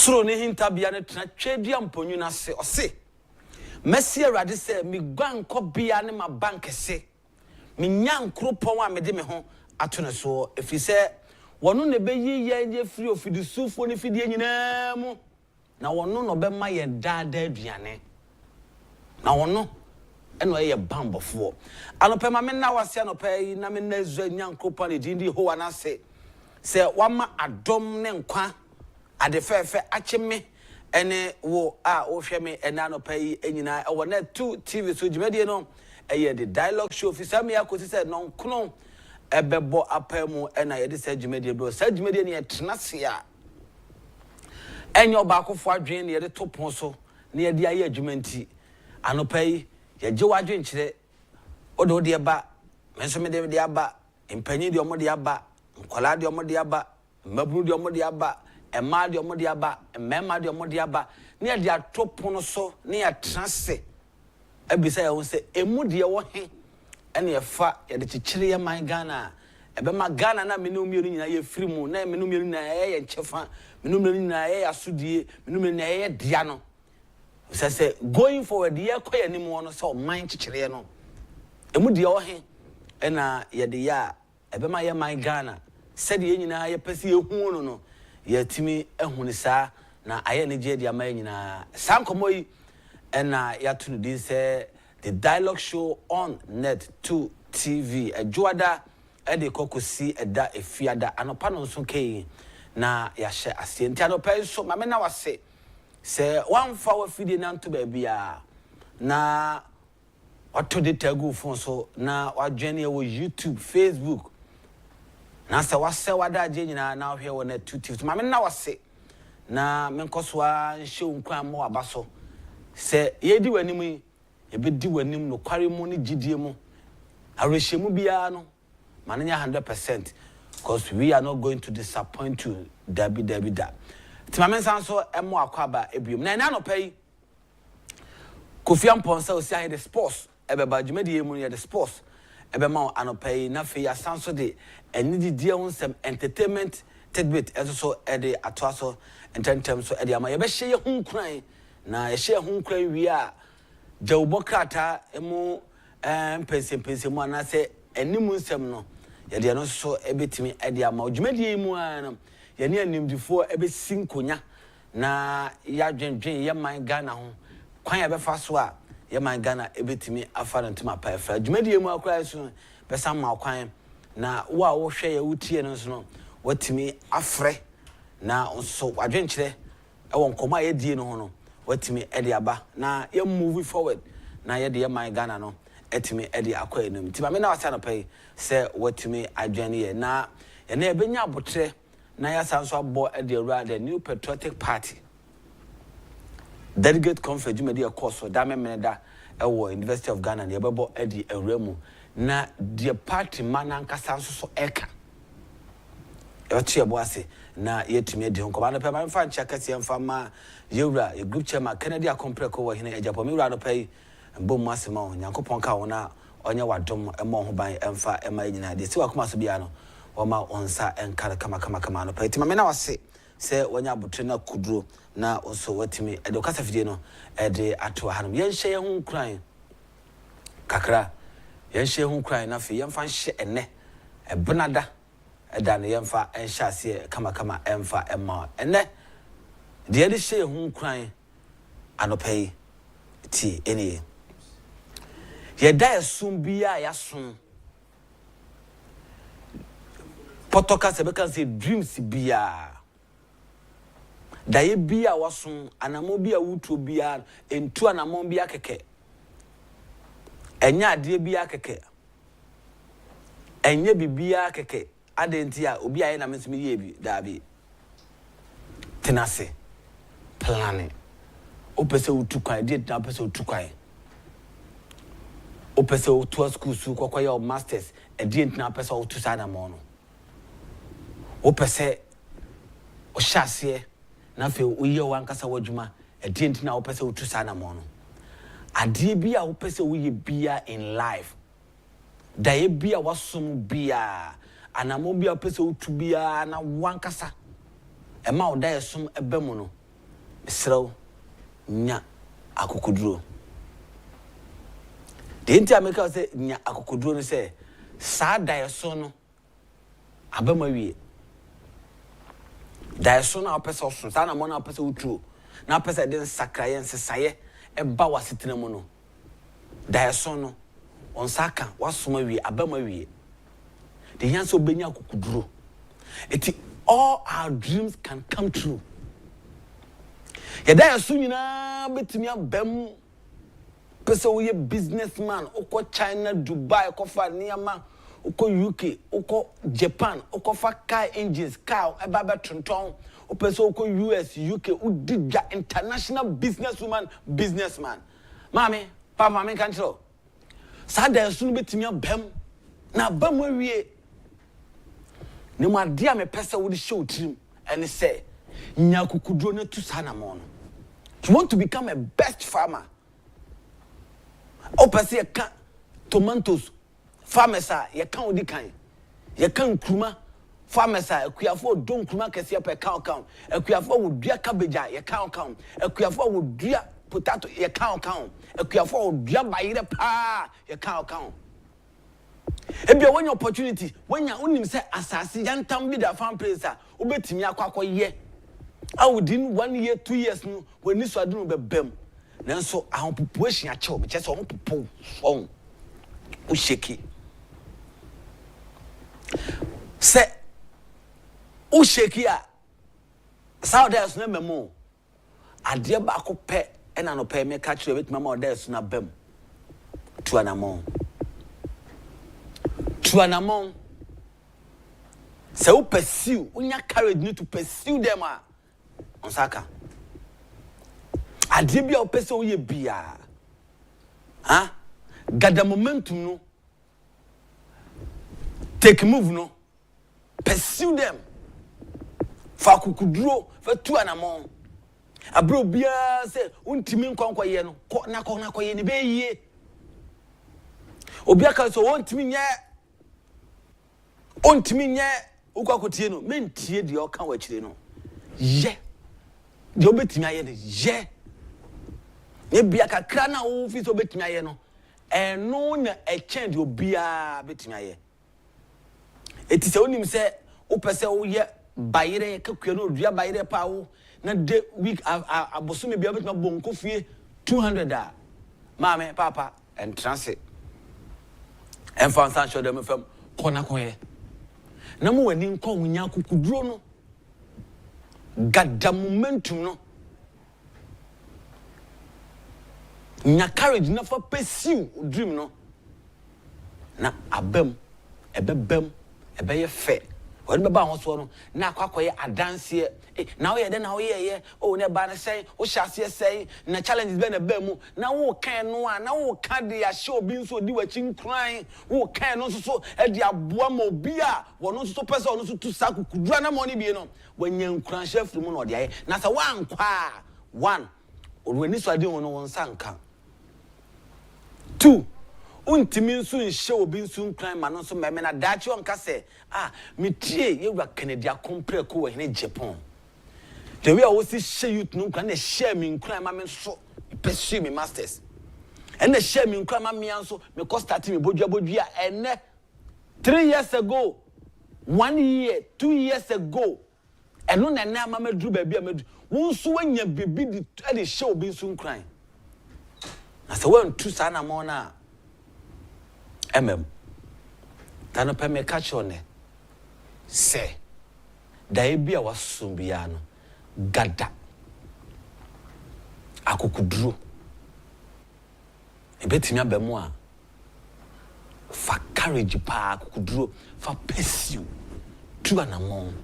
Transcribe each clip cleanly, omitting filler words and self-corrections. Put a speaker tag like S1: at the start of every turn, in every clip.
S1: Osro ne hinta bia ne tena twedua mponyu na se ose Messi Awurade se mi gwan ko bia ne ma bank se mi nyan kropon a me de me ho ato ne so efi se wono ne beyi ye free ofidisufo ne fidie nyina mu na wono no be ma ye daada aduane na wono eno ye bambofo anope ma me na wase anope yi na me na ezu nyan kropon e dindi ho wana se wama adom ne nkwa ade fefe acheme ene wo a wo hwe me ena no pai enyina e wona 2 TV so jimedie no eye the dialogue show fi sam ya ko se no nkono ebebo apamu ena ye de se jimedie bro se jimedie ne etnase a enyo ba akofo adwen ne ye de topon so ne ye de aye adwumanti anopai ye je wadwen kire odo de ba menso me de aba empanyi de omo de aba nkola de omo de aba mabru de omo de aba Emma de Omodiaba, Memma de Omodiaba, near the atoponoso, near transe. Ebisa won say Emudia wohe, and your fat at the Chichiria my Ghana. Ebema Ghana na minumiri na ye free moon, na minumiri na and chefa, minumiri na asudi, minumiri na diano. Say going forward, dear quay anymore, so mine Chichiriano. Emudia wohe, and ya de ya, Ebema ya my Ghana, said the Yenina, ya pesi no. Yetimi ehunisa na aye ne je dia man nyina sankomo yi na ya tunu din se the dialogue show on net 2 TV adwoada de kokosi eda efiada anopa no nso kei na ya hye ase nti anopa so mame na wase se wanfa wa fidi na nto ba bia na wato de tagu fon so na wadwene wo YouTube Facebook na se wase wada je nyina na hwe wo na 2 TV ma me na wase na me nkoswa nhye nkwan mo abaso se yedi wanim yi ebedi wanim no kware mu ne gidie mu arehemu bia no ma na 100% because we are not going to disappoint you da ti ma me san so emo akwaba ebiom na no pay Kofi Amponsa o sia the sports ebeba djumedie mu ye the sports ebema anopai na fe ya sanso de enidi die onsem entertainment tidbit eso ede atoaso entertainment so ede ama ye be hye hunkran na ye hye hunkran wi a jawbokrata emu pense mu ana se enimu nsem no ye de no so ebetimi ede ama djumedie mu ana ye ne animdifo ebe sinkonya na ya dwendwen ye man Ghana ho kwan ya be fa so a ye man Ghana ebetimi afara ntuma pa efra dwumedie mu akra so pesa ma kwan na wo hwe ye wutie no so no watimi afre na so wadwenkyere e won koma ye die no ho no watimi ede aba na ye move forward na ye de ye man Ghana no etimi ede akwa enum ti ba me na wasa no pai se watimi adwane ye na ye na ebenya abotre na ya sanso abo ede awura the new patriotic party delegate conference media course da memeda ewo University of Ghana ne bebo edi awramu na the party man nkasa so eka yotie boase na yetumi edi ho komanda pe man fa ncha kase mfa ma yewura ye group chairman Kennedy Akompre ko wo hene Agyapong mi wura no pai mbom masema o Nyankopon ka wona onye wadom emo ho ban emfa ema nyina de si wakoma so bia no woma onsa enkare kama no pai ti mame na wase se wanya abotre na kuduro na oso watimi ede kasa fidie no ede ato hanum yenhye ye ho nkran kakra yenhye ho nkran na fe yemfa nhye ene ebenada eda ne yemfa enhye ase kama emfa emma ene de ede hye ho nkran anopai ti eni ye da esum bia ya sun potoka se be kan se dreams bia daye bia wasun anamo bia wutu bia entu anamo bia keke enya ade bia keke enye bibia keke adenti a obi aye na mesimi ye bi dabi tenase planning opese wutu kwan de na opese wutu kwan opese wutu school su kwakwa ya masters edient na opese wutu sana mo no opese o hyase na fe uye wankasa wadwuma edient na opese wutu sana mo no ade bia opese uye bia in life daye bia wasum bia anamo bia opese wutu bia na wankasa ema oda esum ebemu no Srow nya akukuduro. The entire maker say nya akukuduro say sa daeso no abamawie. Daeso na opese so sa na mo na opese utro. Na opese den sakraye nsesaye eba wasitena mu no. Daeso no on saka wasomawie abamawie. The yanso benya akukuduro. All our dreams can come true. Yeda yasu nyina betimi abam pese wo ye businessman uko China, Dubai, uko fa niama, uko UK, uko Japan, uko fa car engines, car eba be tonton, pese uko US, UK, udija international businessman. Mami, pa mami kancho. Sa da yasu betimi abam na bam awie. Ni mo ade a me pese wo de show trim and say nya kukudro na tu sana mo no. You want to become a best farmer. O pese ye ka tomatoes farmers a ye kan odi kan. Ye kan nkruma farmers a akuafo don nkruma kese pe kan kan. Akuafo wo dua cabbage ye kan kan. Akuafo wo dua potato ye kan kan. Akuafo wo dua bayire pa ye kan kan. If you want your opportunity, when you only say assassin, yantam be the farm place, ubetimi akwa ye. I within 1 year, 2 years, no, when this was doing be bem. Then so I want population at chop, just on people phone. O shake. Say, o shake ya. Sao there's no more. I dear back pay and I no pay me catch you with my mother, there's no bem. To an amount. To an amount. So pursue, when you courage need to pursue them on Saka. I did be a person ye be huh? Got the momentum no. Take move no. Pursue them. For kukudro for 2 an amount. A bro bia say untimin kwankwa ye no. Na kwa ye ni be ye. Obiaka so wantimi nye ontimi nye ukwa kotie no mentie de oka wachire no ye de obetimi aye de ye ne bia kakra na wo fi so betimi aye no eno na echen de obia betimi aye eti se onim se wo pese wo ye bayire kakua no dua bayire pa wo na de week aboso me bia betimi bonko fie 200 a mame papa and transit and for show them from kona koye na mo wani nko wunya kukuduro no gada momentum no nya courage na for pursue dream no na abem ebebem ebeye fe wani beba ho so no na akwakoye adanse na wo ye de na wo ye o ne ba na sei wo hyase sei na challenges be na ba mu na wo kan no a na wo ka de ya hye obi nso di wachi nkran wo kan no so e de aboa ma obi a wo no so pese wo no so tu sa kukudura na mo ne bi no wanya nkran hye afiri mu na ode aye na sa wan kwa one wani so ade wo no won sanka 2 untimi nso nhye obi nso nkran ma no so meme na dachi on ka se metie yewura Canada compare ko we ne Agyapong the way I was see youth no nkran na share me nkran ma me so pursue me masters and na share me nkran ma me anso me ko start me bodua ene 3 years ago 1 year 2 years ago eno na na ma madru ba bia madu won so wanya bebi de share obi nso nkran na se wan tu sa na mo na tano pe me catch on say da bia wasumbia no gada akukuduro ebetimi abemu a fa courage pa akukuduro fa pursue to an amount.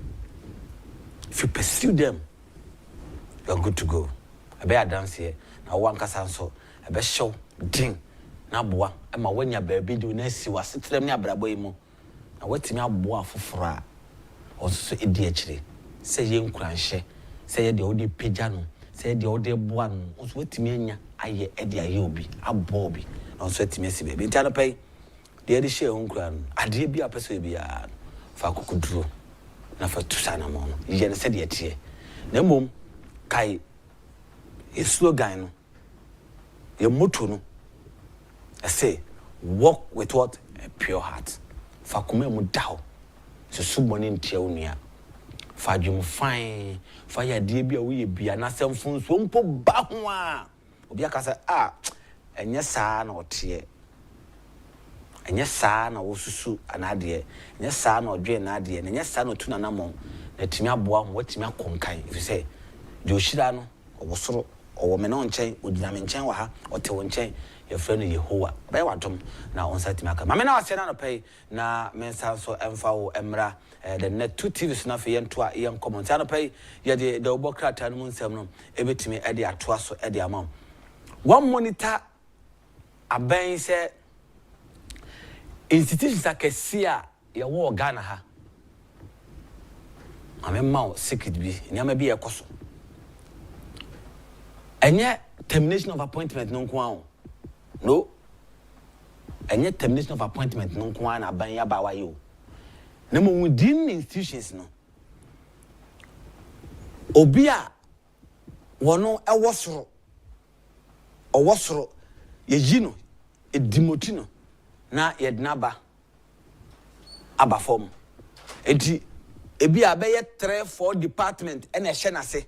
S1: If you pursue them you are good to go. Ebe dance here na wan kasa nso ebe show ding na boa ema wanya baabi di na si wasetrem ne abrabo yi mu na watimi aboa afoforo a oso edi akire se ye nkuranhye se ye de odi pagya no se ye de odi boa no oso watimi anya aye edi aye obi abo obi na oso watimi asi baabi ntia no pai de edi share nkran ade bi apeso bi a fa kokuduro na fa tusana mo no ye ne se de etie na mom kai a slogan no your motto no I say walk with what a pure heart fa kuma mu daw so suboni ntia onua fa dwum fine fa ya de bia wo ye bia na semfo so mpo ba ho a obi aka say enye saa na ote enye saa na wo susu anade enye saa na odwe na ade enye saa na tuna na mom na timi aboa ho watimi akonkan if you say de oshira no obosoro owo me no nchen odina me nchen wa ha ote wo nchen your friend Yehowa by wadom na on site maka mame na wase na no pay na mensa so emfa wo emra the net 2 TVs na fe yento a yen comment na pay ye de obokrata no nsem no ebetimi e de atoa so e de amam one monitor aban se institutions akesia ye wo Ghana ha amemma secret bi nyama bi ekoso enye termination of appointment no nko no enye termination of appointment no nko na ban ya ba wa yo na mo within institutions no obi a wono ewosoro ye jino edimoti no na yednaba aba form enti ebi abeye 3-4 department ene hye na se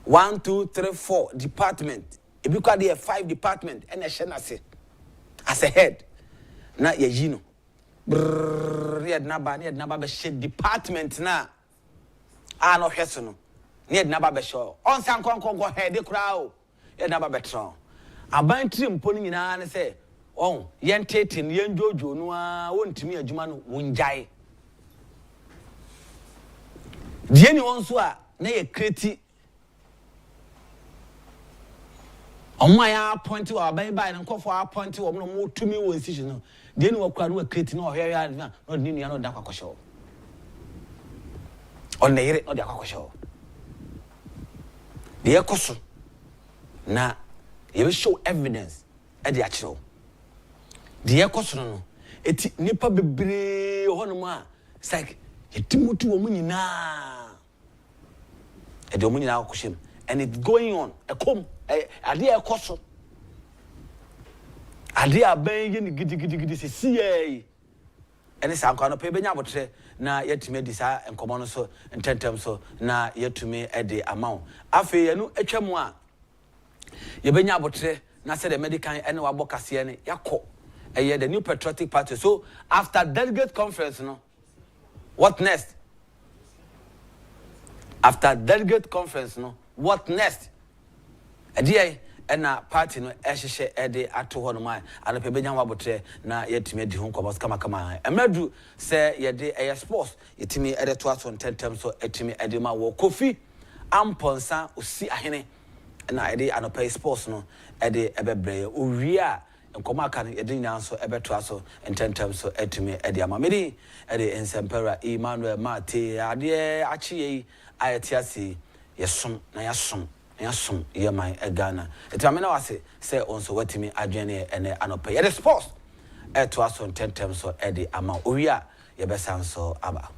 S1: 1 2 3 4 department ebi kwa dey 5 department ene hye na se as a head na ye jino yednaba be she department na no hweso no yednaba be show on san konkonko head kura o yednaba be tron aban tiri mpo ni nyina ne se yen tetin yen jojo no a wontimi adwuma no wonjae die ni wonso a na ye kreti omwa ya appoint wa aban bai na nkofo appoint wo mo tumi wo institution no die ni wakura no kreti no ohwe ya no ni nua no da kwakosho on na yire no da kwakosho de ekoso na you show evidence e de akiro de ekoso no eti nipa bebre hono a like yetimutu wo munyina e de wo munyina akoshim and it's going on ekom ade ekoso ade aban ye ni gidi se sie ene sanko no pe benya abotre na yetime di sa enkomo no so ententem so na yetumi e de amount afi ye no atwam a ye benya abotre na say the medical ene wa bokase ne yakọ the new patriotic party. So after delegate conference no what next? After delegate conference no what next? Edi na party no ehhehye ede ato ho no mai ana pe benya wabotre na yetime di ho nkobos kama emadu se yede sports yetime ede to aso tentem so etime ede ma wo kofi amponsa osi ahene na ede anopa sports no ede ebebre owie a nkoma aka no yede nya so ebeto aso tentem so etime ede ama medi ede ensempera Emmanuel Mate ade achiye ayetiasi yesom na yasom yemai Ghana etamena wase say onso watimi adwene ene anopa ye sports to aso tentem so ede ama owie a yebesan so aba.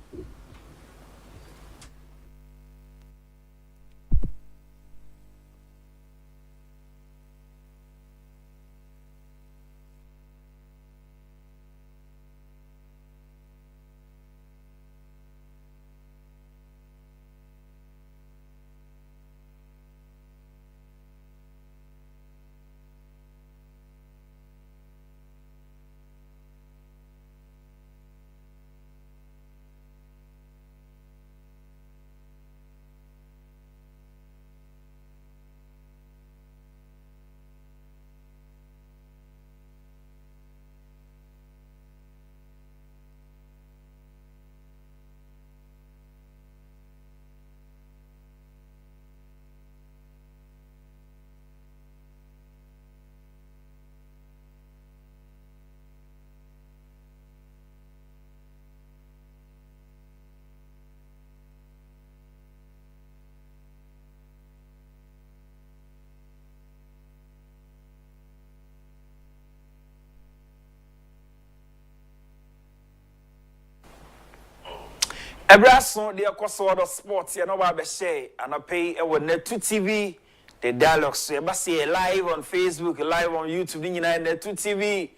S2: Ebraso de akoso do sports ye no ba be share anapay e wo net 2 TV the dialogue. So you must see live on Facebook, live on YouTube, in the 2TV,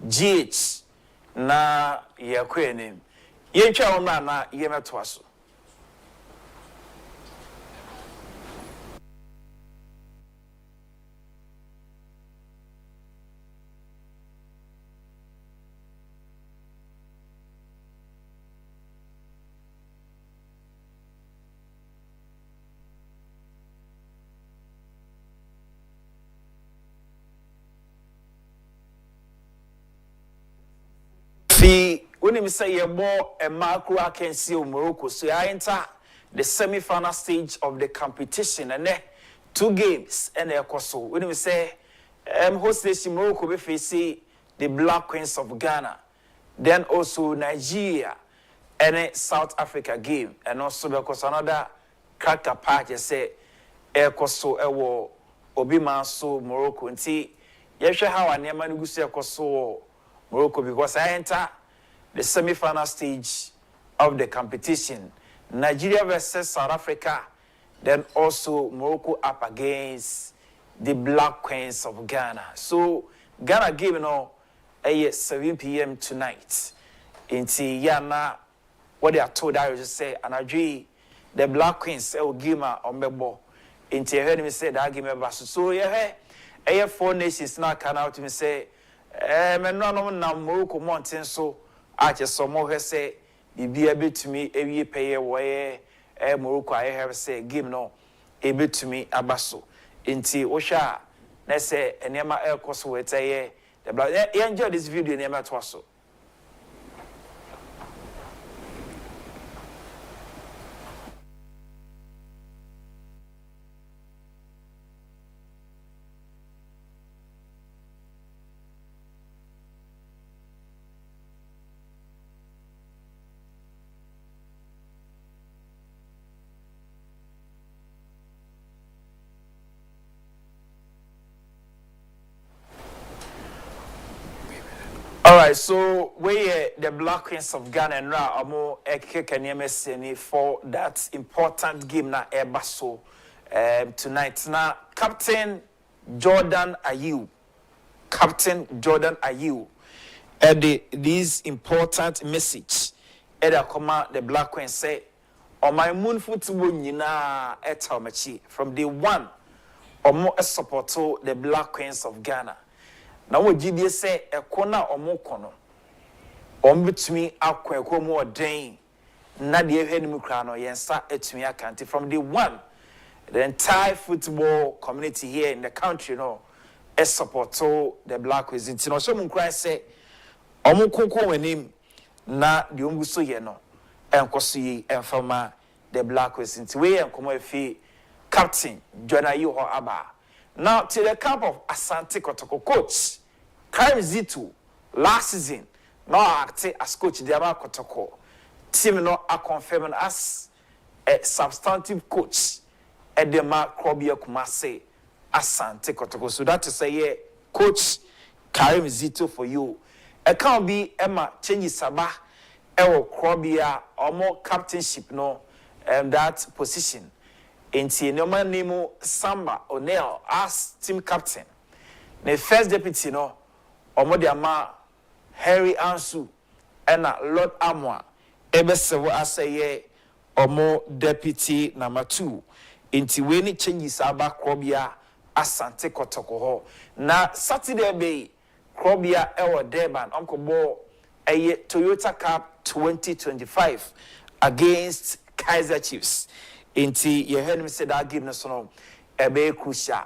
S2: GH. Na ye kwenim. Ye twa wona na ye meto aso. When you say you're more a macro, I can see Morocco. So I enter the semi-final stage of the competition, and then 2 games and the Koso. When you say host nation Morocco, we face the Black Queens of Ghana, then also Nigeria, and then South Africa game, and also because another cracker part you say Koso ewo obi manso Morocco. And see, you show how I never go see Koso Morocco because I enter the semi-final stage of the competition. Nigeria versus South Africa, then also Morocco up against the Black Queens of Ghana. So Ghana game, you know, at 7 p.m. tonight. Inti yana, what they are told, I just say, and I agree, the Black Queens will give me on the ball. Inti heard me say that give me a bass. So yeah, 4 nations now come out to me say, no, Morocco mountain so. I just saw more say, be a bit to me, every pay away, Morocco, I have say, give no, a bit to me, a basso. Inti Osha, let's say, and Yama El Coso, the blood. Enjoy this video in Yama Twasso. Alright, so we the Black Queens of Ghana and Ra Amo Eke for that important game na Ebaso tonight. Now, Captain Jordan Ayew, this important message. The Black Queens say, on my moon football nina etamachi from day one, or more support to the Black Queens of Ghana. Now what GD say a corner or more corner. Between akwa more drain. Nadia Henmukrano yensa etumi akanti from the one. The entire football community here in the country, you know, support to the Black Queens. You know, some cry say Omukoko wenim na the umbuso ye no. Enkosi enfama the Black Queens. We enkomo efi Captain Jordan Ayew Aba. Now, to the camp of Asante Kotoko coach, Karim Zito, last season, now acting as coach, the Ama Kotoko. Team no are confirmed as a substantive coach at the Mark Krobia Kumase, Asante Kotoko. So that is say, yeah, coach Karim Zito for you. It can't be Emma Chenji Sabah, Ewo Krobia, or more captainship, no, that position. Inti Noma Nemo Samba O'Neill as team captain. The first deputy no Omodiama Harry Ansu and Lord Amwa Ebesewo Aseye Omo deputy number 2. Inti Weni changes Aba Krobia Asante Kotoko. Na Saturday Bay Krobia Ewa Durban Uncle Bo a Toyota Cup 2025 against Kaiser Chiefs. Inti ye heard me say that game no so e be crucial.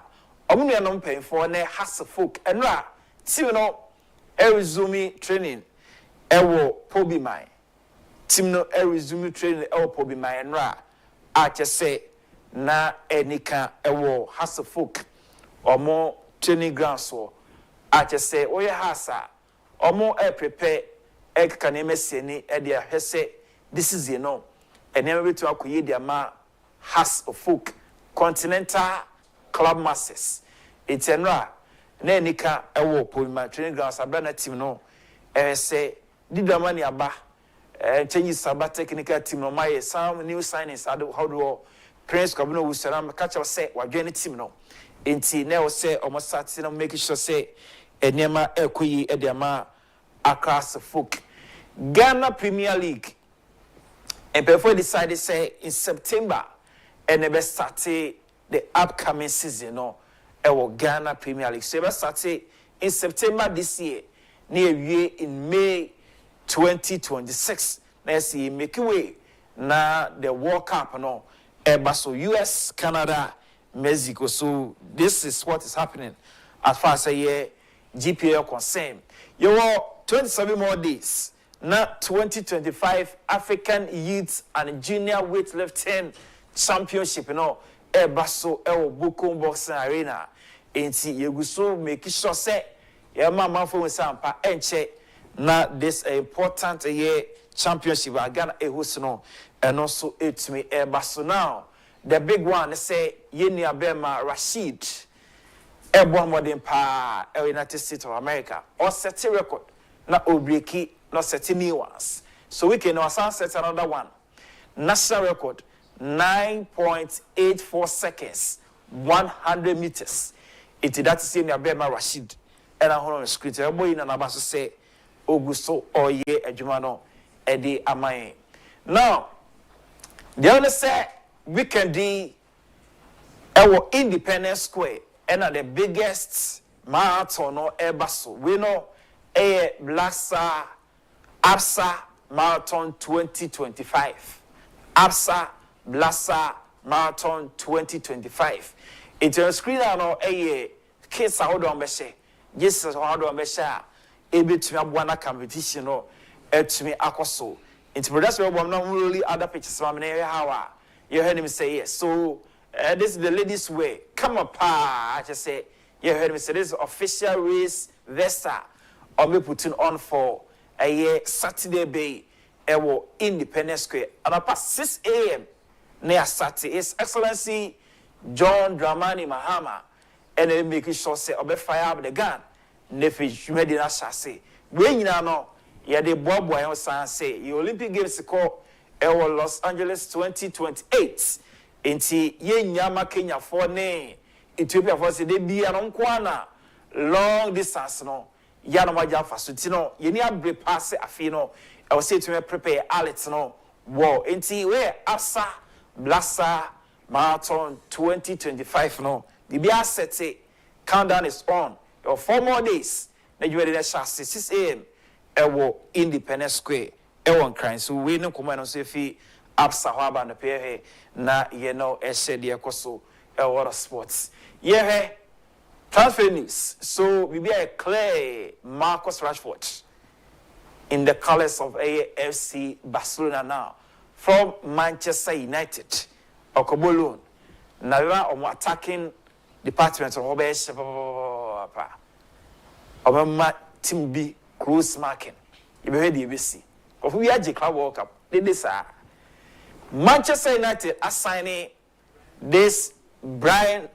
S2: Omu no paying for ne has folk enra team no resume training ewo Pobimai. Team no resume training ewo Pobimai enra a che say na enika ewo has folk omo training ground so a che say oye hasa omo prepare e kan emesiani e dia hwese this is you know enema betu akoye dia ma has of folk continental club masses. It's enra na enika ewo Pobimai training grounds abana team no say didamani aba change saba technical team no my some new signings how do Prince Kabino Wusaram catch us say wa join team no enti na say almost start no make sure say enema ekoyi ediama across the folk Ghana Premier League and before decided say in September and never started the upcoming season no Ghana Premier League so never started in September this year near in May 2026 na see make way na the World Cup no so US, Canada, Mexico. So this is what is happening as far as GPL concerned. You have 27 more days. Now 2025 African Youth and Junior Weightlifting Championship. You know, so Bukum Boxing Arena. And see you so make sure say mama for sampa enche na this important championship Ghana host no. And also it's me so now the big one say Yeni Abema Rashid one more than pa United States of America or set a record na obreki not setting new ones so we can now set another one national record 9.84 seconds 100 meters it that is Yeni Abema Rashid and I hold on the screen boy in an abaso say Augusto or ye Ejumano Eddie Amaye now the other say we can do our Independence Square and the biggest marathon or Ebaso. We know a Blassa Absa Marathon 2025. Absa Blassa Marathon 2025. It's a screen on a case how on Beshe. Yes, how on Besha. Able to have one competition or to me Akoso. It's production of not really other pictures from an area how you heard him say yes. So this is the ladies' way. Come up, I just say you heard me say this is official race Vesta. I'll be putting on for a year Saturday Bay Independence Square. And about 6 a.m. near Saturday, His Excellency John Dramani Mahama and then making sure say I'll be fire up the gun. Nefi Medina Chassis. When you know. Yeah, the Bob Boy say the Olympic Games called Los Angeles 2028. Inti ye nyama Kenya for ne Ethiopia for say they be an kwana long distance no. Ya no maja fasuti no. Ye ni abre pass afi no. I will say to me prepare Alex no. Wow. Inti we Absa Blassa Marathon 2025 no. The be set countdown is on. Your 4 more days. Then you ready to start 6 a.m. Independence Square crying so we no come on say fi Absa Haba na pe na you know said the koso water sports transfer news so we be a clear Marcus Rashford in the colors of AFC Barcelona now from Manchester United Okobolo na we are attacking department of Obama team B cruise marking. You heard the ABC. Of we had the Club World Cup. This Manchester United assigning this Brian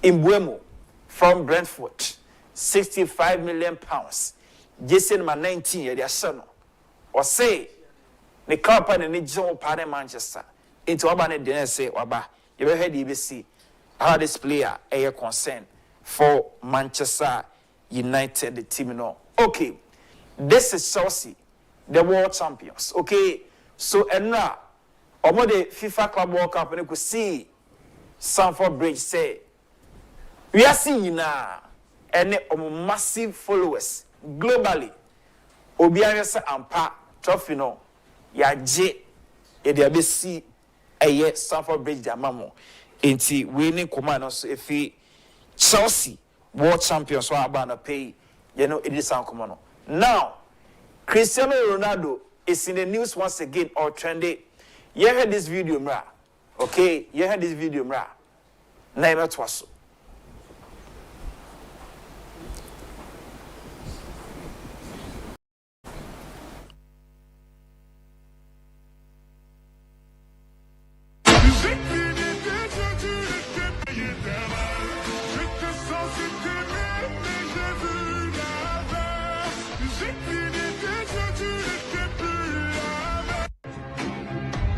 S2: Imbuemo from Brentford, £65 million. Jason man 19 years their son. Or say the club and the John Party Manchester into Urban Dinner say Waba. You heard the ABC. How this player a concern for Manchester United the team no. Okay, this is Chelsea, the world champions. Okay, so and now, the FIFA Club World Cup, and you could see Stamford Bridge say, we are seeing now, and massive followers globally. Obiara ampa trophy no, ya J, ya see a Stamford Bridge jamamo. Inti winning command also if he Chelsea world champions so about pay. You know, it is uncommon. Now, Cristiano Ronaldo is in the news once again or trendy. You heard this video, mra. Okay, you heard this video, mra. Naima Twaso.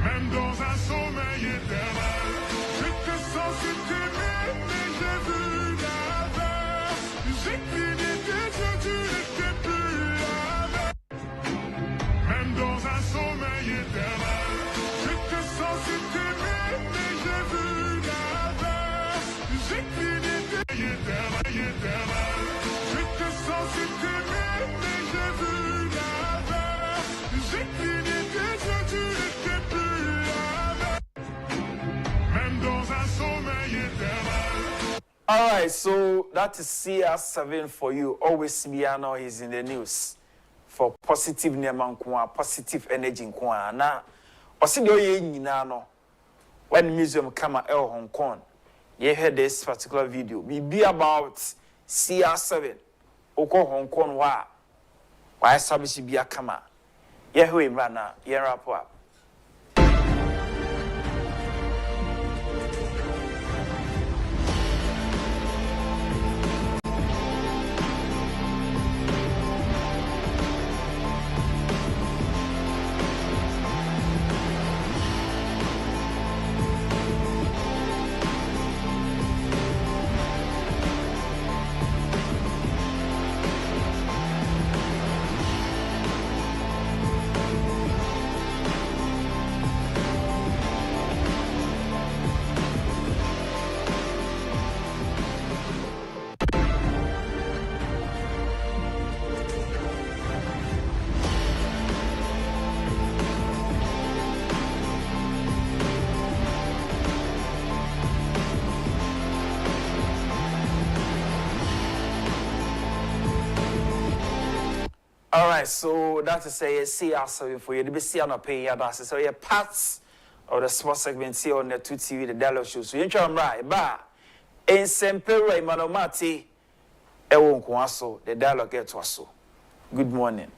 S3: Même dans un sommeil éternel.
S2: All right, so that is CR7 for you. Always Miano is in the news for positive neman positive energy nkwa. Na osido ye nyina no when the museum come at Hong Kong. You heard this particular video. Be about CR7. Oko Hong Kong why establish be a kama. Yeah, who him right now? Yeah, wrap up. All right, so that is a CR7 for you. The BC on a pay that's so yeah parts of the sports segment here on the 2TV, the dialogue show. So you try right, ba in Sempero Manomati, Ewon Kwaso, the dialogue get to us. Good morning.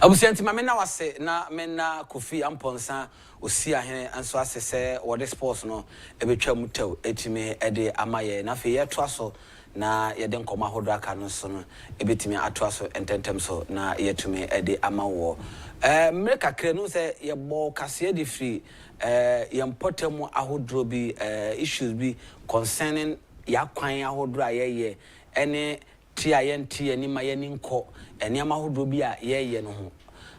S1: Abusianti ma mena wase na mena Kofi Amponsa osi ahene anso asese wode sports no ebetwa mutew etime ede amaye na fe ye toaso na ye de nkoma hodo aka no so no ebetime atoaso ententem so na yetume ede amawo mreka kre no se ye bo kase de free ye mpotem ahodro bi issues bi concerning yakwan ahodro ayeye ene tia yenti ani mayani nko eniama hodo bi a yeye no ho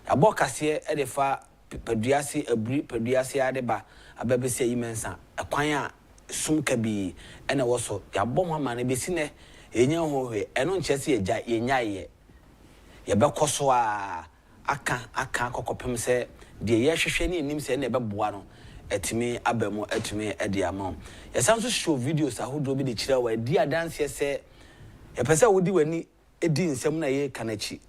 S1: abokase e de fa peduase abri peduase ade ba ababese yimensa akwan a sumka bi ene woso yabom ama na besi ne enya hohwe eno nchese eja yenyaye ye bekoso a aka kokopem se de ye hwehwe ne nim se na ebeboa no etimi abemu etimi edi ama ya sanso show videos ahodo bi de kire wa di adanse se ye pese wodi wani edi nsem na ye kanachi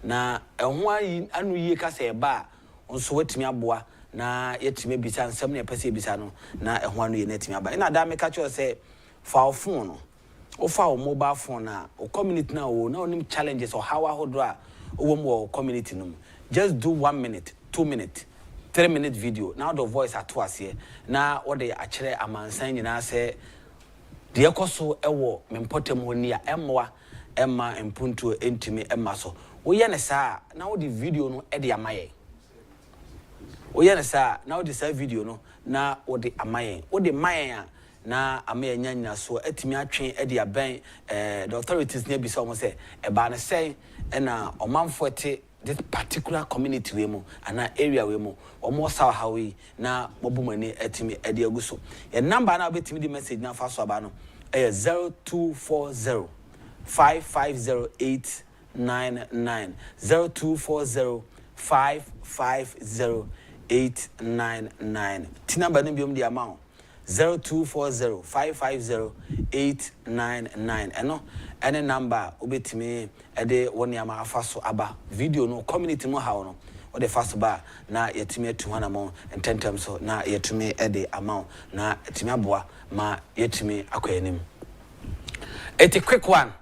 S1: na ehho ayi anu yie ka se ba nso watimi aboa na yetimi bisa nsem na pese bisa no na ehho anu ye na etimi aba ina da me ka cho se fa phone no o fa o mobile phone na o community na o na onim challenges or how ahodo a o wo community no just do 1 minute 2 minutes 3-minute video now the voice at twice here na what they actually amansan nyina say de ekoso ewo mempotem honi a emma empuntu entimi emma so wo ye ne saa na wo the video no e de amaye wo ye ne saa na wo the saa video no na wo de amaye wo de maye a na amaye nyanya so atimi atwen e de aben the authorities ne bi so mo say e ba ne say e na omanfo te this particular community we mo ana area we mo omo saw hawi na mobumani etimi ede aguso your number na betimi the message na fa so aba no 0240 550899 0240 550899 ti number no biom di amount 0240 550899 eno any number obetimi ede woni ama afaso aba video no community mo hawo no o de faso ba na yetimi atu hana mo ententem so na yetimi ede amount na yetimi aboa ma yetimi akoyanim a quick one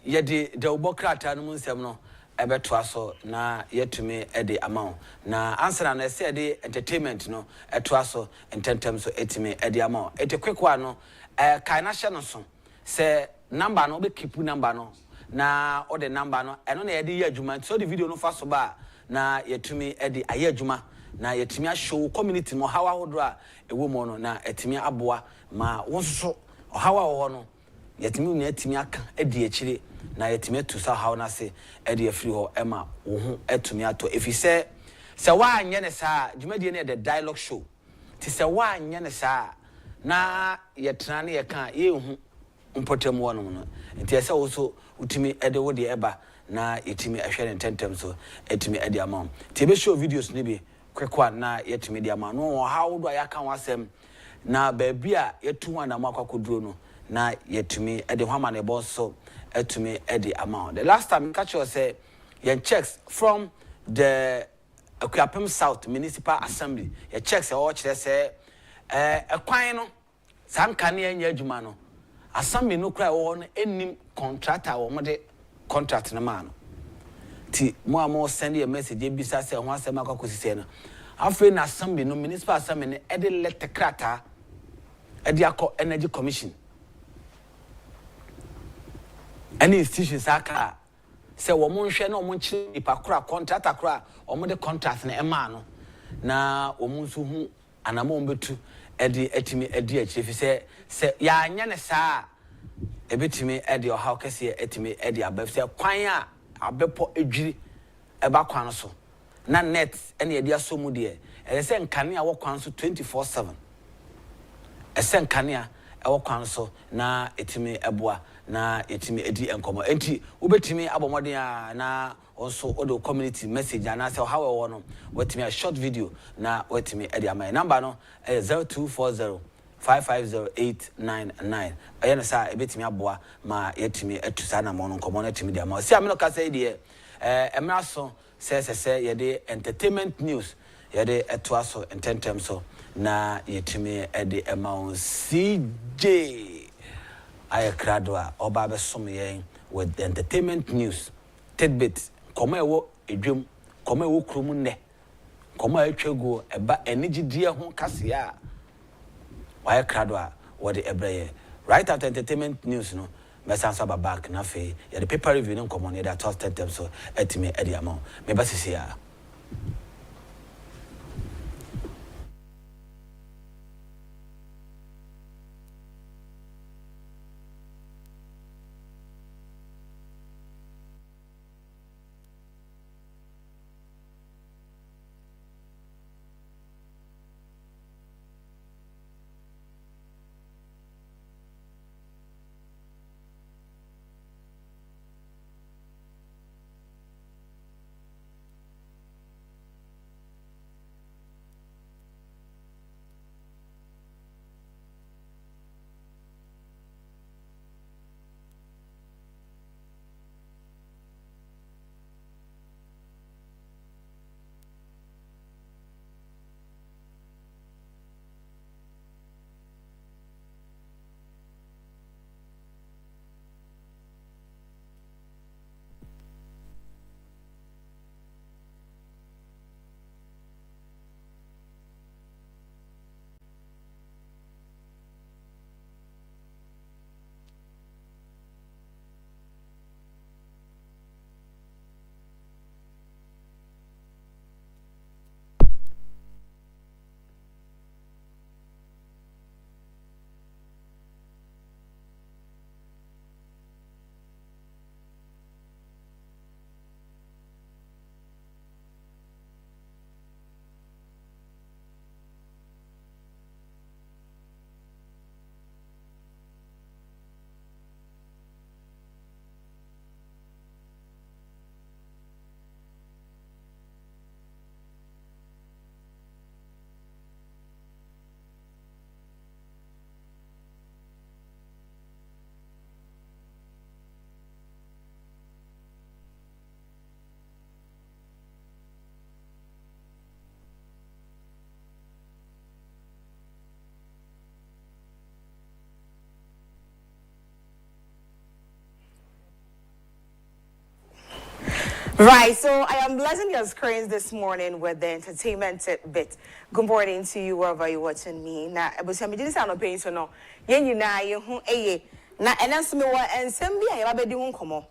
S1: yede de obokrata no nsem no ebeto aso na yetumi ede amount na answer na say de entertainment no eto aso ententem so etimi ede amount a quick one no kaina hye no so say number no be keep number no na o de number no eno na yede adwuma so the video no fa so ba na yetumi ede aye adwuma na yetumi a show community no hawa hodo a ewo mo no na etumi aboa ma wonso hawa ho no yetumi na etumi aka edi akire na yetumi to sa hawa na se ede afiri ho ema wo ho etumi ato efi se wa anye ne sa dwumadie ne the dialogue show ti se wa anye ne sa na yetena ne yeka ye hu mpotem wono no nti ese wo so utimi ede wo de eba na yetimi ahwe tentem so etimi ede amam ti be show videos ne bi kwekwa na yetimi de amam no how do ayaka wasem na baabi a yetu wana makwakoduro no na yetumi ede hwama ne bo so etumi ede amam the last time catch you say yen checks from the Agyapong South Municipal Assembly ye checks e wo kire say ekwan no sankane anya adwuma no assembly no kra wo no enim contractor wo mo de contract na ma no ti mo amo send a message e bisa say ho asem akakosise no afre na assembly no municipal assembly ne e de let krata e de akọ energy commission any institutions aka say wo mo nhwe na wo mo nchi ipakura contractor kra wo mo de contract na e ma no na wo mo nso hu anamo mbetu edi etimi edi achifi se ya anya ne saa ebetimi edi oha kese etimi edi abef se kwan a abepo edwiri eba kwan so na net ene edi asomu de se nkane a wo kwan so 24/7 ese nkane a wo kwan so na etimi eboa na etimi edi enkomo enti ubetimi abomoden a na also odo community message and say how we want wetimi a short video na wetimi edi amay number no 0240 550899 ayana sa ebetimi aboa ma yetimi etusa na mo no nkomo na etimi di amay si amino ka say de emra so say yede entertainment news yede etuaso ententem so na yetimi edi amount CJ ayakradwa oba be som yen with the entertainment news tidbit koma ewo edwem koma ewo krum ne koma atwago eba enigidie ho kase a ayakradwa what the ebreye right after entertainment news no mesanso ba back na fe ya the paper review no komo ne that toast them so etime edi amount me ba sisi ya
S3: Right, so I am blessing your screens this morning with the entertainment bit. Good morning to you wherever you're watching me. Now, I was saying, I'm paying so no. You na you na and me wa and send me I be doing come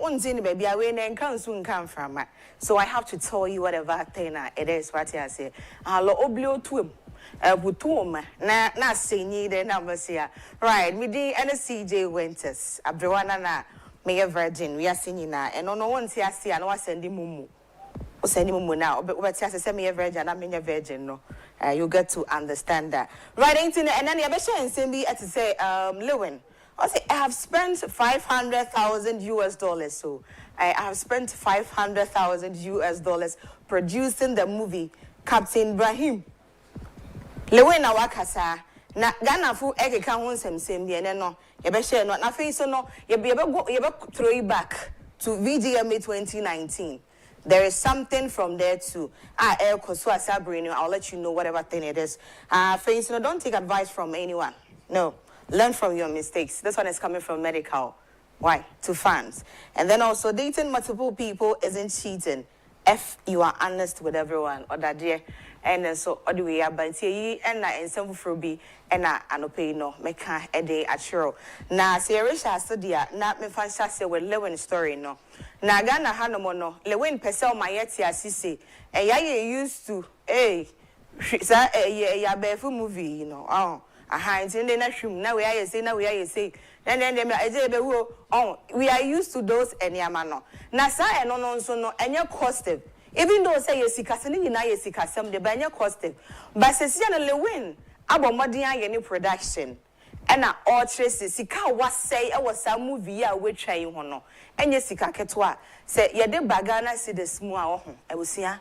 S3: one thing baby I win and can soon come from. So I have to tell you whatever thing it is what I say. Lo oblio to him. Butum na say need the numbers here. Right, me di and CJ Winters. Abrewana na me a virgin, we are singing now, and no one see us see, and was sending mumu. Or sending mumu now, but say me a virgin, I mean a virgin, no. You get to understand that. Right, internet, and then the other and send me to say, Lewin. I say, I have spent $500,000 US. So I have spent $500,000 US producing the movie Captain Ibrahim. Lewin Awakasa. Na Ghana fu eke kan ho nsem bi ene no ye be share no na fe so no ye be throw it back to VGMA 2019. There is something from there too. El Koso Asabrini, I'll let you know whatever thing it is. Fe so no, don't take advice from anyone. No, learn from your mistakes. This one is coming from medical. Why? To fans. And then also dating multiple people isn't cheating if you are honest with everyone or that dear. And so all the way up but ye and I and some for be and I pay no make a day at sure. Na Sierra studia not me fancy with Lewin story no. Na Ghana Hanomono, Lewin Pesel my yeti assisi, and ya used to sir ya befu movie, you know. A hinds in the nashroom. Now we are say. Then we are used to those and yamano. Nasa and no so no and your costive. Even though say yes, Cassini, na yes, Cassam, the banner costive. But Cecilia Lewin, about Modian any production. And all traces, Sika was say I was a movie which I hono. And yes, Sika Ketwa say, ya de bagana see the small. I will see her.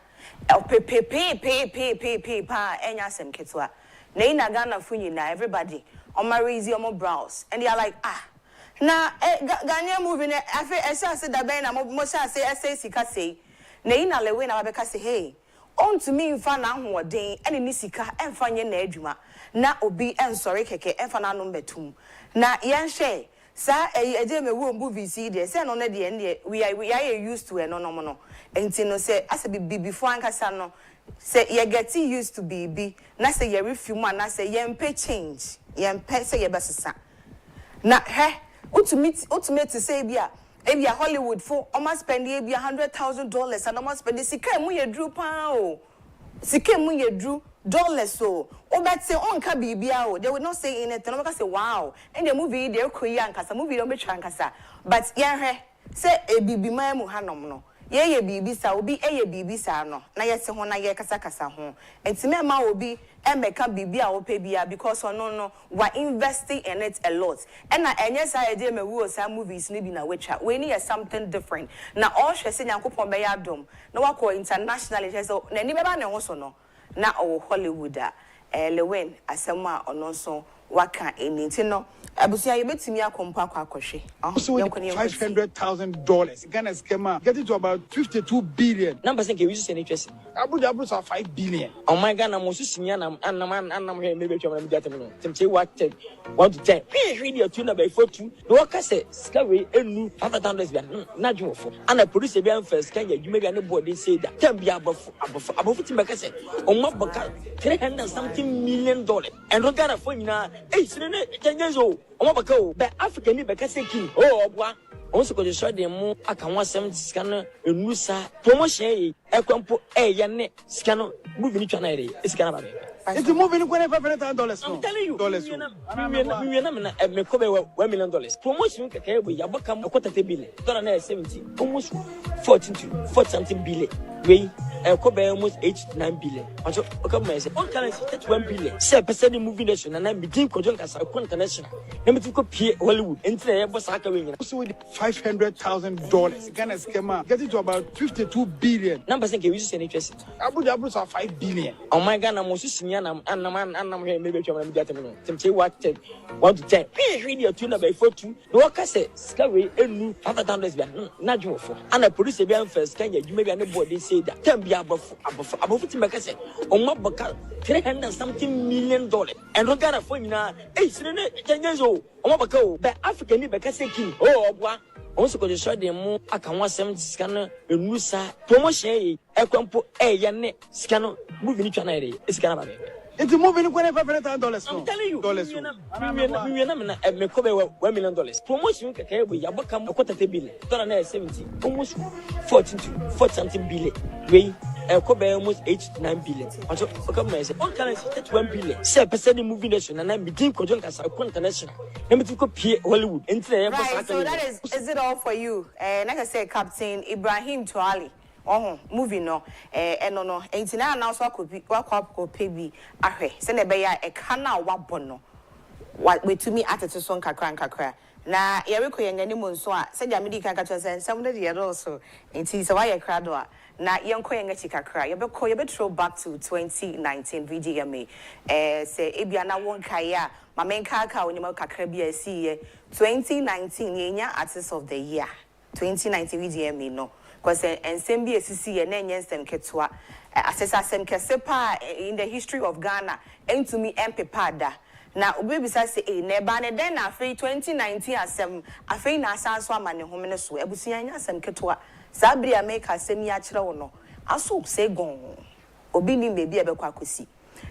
S3: Pay, pa, and yasem Ketwa. Nay, Nagana Funina, everybody on my easy on my brows. And they are like, now, Ganya moving, I said that Ben, I'm most I say, Sika say. Nay, na Lewin, I become say, hey, on to me in fan and day, and in Nisika, and Fanya Nedjuma. Na obi and sorry, keke, and fan number 2. Na yan she, sir, a day me won't movie see there, send on the end, we are used to a no. And Tino say, as a be before Ankasano. Say ye get used to be na say ye refume na say ye pay change ye pay say ye besesa na he ultimate to say bia Hollywood for almost spend ye bia $100,000 and almost spend sika mu ye drew pa o sika mu ye drew dollars so o bet say on ka bibia o they would not say anything no say wow and the movie they koyi ankasa movie don't be ankasa but ye he say e bibi man mu hanom no ye bibi sa obi ye bibi sa no na ye se ho na ye kasa ho entime ma obi e meka bibi a wo pe bia because no we investing in it a lot and na enye sa ye dey mewu o sa movies ni bi na wecha we need something different na all hwe se nyankopon be ya dom na wakọ international so na ni be ba ne ho so no na o Hollywood a Lewin asem a ono so waka enti no abusia ye betimi akompa akwahwe
S4: so $500,000 Ghana schema getting to about 52 billion
S5: numbers think we use any interest
S4: abuja are 5 billion
S5: oh my Ghana mo so sinya na anam here maybe twa na media tem no temche what 1 to 10 we dey tune by 42 no waka say skaway enu $500 bia na dwo fo ana producer bia first kan ya dwuma bia ne board say that tem bia abofo tim baka say o ma baka $300 something million and no Ghana for nyina sine ne janyezo o baka o be Africa ni baka say king obwa on se ko de so de mu aka 170 scan enusa promotion ekwampo ya ne scan movie ni twa na ere scan ba be
S4: it's moving $500,000
S5: I'm telling you
S4: dollars
S5: me ko be $1 million promotion keke we yabaka m $250 billion na 70 almost 14 to 40 something billion we ko be almost 8 to 9 billion so come me say on currency 1 billion say person movie nation na begin ko jon kasa ko international na me ko pie Hollywood entina ye boss aka we nyina
S4: so with $500,000 Ghana schema getting to about 52 billion
S5: numbers think we use any interest
S4: abuja are 5 billion
S5: oh my Ghana mo so sinya na anam here maybe twa na media tem no temche what 1 to 10 we dey tune by 42 no waka say skaway enu $500 bia na dwo fo ana producer bia first kan ya dwuma bia ne board say that tem bia abofo tim baka say o ma baka $300 something million and no Ghana for nyina sine ne janyezo o ma baka o be Africa ni baka say king obwa also go destroy them more. I can want 70 scanner, a new promotion, a compo, a yanne, scanner, moving each other. It's gonna be.
S4: It's moving $500,000.
S5: I'm telling you,
S4: dollars.
S5: $1 million. Promotion, okay, we have become a quarter billion. Don't 70, almost 14 to 40 something billion. We cover almost 8 to 9 billion. Also, all currency 1 billion. 7% moving nation, and I'm between Kojon as a international. Let me take up here Hollywood.
S3: Right, so that is it all for you? Like I said, Captain Ibrahim Tuali. Moving no, no, ain't now announced what could be what pay ahe. Send a bear a canal wabono. What we to me at a son kakra. Na Yeriko and any so said Yamidi Kakachas and somebody the other also. And see, so I cradwa. Na young Koyanga Chikakra, you better throw back to 2019 VGMA. Say Ibiana won Kaya, my main kaka when you make a Caribbean 2019 Yenya Artist of the Year. 2019 VGMA no. Because and same be SCC and then Yensem Ketua, Assessor Sem Kesepa in the history of Ghana, and to me, Empepada. Now, we say, Nebane, then after 2019, as some after Nasanswa man, Homenesu, Ebusiana Sem Ketua, Sabria make her semi no. I so say gone. Obini may be a Bekwakusi.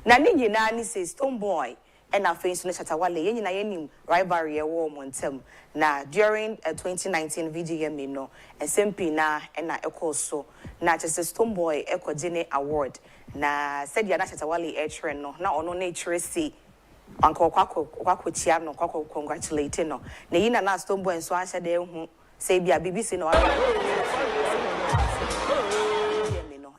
S3: Nani Nani says, Tomboy. And our face in Chatawale, Yen rivalry war montem. Na during 2019 VGM no, and SMP na and na echo so na just a Stoneboy Echo Jene Award. Na said Yana Chatawale no, na ono nature see. Uncle Quaco Chiano, Quaco congratulating no. Naina na Stoneboy and so I said, say be a BBC no.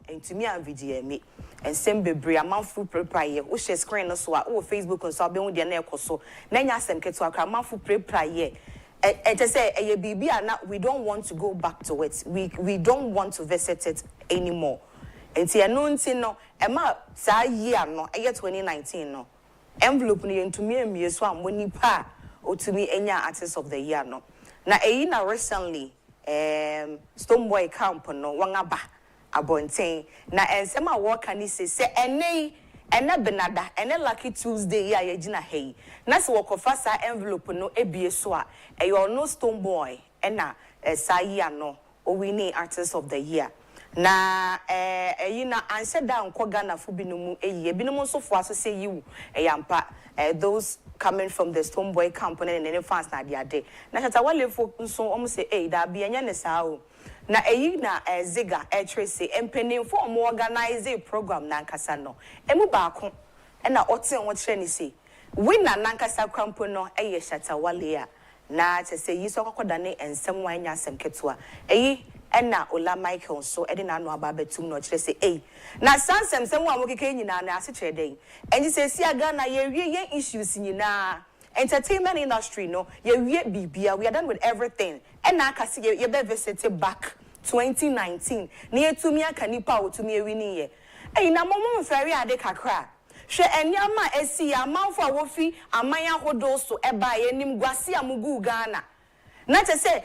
S3: And to me, I'm VGM. And send be a month full prayer, which is screen so or Facebook and so be with the neck or so. Nanya sem get to a month full prayer. And to say a baby and now we don't want to go back to it. We don't want to visit it anymore. And see no Emma sa year no a year 2019 no. Envelope ni into me so I'm winning pa or to me any artist of the year no. Na na recently Stoneboy camp no wangaba. Abontain na ensema work ani say ene benada ene lucky Tuesday ya yegina hey na se wokofa sa envelope no ebie so a eyo no Stoneboy na sayi ano o winning artist of the year na na answer down ko Ghana fu binumu ebinumu so fo aso say you yampa those coming from the Stoneboy company and any fans na dia de na chata wale fo nso say da bia nya ne sa o na na Ziga Tracy empenin for more organize a program nankasa no emu baako na oten wo kire ni say winner nankasa krampo no Shatawale a na te say yi so kokoda ne ensem wan nya asem ketua na Ola Michael so e de na no aba betum no kire say na sansem sem wa mokeke nyina na ase kire den enyi say si aga na ye wie ye issues nyina entertainment industry no ye wie bibia we are done with everything and na akase ye be visit back 2019 na yetumi aka nipa otumi ewini ye na momo mfari ade kakra hwe enyama esi amanfo awofi amanya hodo so eba ye nim gwase amugu Ghana na te say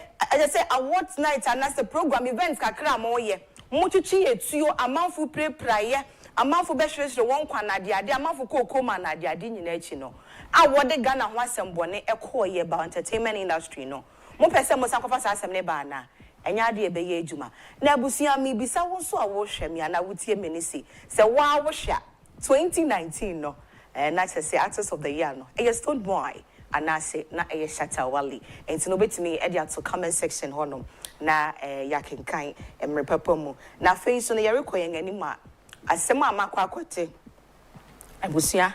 S3: award night and that's the program events kakra mo ye mochichi etuo amanfo praye amanfo be hwehwe won kwa na de ade amanfo kokoma na de ade nyina echi no award Ghana ho asembone ekoye ba entertainment industry no mo pese mo sankofa sa asem ne ba na enya de ebe ye adwuma na abusia mi bisa wo so a wo hwe me na wotie me ne se wa wo hwa 2019 no na say artist of the year no Stoneboy anase na Shatawale enti no betimi e dia to comment section honom na yakenkan emrepepa mu na face no yerekoyen anima asem amakwa akote abusia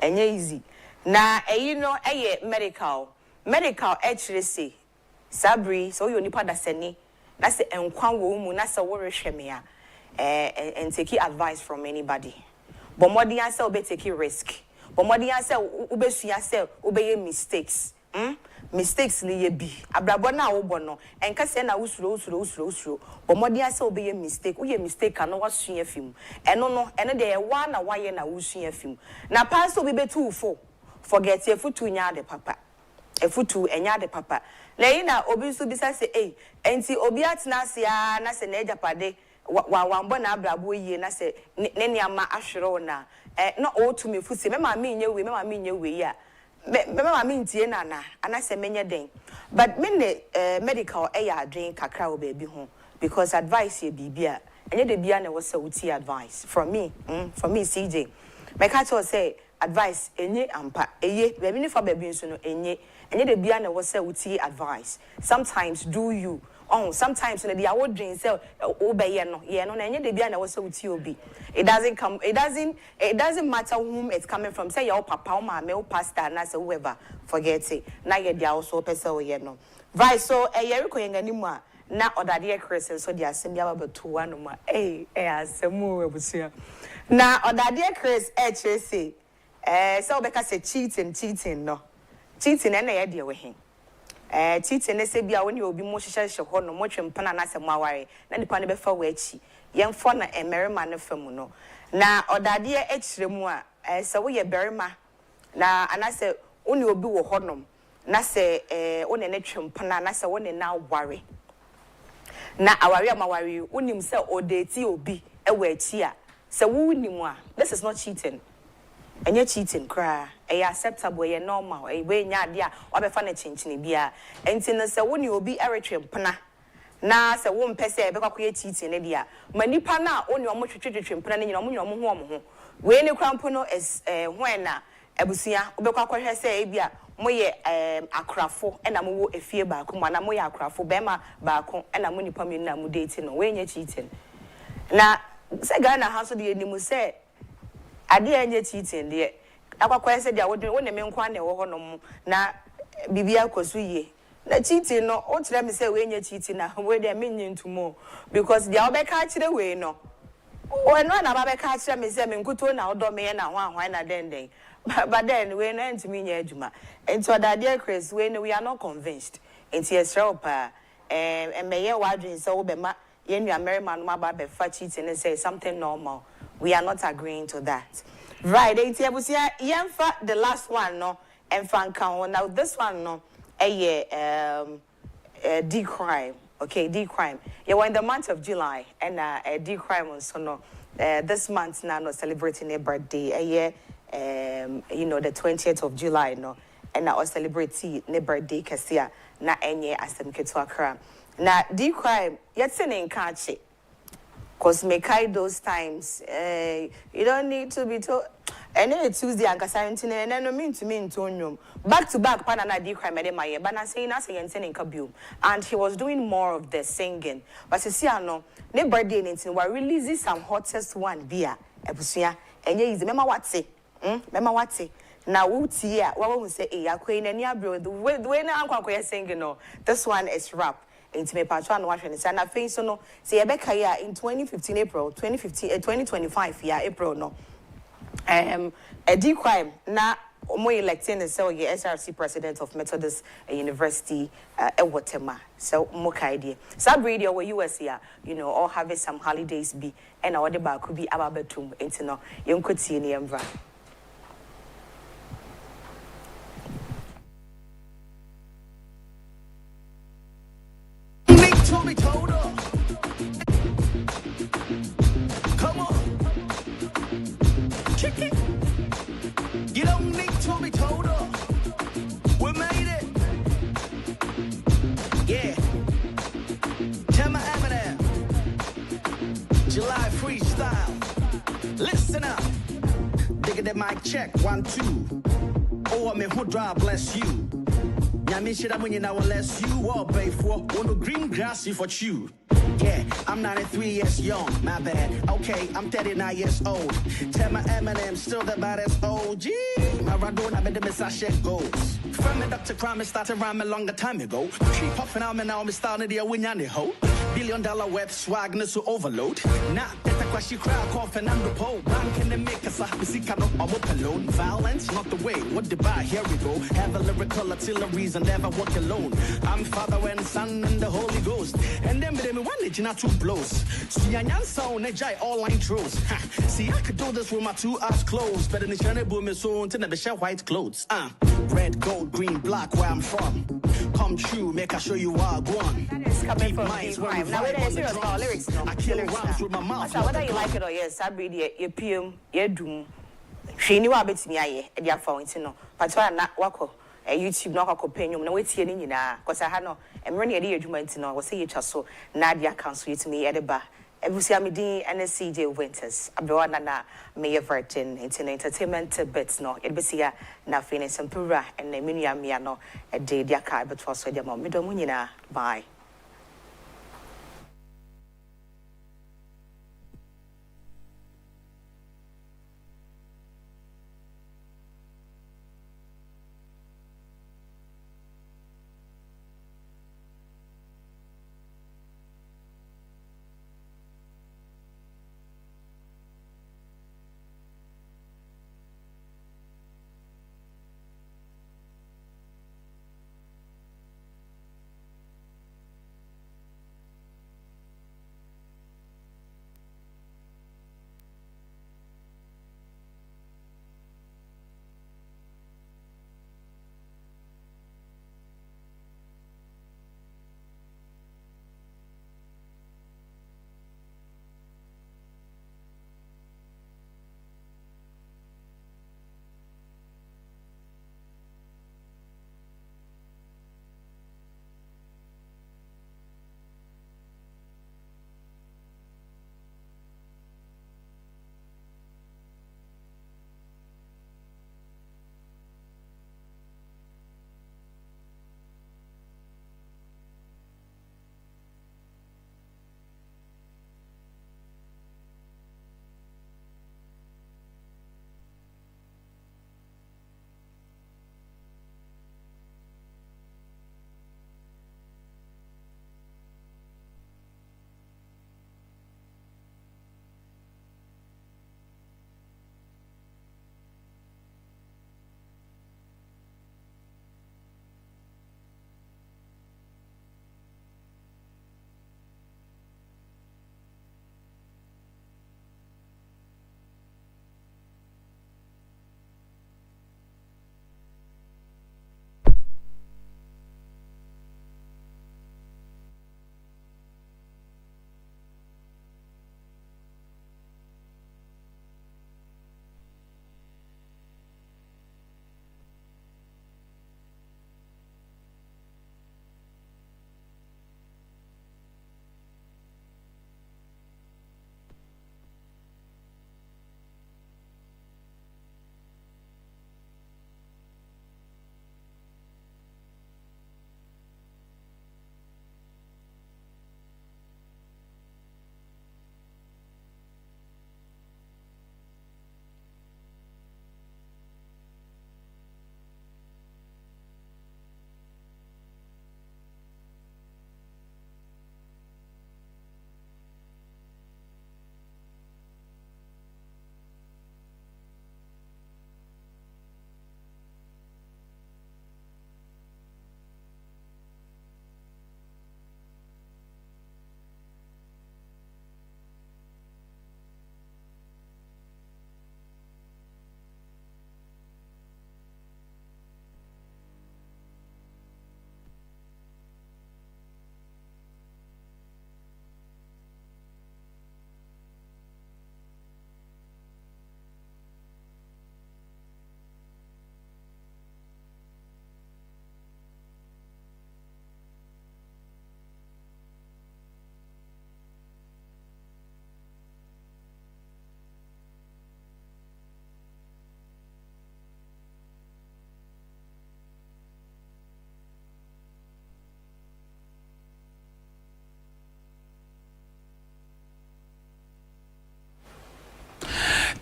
S3: enye easy na no medical actually say sabri so you nipa da seni na say enkwa wo mu na say wo rehwe me a and take advice from anybody but modi answer obe take risk but modi answer obesua say obeye mistakes mistakes ni ye bi abrabo na wo bo no enka say na usuro but modi answer obeye mistake wo ye mistake ano wasua fim eno no ene de wa na waye na usua fim na pastor obi betu fo forget ye futu nya de papa efutu enya de papa na obi so bisa say enti obi atena se a na se na Agyapade wambo na abrabo yie na se ne niama ahwere na na o to me fusi me ma me nye we ya me mean tie nana and I say menye den but me medical drink kakra wo baby ho because advice ye bibia enye de bia na wo say uti advice from me CJ me ka to say advice enye ampa eye baby ni fa baby nso no enye de bia na wo say uti advice sometimes do you sometimes the award dream say obey no na enye de bia na wo say uti obi it doesn't matter whom it's coming from say your papa or mama or pastor na say whoever forget it na ye dia also person we no right so yeri ko yenga ni mu a na odade Chris so dia asem bia ba to one ma asemu ebusia na odade Chris chere say so be ka say cheating no cheating na ye dia we hen cheating na say bia woni obi mo hyehyehye ho no mo twempana na asem aware na nipa ne be fa wa achi yemfo na emerima ne famu no na odade chere mu a so we ye berima na anase woni obi wo honom na se woni ne twempana na se woni na aware na aware amaware unim se odeti obi ewa achi a se wo unim a this is not cheating enye cheating kra acceptable ye normal we nya ade a obefa na chinchini bia enti no se woni obi eretwempana na se wo mpese be kwakoye cheating ne dia manipa na oni omo twetwetwempana ne nyina omo nyomo ho we ne krampo no is when na abusia obekwakohwe se e bia moye akrafo ena mo wo efie ba ko na moye akrafo bema ba ko ena mo nipa me na mo date no we nya cheating na se Ghana ha so de enimu se ade anya cheating de akwakwa se dia wo ne me nkwa na wo ho no na bibia koso ye na cheating no o kire me se we nya cheating na we de me nyi ntumo because dia obeka kire we no o no na ba beka kire me se me nkuto na odo me na hwan na den but then we na ntimi nya adwuma enti odade Chris we are not convinced enti esrew pa meye wadwin so wo be ma ye nua American no ba be fa cheating and say something normal we are not agreeing to that right enti abusia yemfa the last one no emfa nkan now this one no D crime okay D crime you were in the month of July and D crime so no this month now no celebrating a birthday you know the 20th of July no and I was celebrating ne birthday kasia na enye asem keto akra na D crime yet in kache cause me kai those times you don't need to be told and Tuesday and Casantin and no mean to me in back to back panana D crime at my but I say nothing in Kabu and he was doing more of the singing but you see I know ne birthday in we releasing some hottest one beer ebusia enye is mema what's mema wate na wuti a wa won say akoi na ni abro the way na ankwakoye singing no this one is rap enti me patwa no wahwe ne say na fe so no say e be kai a in 2015 April 2025 ya April no a D crime na omo electing the so ye SRC president of Methodist University Ewotema so mo kai dia sub radio we US here you know all having some holidays be and all the ba could be ababetum enti no yenkoti ni emva.
S6: Be told up. Come on. Kick it. You don't need to be told up. We made it. Yeah. Tell my Eminem. July freestyle. Listen up. Digga that mic check. 1, 2. Oh, I mean, who drive bless you. Yami shit when you now unless you all pay for on the green grass you for chew. Yeah, I'm 93 years young, my bad. Okay, I'm 39 years old. Tell my Eminem still the baddest OG. My Radona made the message goes. From the Dr. Crime started rhyming long a time ago. She puffing out me now, me starting the win on the hoe. $1 billion web swagness to overload. Nah, that's a question crowd coughing on the pole. Bank in the make us a happy kind of up alone. Violence, not the way. What the buy? Here we go. Have a lyrical artilleries and never walk alone. I'm Father and Son and the Holy Ghost. And then me one leg not two blows. See I sound a jai all line trolls. See I could do this with my 2 eyes closed. Better than trying to boom me soon to never share white clothes. Red, gold, green, black, where I'm from. Come true, make I show you where I gone.
S3: That is coming from D crime. Now whether it's serious about lyrics, no.
S6: I kill lyrics with my mouth.
S3: So whether you like it or yes, I read your PM, your doom. hwe ni wa betimi aye e dia fa wonti no patwa na wako YouTube no akọ penyum na wetie ni nyina kosa ha no emre ne ye adwuma nti no wo se ye twa so na dia council yetimi ye de ba ebusia medin NCJ Winters abewa na me Everton entertainment bits no ye besia na fini sempura en na menua mia no e de dia ka betwa so dia ma me do mu nyina bye.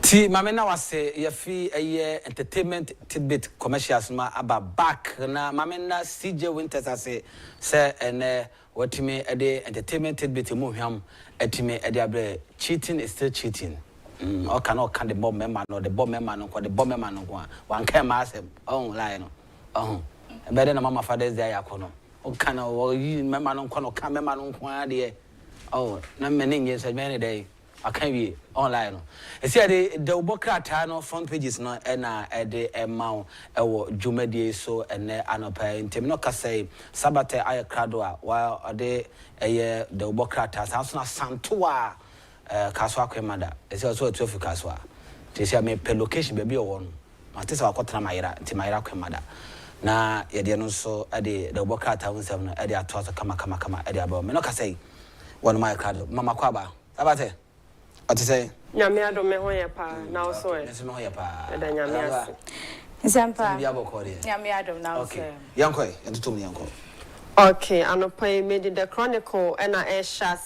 S1: Ti mame na wase ya fi entertainment tidbit commercials ma aba back na mame na CJ Winters ase se ene watime ede entertainment tidbit mu hwam atime ede abre cheating is still cheating. O cannot can the bomb member no the bomb member no the bomb member no one can massive lie no better na mama father's day yakono o can o member no can member no kwa de na many years many day I can't be online. I see the Ubokrata no front pages no ena ede emao ewo jumedie so ene anopa intem no ka say sabate aye kradwa while ade eye the Ubokrata sanso na santoa kaswa kwemada. I see also 12 kaswa. They say me per location baby one. Ate se wakotana mayira nti mayira kwemada. Na ye de no so ade the worker town 7 ade ato so kama ade aba me no ka say one my card mama kwaba abate ate say
S7: nyame ado me ho ye pa na also e
S1: me ho ye pa
S7: da nyame ase
S3: Nsampa
S1: bia bokore
S3: nyame ado na also
S1: okay yanko entutum yanko
S7: okay anopai made the chronicle and a share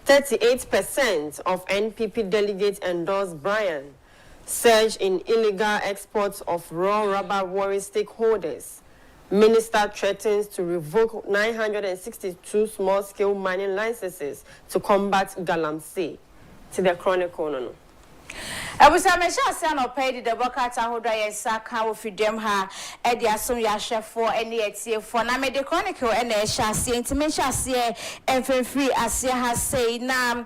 S7: 38% of NPP delegates endorsed Brian. Surge in illegal exports of raw rubber worries stakeholders. Minister threatens to revoke 962 small-scale mining licenses to combat galamsey. To the chronicle, no.
S3: Abusa me sha se no pay the bokata hodo ye saka wo fidem ha e de asom ya hwefo ene etiefo na me the chronicle ene e sha se ntime sha se enfenfiri ase ha sei na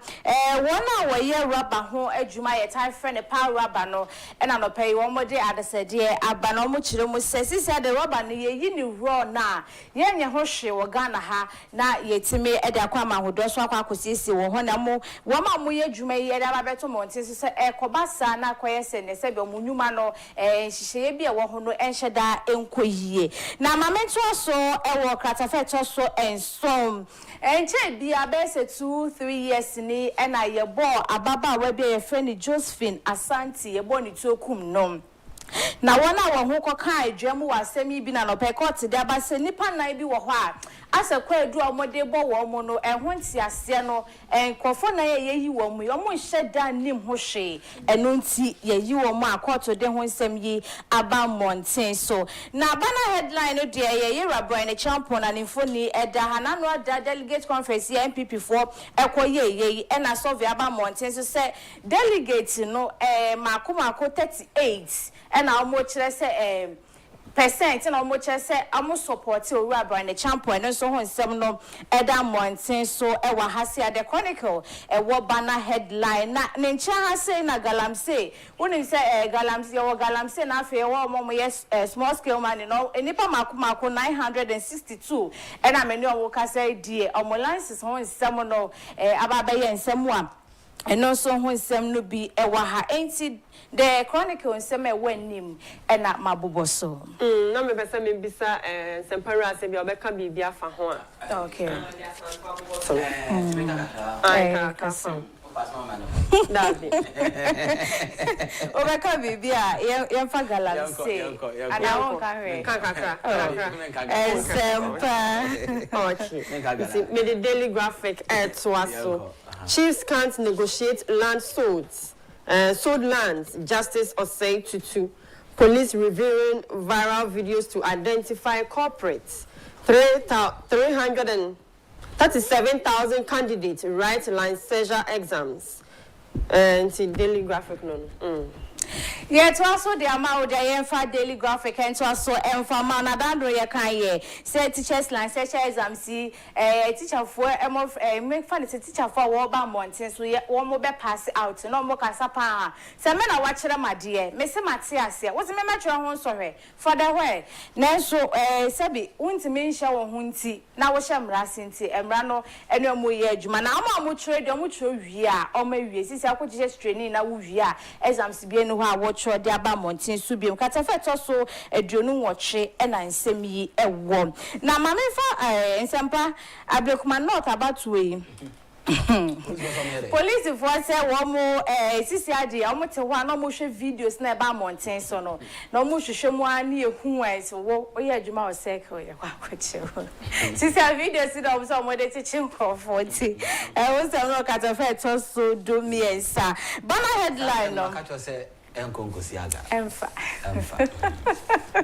S3: wona wo ye rubber ho adwuma ye time friend pa rubber no e na no pay wo mo de adesede aba no mo kire mo se sisi de rubber no ye yi ni raw na ye nye ho hwe wo Ghana ha na ye time e de akwa ma hodo so akwa akosisi wo ho na mo wo ma mo ye adwuma ye da ba beto mo nti se ekobasa na kwese ne sebe omunyuma no nhihye bia wo ho no enhyeda enkoyie na mamento so ewo kratafe to so ensom enche bia bese 2-3 years ni na ye bo ababa wa bia ye friend Josephine Asante ye bo ni tokum nom na wona wo ho koka adwam wasemi bi na no pe court de abase nipa nan bi wo ho a asa kwa edu amode bo wo mo no ehho ntiase no enkofo na ye yi wo mo yo mo hye da nim ho hwe eno nti ye yi wo mo akoto de ho nsem yi aba mountain so na bana headline no de ye Brian champion na nimfoni eda hana no da delegate conference MPP for ekoye na solve aba mountain so say delegate no mako 38 and almo kire say percent and almo kire say amo support owura Brian champion no so ho nsem no eda mountain so e wa hase the chronicle e wo banner headline na nche hase na galamsey wonim say galamsey na afi wo mo yes small scale money no enipa mako 962 and ameni owo ka say die omo license ho nsem no ababa ye nsem a eno so ho nsem no bi e wa ha enti the chronicle nsem e wanim e na mabobo so
S7: na me pese me bisa sempara ase bi obeka bibia fa ho a
S3: okay
S7: kasam David
S3: obeka bibia ye fa galamsey ana won ka hwe sempa okay
S7: me the daily graphic to aso chiefs can't negotiate land sold lands, justice or say to police reviewing viral videos to identify culprits. 337,000 candidates write licensure exams. And daily graphic no.
S3: Yeah, to also the amount the Enfa daily graphic and to also Enfa man adandro ye kan ye say teachers licensure exam see teacher for make fun teacher for wo ba mountain so ye wo mo be pass out no mo kasa pa say me na wa kire made me se mate ase wo se me ma kire ho so hwe for the way na so sabi unti me nhya wo ho nti na wo hye mra senti emra no ene mo ye adwuma na mo kire de mo kire wie a o ma wie sisi akogye training na wo wie a exams bi no ha wo kire de aba mountain so bi kata fe to so aduonu woche na nsem yi ewo na ma me fa nsempa abrekuma not about we police for say wo mo sisi ade wo mo te ho na mo hwe videos na eba mountain so no na mo hwehwe mo ani ehu so wo oye adwuma o cycle ye kwa kwache sisi videos na wo so mo de teach nkofo ti wo say no kata fe to so do me ensa bana headline no
S1: catch say enkonkosiaga
S3: emfa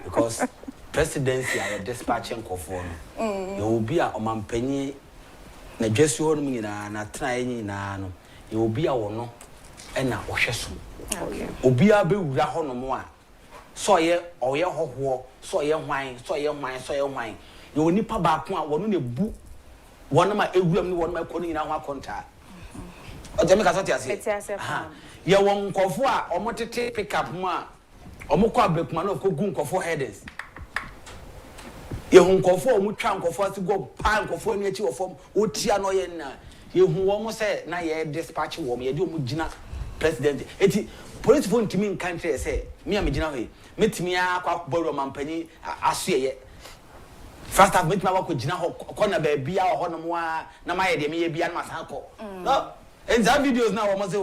S1: because presidency are dispatching nkofo no you will be a omampanyi na dwesi ho no nyina na tran nyina no ye obi a wo no e na ohwe so
S3: okay
S1: obi a be wura ho no mo a so ye oye hoho so ye hwan ye onipa ba ko a wo no na bu wona ma ewuam ni wona ma ko no nyina ho akonta o je me ka so ti ase ye won nkofo a omotete pick up mo a omokọ abrekuma na ko gu nkofo headers ye hu nkofo omutwa nkofo asigo pa nkofo ni achi ofom otia no ye na ye hu wo mo se na ye dispatch wo ye di omugina president eti police phone timi in country say me am gina we metimi akwa borrow mampani asoye first half metimi akwa gina ho na ba bia ho no mo na ma ye de me bia na masanko no and that videos now almost say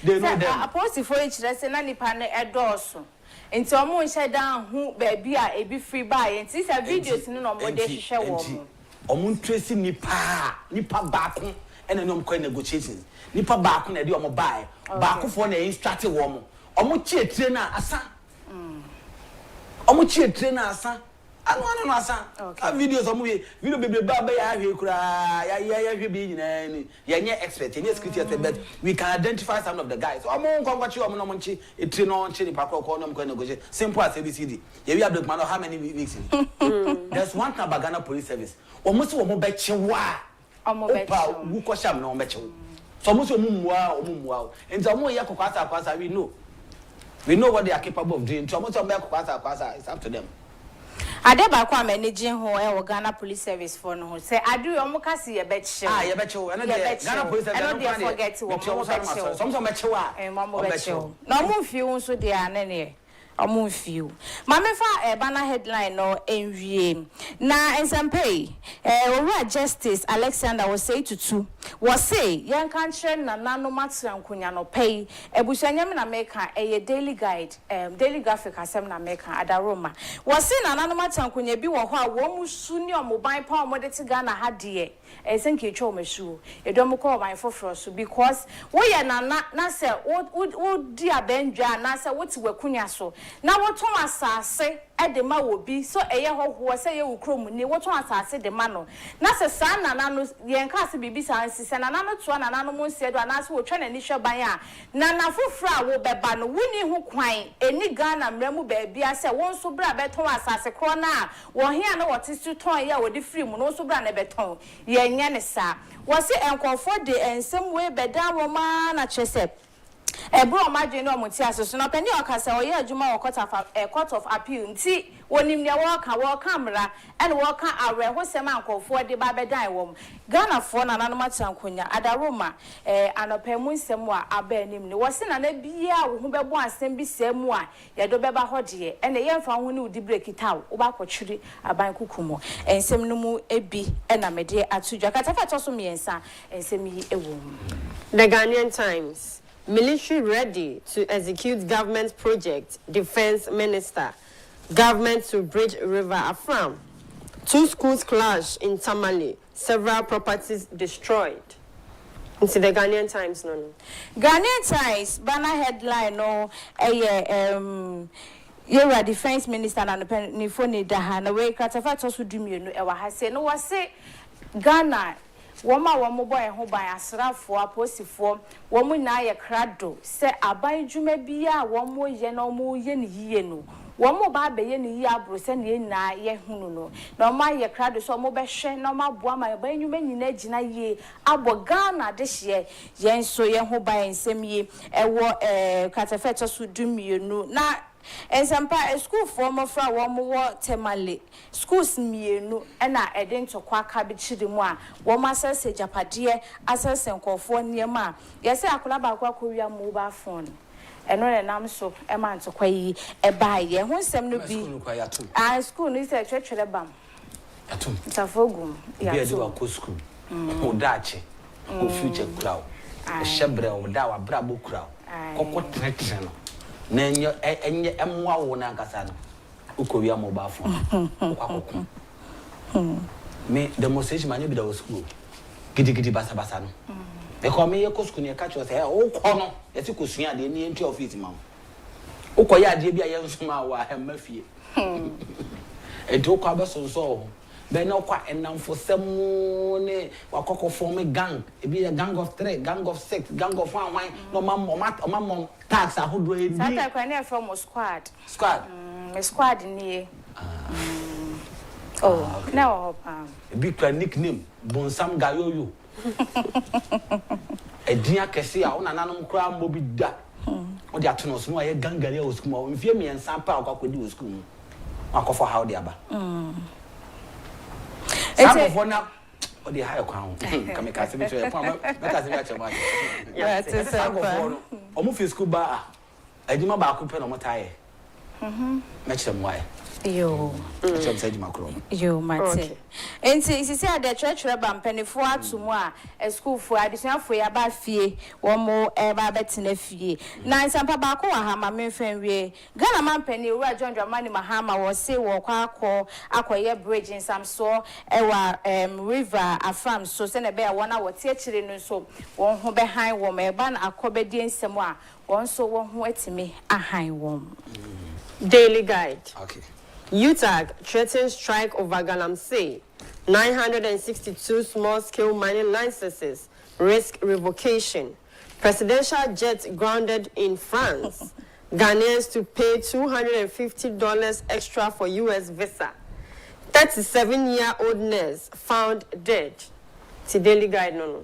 S1: they know them
S3: apostle for each say na nipa na edoso enti omo nhye dan hu ba bia e bi free buy enti say videos no no mo de hwehwe wo mo
S1: omo trace nipa baako ena no mko negotiations nipa baako na de omo buy baako for na instruct wo mo omo chie trainer asa omo chie trainer asa anu asa a videos omo video bebe baba ya hwe kura ya hwe bi nyina ni ya nye expert any security expert but we can identify some of the guys omo nkwachi omo no nchi etri no nchi nipa ko no mko negotiate simple as ABCD ya we have the man how many weeks there's one Ghana police service omo se omo be chewa omo be chewa wu ko sham no omo be chewa so omo se omo muwa and omo ye kwasa we know what they are capable of doing so omo se omo be kwasa it's up to them.
S3: Adeba kwa managing ho e Ghana police service for no say adu omo kasi ye beche
S1: ye beche eno de Ghana police service
S3: no forget wo mo beche
S1: some beche wa
S3: mo beche no mo fi wo so de anene omo fiu mame fa banner headline no enwie na ensampe owura justice Alexander was say to was say yan kan kire na nano matrankonya no pay ebusuanyam na meka daily guide daily graphic asem na meka adaroma was say na nano matrankonya bi wo ho a wo musu ni omoban pa omode ti Ghana ha de esenke etwa omesu edom ko oban foforo so because wo ye na se wo di abendwa na se wo ti wakunya so na woto asase de ma wo bi so eye hoho se ye wukrom ni woto asase de ma no na se sa nana no ye nka se bibi sa ansi se nana no to nana no mo nsie do na se wo twa na ni hweban a nana foforo a wo beba no wuni ho kwan eni Ghana mramu ba bia se won so bra beton asase kro na wo hia na wote su ton ye wo de free mu no so bra na beton ye nya ne sa wo se enkofo de ensem we beda wo ma na chese bro imagine no muti asoso no peni okasa oye adwuma court of appeal nti wonim ne wo camera and wo ka awe ho sem ankofo de ba bedan wo Ghana fo na nanu matankonya adaroma anopemu nsem a aba anim ne wo se na bia wo ho bebo asem bi sem a ye do beba hode ene ye mfa ho ne udi break taw wo ba kwotwiri aban kukumo ensem no mu ebi na mede atudwa katafa to so miensa ensem yi ewo
S7: The Ghanaian Times. Military ready to execute government project, Defense Minister. Government to bridge River Afram. 2 schools clash in Tamale. Several properties destroyed. Into the Ghanaian Times, no.
S3: Ghanaian Times, banner headline, no, you're a defense minister and a ni phone daha na we katafa to so dumi no e wa ha se no wa se Ghana woma womo boy ho ban asrafo aposifo womo na ye krado se aban dwuma bia womo ye na womo ye ne yiye no womo ba be ye ne yiye abro se ne na ye hunu no na womo ye krado so womo be hwe na womo aboa ma ban dwuma nyina gina ye abo Ghana de hye ye nso ye ho ban nsem ye ewo katafa to so dumi no na ensampa school form fra wo temale schools mienu na eden to kwa ka bi chiri mu a wo masase Agyapade asase nkofo niema yese akola ba kwa kowia mobile phone eno ne nam so e man to kwa yi e ba ye ho nsem no bi school no se twetwere bam
S1: atum
S3: tafogum
S1: ya bi wa ko school o dache o future crowd o shebre o da wa brabo crowd kokko tretre no na enye emwa wo na nkasa no ukowia mobile phone kwakoko me demonstration manye bi da school gidi basa no e ko me ye ko school ne ka cho say o ko no ye ti ko sua de ni enti office ma o ko ya de bia ye nsoma wa hemma fie e do ko abeso be na kwa enamfo semu ne wakoko form gang e bi gang of 3 gang of 6 gang of 1 no mom tax ahodo e ni
S3: sata kwa na from squad me squad ni no
S1: e bi kwa nickname bonsam gayoyo e dia kese a ona nanom kra mbo bi da o dia to no so ye gangare o school o mfie me ensan pa akakodi o school akofo how dia ba some of na or the higher crown. Come and cast me to a palm. Because that's your money.
S7: Yes, it's a
S1: almost school bar. I do my back open on my tire. Match them why.
S3: Yo. Yo, Mate. And say, she said the church rabban penny for to moi, a school for additional for your bad fee, one more ever betting a fee. Nine some Pabaco, Hama, my friend, we Ghana man penny, where John Dramani Mahama was say, walk, acquire bridge in some saw, ewa, river, a farm, so send a bear 1 hour, teaching so one who behind woman, ban a cobedian somewhere, one so one who to me a high warm.
S7: Daily Guide.
S1: Okay.
S7: UTAG threatens strike over Galamsey. 962 small-scale mining licenses risk revocation. Presidential jet grounded in France. Ghanaians to pay $250 extra for U.S. visa. 37-year-old nurse found dead. It's Daily Guide, no.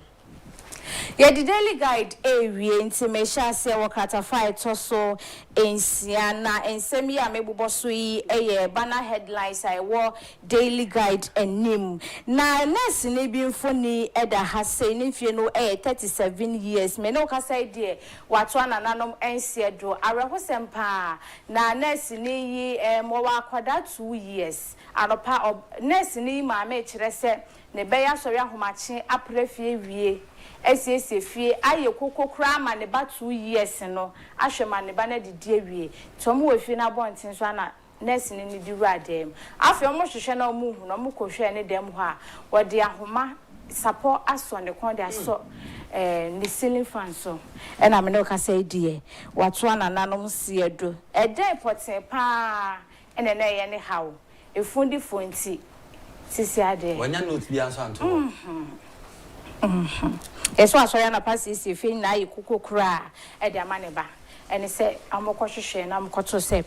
S3: Yeah, the Daily Guide area intimation say wakata fight so in Siana and semi amebobosui banner headlines I war Daily Guide and nim. Na nurse ni bi funny eda hase ni fie no 37 years me no kasa die wato anananom ensiedo arehosempa na nurse ni yi mo wa kwada 2 years anopa nurse ni ma me kire se ne beya sori ahomache aprefie wie esse fie aye kokokra ma ne ba 2 years no ahwema ne ba na didi awie tom we fie na bontin so na nurse ni di ruadem afi omo hwehwe na omo hu na omo kohwe ne dem ho a wode ahoma support aso ne kon de aso ni ceiling fan so e na me no ka say die wato anananom siedo e dey potin pa ene na ye ne hawo efundi fonti sisi ade
S1: wanya note bi anso anto
S3: eso asoya na pasi si fi na yi kokokura e de amaneba ene se amokohwehwe na amokoto se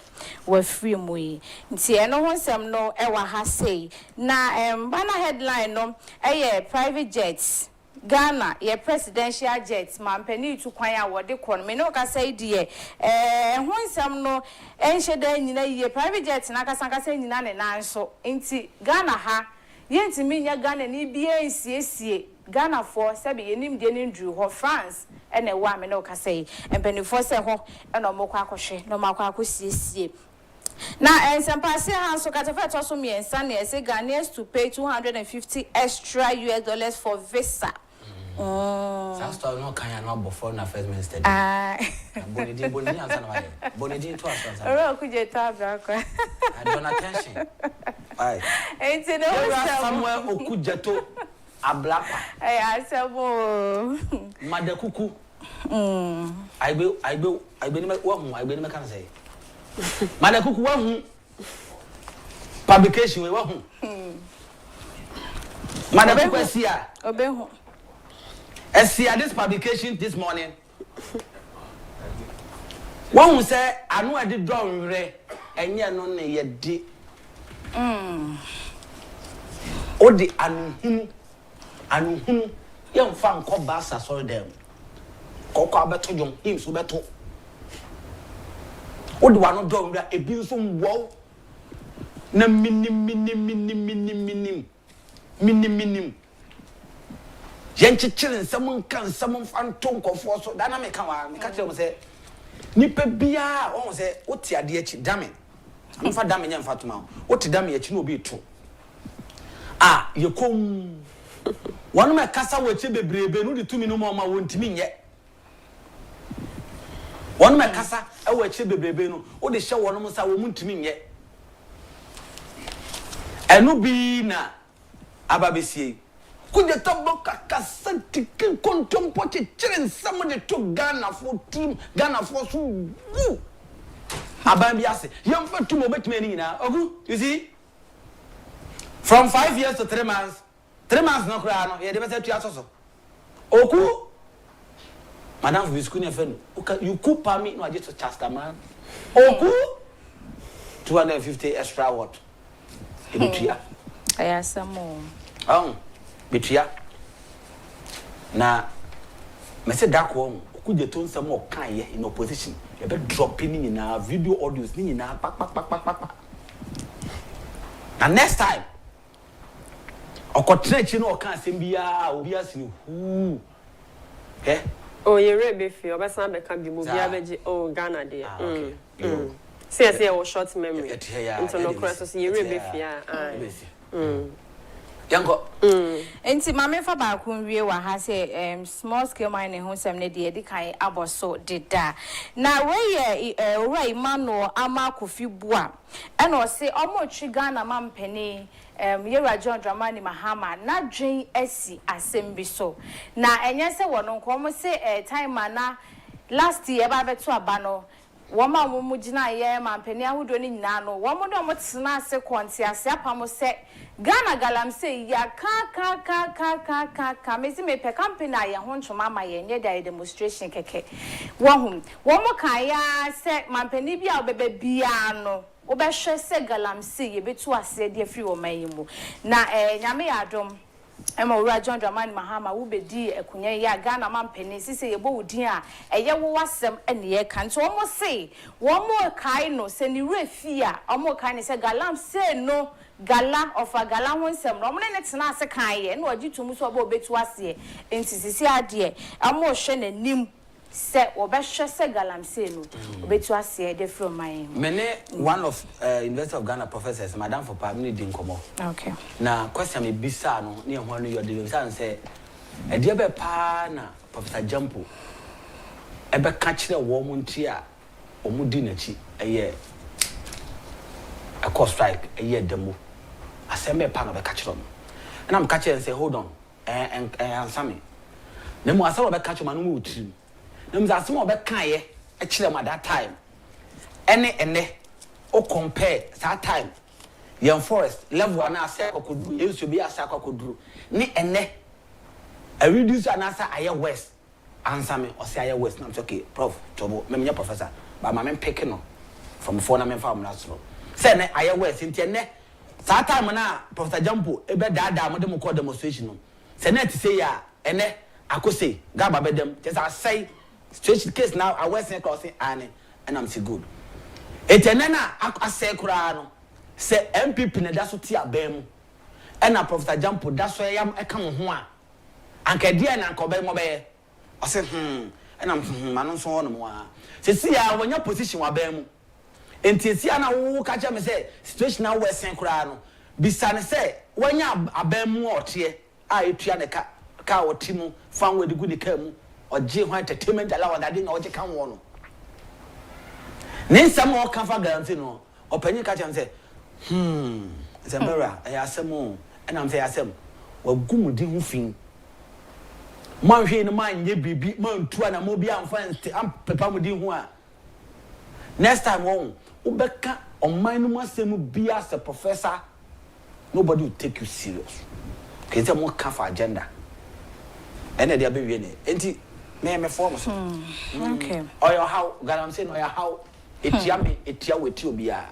S3: wa free mu yi nti eno ho nsem no e wa ha sei na bana headline no ye private jets Ghana ye presidential jets mampani tu kwan a wode kɔ me no ka say die ho nsem no enhye da nyina ye private jets na kasa nyina ne nan so nti Ghana ha yentimi nya Ghana ni bia nsiesie Ghana for sabi yenim de ndru ho France ene wa me no ka say empani for se ho eno mo kwa akohwe no ma kwa akosiesie na ensempase hanso katafa to so miensa na say Ghanaians to pay $250 extra US for visa.
S1: Some story no can no before na first minister. Bonidi answer na bonidi to answer.
S3: Oro kuje to abrakwa.
S1: I don't attention. Aye.
S3: Enti no
S1: somewhere okujeto ablapa.
S3: Asemo.
S1: Madekuku. I be ni me kan say. Madekuku wa hu. Publication we wa hu. Madekuku asia.
S3: Obehu.
S1: I see this publication this morning. One who say, I know I did draw re, and yet no ne yet di. O the anuhum, young fan called Bassa saw them. Coca better young him so better. O the one of them a beautiful wow. Na minim. Yenchichilin someone can someone fan tonko for so dynamic come catch them say nipa bia won say oti ade achi dame amfa dame nya mfa tuma oti dame achi no be to yekom wonu me kasa wachi bebrebe no de tumi no ma wontimi nye wonu me kasa wachi bebrebe no o de hye wonu sa wo muntimi nye enu bi na ababesie Kuja taboka kasati contemporary children somebody to Ghana for team Ghana for so abambiase yam for two moment many na ogu you see from 5 years to 3 months no kra no ye de better to asoso oku madam for school ne fen you could pay me no just to chasta man oku 250 extra what ebutia
S3: ayasamo
S1: Betia na me say da ko kuje to nsam o kan ye in opposition e be drop ni na video audios ni na pa. And next time okotra chi no oka asem bia obi asini hu
S7: oh ye rebe fi obesan be kan bi mo bia beji oh Ghana de see our short memory into no cross so ye rebe fi
S1: yango
S3: enti mame fa ba ku wie wa ha say small scale mining ho sem ne de edi kan aboso deda na we ye owura Emmanuel Amakofi-Bua e no say omo twi Ghana mampani Yera John Dramani Mahama na dwen asi asem bi so na enye se wono nko say time na last year ba beto aba no woma mo gina ye mampani ahodo ni nyina no womo do mo tsena ase konti ase apamo se Ghana galamse ya ka mezi me pe campaign aye ho ntoma ma ye nye da demonstration keke wohum womo kan ya se mampani bia obebe bia no obehwe se galamse ye betu ase de afri wo mayimu na nyame ya adom Emma Ura John Dramani Mahama wo bedi ekunya ya Ghana mampani sise ye bo wudin a eye wo wasem ene ye kan so omo se wo mo kai no se ni refi a omo kai ne se galam se no gala of a gala ho nsem no omo ne tena ase kan ye na ogi tumu so obo betu ase enti sisi ade omo hwe nanim se obehwe se galam se no obetu ase de from my
S1: many one of University of Ghana professors madam for permanent din komo
S3: okay
S1: na question me bisa no ne ho no your de say say e de be pa na Professor Jampo e be ka kire wo mu nti a omudi na chi eye a cost strike eye demo aseme pa na be ka kire no na am ka kire say hold on answer me na mu asa wo be ka kire ma no mu utiri them za some obe kan ye e kire ma that time ene o compare that time young forest level na ase akokoduru yesu bi ase akokoduru ni ene a reduce anasa aye west answer me o say aye west na okay prof tobo me nya professor ba ma me pick no from before na me fa am last say ne aye west nti ene that time na Professor Jampo e be dada mo dem call demonstration no say na ti say ya ene akose gaba bedem just say situation case now I was saying crossing and I'm so good. It's na asay kura no say MPP ne da so ti abam and na Professor Jampo da so yam e ka mo ho a anka dia na anka obey mo be o say and I'm manon so no mo a se si ya wonya position wa bam enti si na wo ka cha me say situation na we sen kura no bisa ne say wonya abam mu ote a etua ne ka otimu fan we de gu ne ka mu oje ho entertainment ala wada de na oje kan wo no nen sam o kan fa guarantee no opanyi ka chan say zembera e asem e na mfe asem wagumudi hu fin man hwe no man nye bibi man tua na mo bi amfa am pepa mudi hu a next time won ubeka on no asem bi as a professor nobody will take you serious keze mo ka fa agenda ene dia be wie ne enti me form so
S3: okay
S1: oyo how galam say no ya how etia me etia weti obia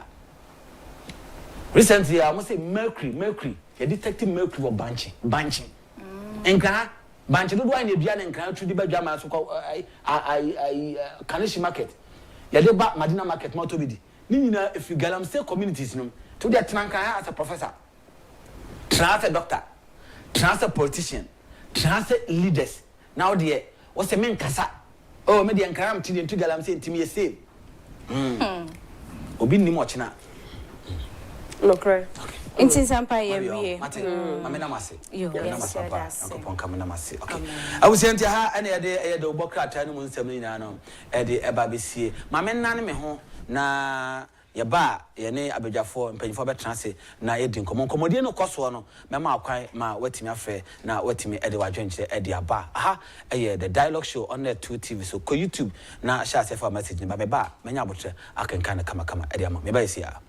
S1: recently I must say mercury a detective mercury or banching enka banchi do do na bia ne nkan tu di badwa ma so I Kanishi market ya de ba Madina market moto bi di ni nyina if you galam say communities no to dey tenankan as a professor trans a doctor trans a politician trans leaders now there what's a men kasa oh me dey nkaram ti dey to galam say ntimi ye save obi ni mo china
S7: no cry
S3: intin sampa ye wie
S1: amena mase
S3: yo yes
S1: akopon kamena mase okay awusianti ha ene ye de obokrata ne mu nsem ni na no e de eba besie mamena ne me ho na ye ba ye ne abedwafo mpanyifo betrase na ye din komodie no koso no mema akwan ma watimi afe na watimi ede wadwenche ede aba aha eye the dialogue show on the 2 TV so ko YouTube na sha se for message ni ba me ba menya abotre akenkan kama ede ama me ba yesia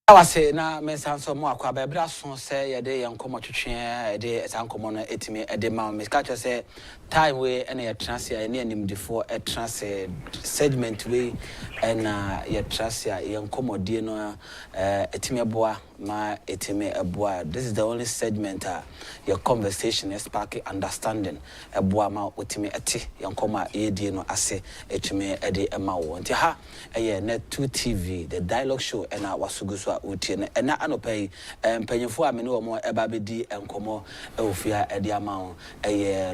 S1: I say na me sanso mo akwa ba bra so say ye de yankomo twetwe e de sankomo no etimi e de ma me catch say time we and ye transia ye anim defo e transe segment we and ye transia yankomo die no etimi boa ma etimi eboa. This is the only segment your conversation is spark understanding eboa ma otimi eti yankomo ye die no ase etimi e de ma wo nti ha ye net 2 TV the dialogue show and wasuguso utie na anopai mpanyefo a me no mo eba bedi enkomo ofia edi ama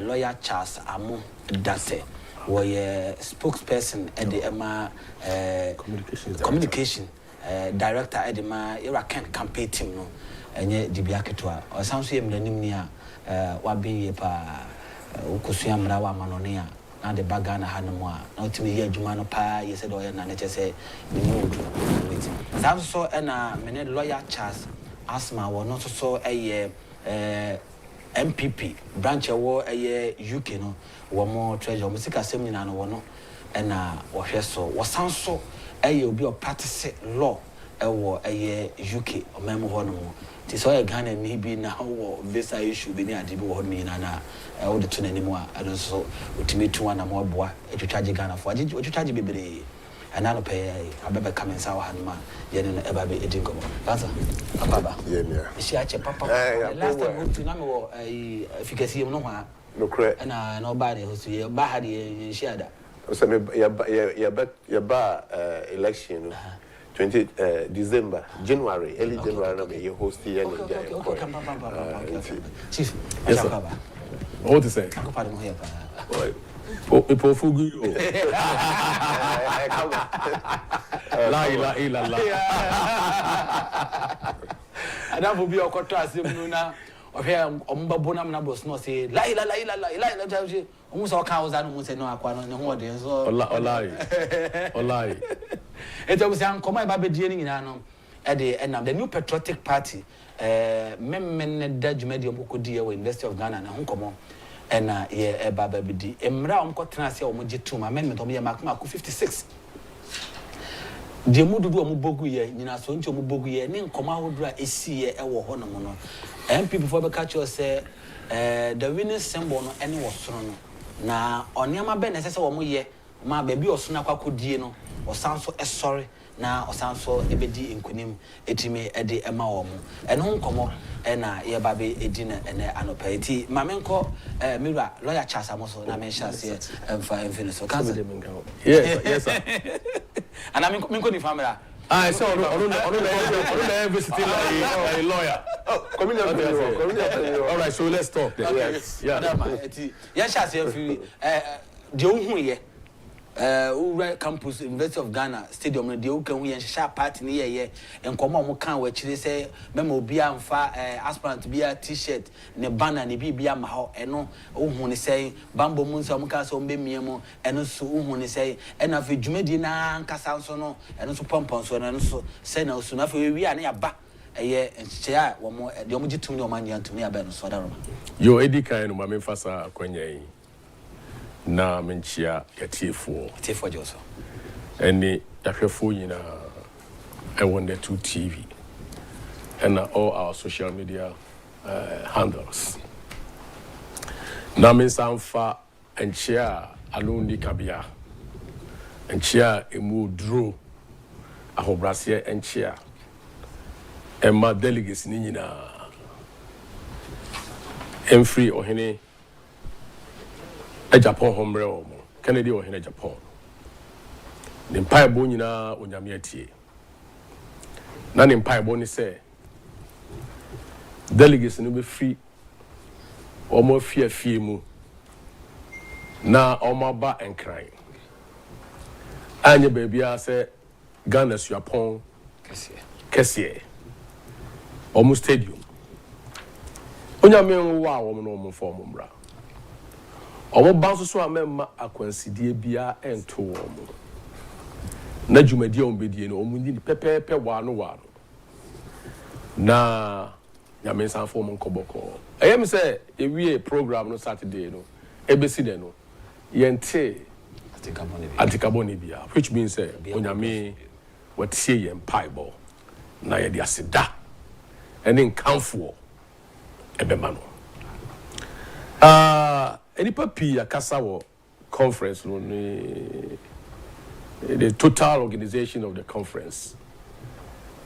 S1: lawyer Charles Amu Date woye spokesperson edi ema communication director edi ma Irakan campaign team no enye dibia ketwa osanso ye mlanim ni a wabe ye pa ukosua mra wa manone a na de bagana hanmo a na otimi ye adwuma no pa ye said oye na neche say ni mood so na mene lawyer Charles Asma wo no so MPP branch wo UK no wo mo treasure mo sika sem nyina no wo no na wo hwe so wo sanso obi o practice law wo UK o memo ho no mo ti so Ghana ni bi na wo visa issue bi ni ade bi wo ni na wo de to nanimu a ado so otimi tu na mo boa etwetwaje Ghana fo age otwetwaje bebre ana no pay abebe kamensa wa hanuma ye ne eba be edinko banza papa
S8: ye me
S1: isi ache papa last time we tu na me wo efficacy no ha
S8: no cre
S1: na no ba de hosu ye ba ha de shiada
S8: so me ya ba election 20 December January early January na me host here in
S1: chief
S9: yes sir what to say
S1: akopade mo here pa
S9: Ipo fugu la ila
S1: ada fo bi okoto asem nu na ohwe ombabo na boss no say la ila jaje omu so ka oza no mu say no akwa no ne ho ode so
S9: olai
S1: eto bi say ankoma e ba be die ni nyina no e de enam the new patriotic party memmen da djumadi omkodi we University of Ghana na ho komo ena ye baba bidi emra omkotena ase omgituma amendment omye makuma ku 56 de mududu omubogu ye nyina so nche omubogu ye ne nkoma hodura esi ye ewo ho no no MP before be catch you say the winning symbol no ene wo soro no na oniama be na sese wo moye ma ba bi osona kwakodie no osanso sorry na osanso ebedi enkunim etime ede ema wo mo eno nkomo ena ye babe edina ene anopaiti mamenko mirror lawyer Charles Amoso na mention say emfa so kaza
S9: yes sir
S1: ana minko ni family
S9: so on visiting a lawyer
S8: community
S9: all right so let's talk then.
S8: yes
S1: yeah shall say de ohun ye Ura campus University of Ghana stadium no de o kan hu ye hya party ni ye enkomo mo kan wa chire say memo obi amfa aspirant bia t-shirt ne banner ne bibia ma ho eno ohun ni say bambo mu nsa mo kan so mbe miemo eno so ohun ni say ena fe dwumadi na nkasa so no eno so pompon so eno so say na so na fe wi a na ya ba eye nchia wo mo de mo gitum ne o man yantum ne aba no so daroma
S9: yo edi kan no ma me fasa akwanya na menchia
S1: yatifo joso
S9: eni yahwefo nyina I want the 2 TV and all our social media handles na mensanfa enchia alundi kabia enchia emudro ahobrase enchia emma delegates ni nyina emfree ohene Agyapong hombre omo Kennedy ohene Agyapong ne mpaebo nyina onyame atie na ne mpaebo ni se delegates no be free omo fie mu na omo ba enkran anye baabia se Ghana suapon kese omo stadium onyame nwa omo no omo form mbra omo banso so amemma akwansidie bia ento omo na dwumadi ombedie no omo ni pepepe wano na nyame sanfo omo nkoboko eyem se ewie program no Saturday no ebesi de no yente antikaboni bia which means onyame watie yen paibo na yɛde aseda ɛne nkamfoɔ ɛbɛma no enipa pii akasa wɔ conference no the total organization of the conference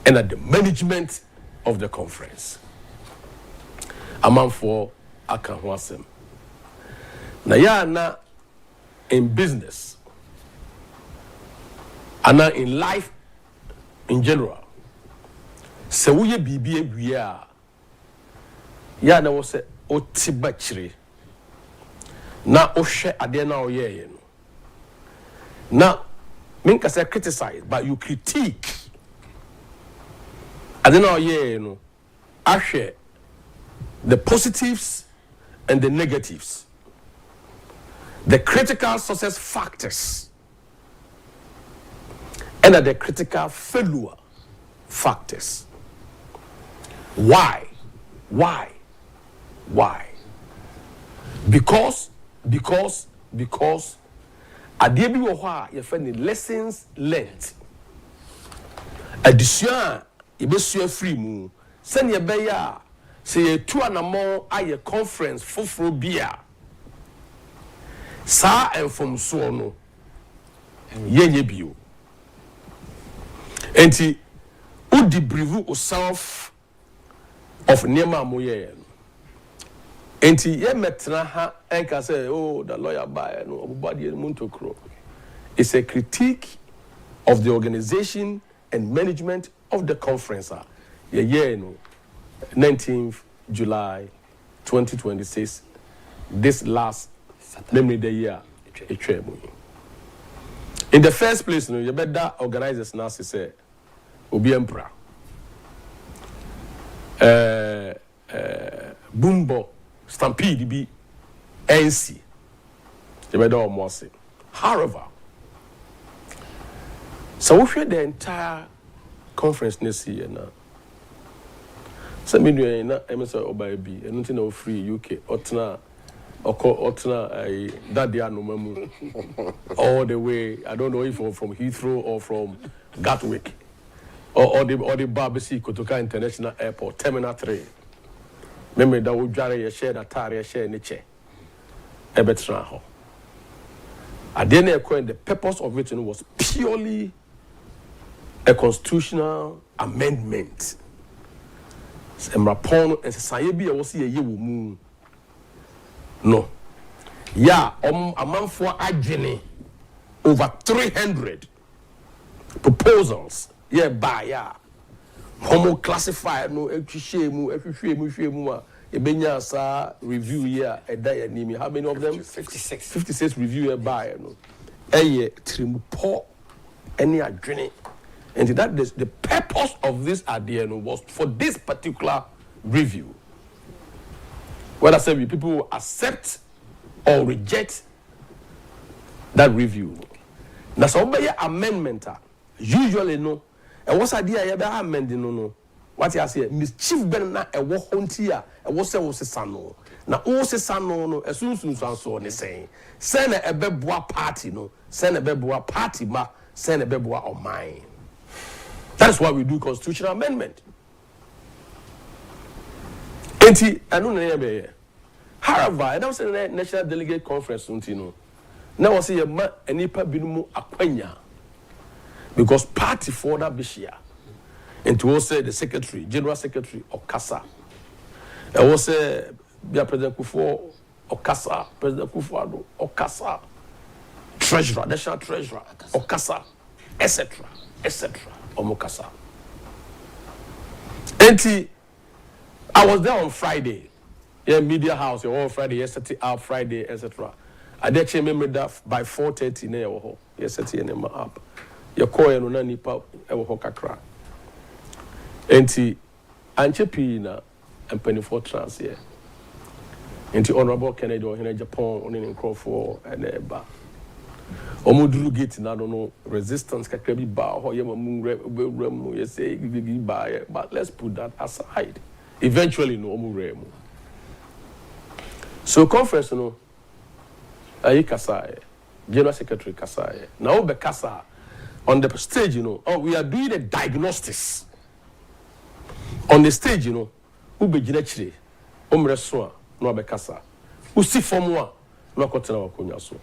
S9: and at the management of the conference amanfoɔ aka ho asɛm na na in business and in life in general sɛ woyɛ biribi awie a na wɔ sɛ ɔte bakyire na wohwɛ adeɛ na ɔyɛeɛ no na menka sɛ criticize but you critique adeɛ na ɔyɛeɛ no ahwɛ the positives and the negatives, the critical success factors and the critical failure factors. Why? Because adeɛ bi wɔ hɔ a yɛfɛ ne lessons learned. Adesua yɛbɛsua free mu sɛnea ɛbɛyɛ a sɛ yɛtu anamɔ ayɛ conference foforɔ bi a saa mfomsoɔ no yɛnyɛ bio. Enti wodi brivu yourself of nneɛma a moyɛɛ no. Enti yɛmɛtena ha ɛnka sɛ oh the lawyer baeɛ no ɔbobɔdeɛ no mu ntokuro. It's a critique of the organization and management of the conference. Yeah, 19th July 2026, this last memory the year. In the first place, you better organize now say Obi Emperor. Bumbo Stampede be NC. You better almost say. However, so we the entire conference this year now. So me do na emisa obaebi enu na free UK otna that day anomamu all the way. I don't know if from Heathrow or from Gatwick or the Barbesi Kotoka International Airport Terminal 3. Remember that we jare share that tire share niche ebetra ho. At the end the purpose of it was purely a constitutional amendment. Mrapon and society be was a year mu. No. Yeah, a month for agony over 300 proposals. Yeah, by homo classified no shemu ebenya sa review here a day name. How many of them? 56 review here by no. Trimpo any agony. And that the purpose of this idea was for this particular review. Whether say people will accept or reject that review. That's all by amendment. Usually no. And what's idea you be amending no. What you say mischief ben na e wo hontia e wo se wo sesano. Na wo sesano no esunsun so ne saying. Say na ebeboa party no. Say na ebeboa party ma. Say na ebeboa o mine. That's why we do constitutional amendment. However, I don't say the National Delegate Conference, now I say a nipa binumu akwenya because party for that bishia. And to also say the secretary, general secretary of CASA. I will say President Akufo or CASA, President Akufo-Addo or CASA, treasurer, national treasurer or CASA, etc. Omokasa. Enti, I was there on Friday. Yeah, media house. On Friday, yesterday, out Friday, etc. I did remember that by 4:30 near yesterday in my app. Your call and no nipa ewo kakra. Enti, anchepi na empany for trans here. Enti Honorable Kennedy or Agyapong on in Crawford and eba. Omuduru gate na no resistance kakra bi ba ho yemamu you say buy, but let's put that aside. Eventually no omuremu. So conference no ayi kasa general secretary kasa now be kasa on the stage oh we are doing a diagnostics on the stage, you know, who be generally, Omreswa, no Abekasa, who see from one, no Cotton Conyaso.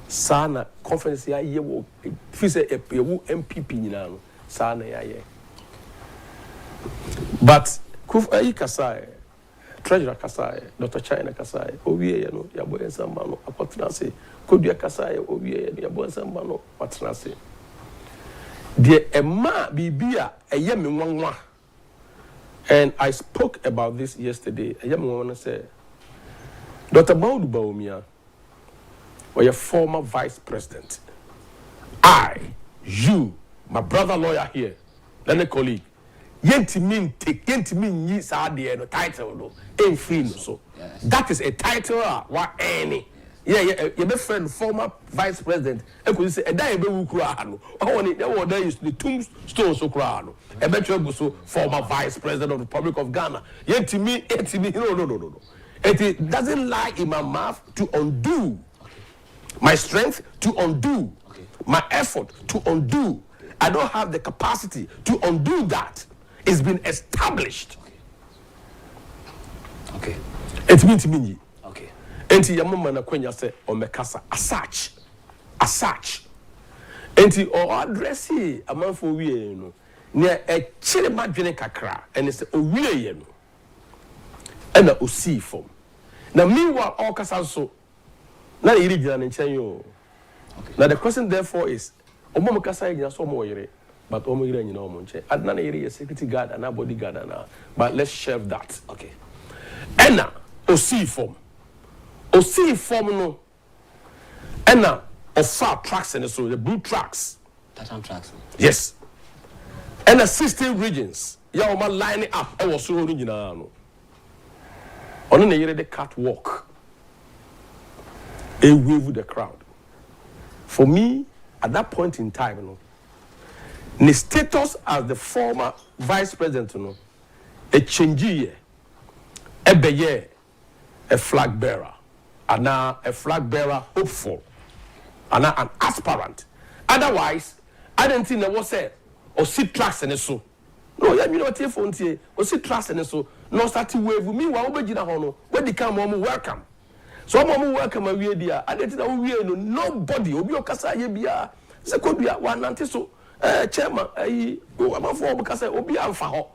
S9: Sana conference ya ye wo fi say e wo MPP nyina no sana ya ye but kuf ayi kasa treasurer kasa Dr. China kasa owie ye no ya bo ensamba no akotena se kodua kasa owie ye ya bo ensamba no patena se de ema bibia eye me nwanwa and I spoke about this yesterday eye me nwanwa say Dr. Baudu Baumia or your former vice president. You, my brother lawyer here, then a colleague. Yenti mean ye no title no ain't free no so. That is a title what any. Yeah, your best friend, former vice president, I could say a day be ukrano. Oh, there is the tombstone so crano. A better so former vice president of the Republic of Ghana. Yenti me, no. It doesn't lie in my mouth to undo my strength to undo, my effort to undo. I don't have the capacity to undo that. It's been established.
S1: Okay.
S9: It means me.
S1: Okay.
S9: Enti yamama na kwenya se omekasa as such. Enti o addressi amanfo wie no. Ne e chire madwene kakra ene se owie ye no. Ena osi fom. Na meanwhile all kasa so na yiri gina nchen yo. Now the question therefore is omo kasa gina so mo yire but omo yire nyina omo nche. Adna na yire security guard and bodyguard na but let's shelve that.
S1: Okay.
S9: Ena osi form no. Ena ofa tracks and so the blue tracks.
S1: Tatam tracks.
S9: Yes. Ena 16 regions. Ya oma line up e wo so ru nyina no. Ono na yire the catwalk. A wave the crowd. For me, at that point in time, you know, the status as the former vice president, you know, a change year, a beye, a flag bearer, and now a flag bearer hopeful, and now an aspirant. Otherwise, I didn't think there was a or see tracks and so. No, yeah, you know what phone here, or see tracks and so. No starting wave with me, while we when they come home, welcome. So I'm welcome my way there. I didn't know we no nobody. Obi okasa ye bia. Se kodua one nanti so chairman ayi o amafo okasa obi amfa ho.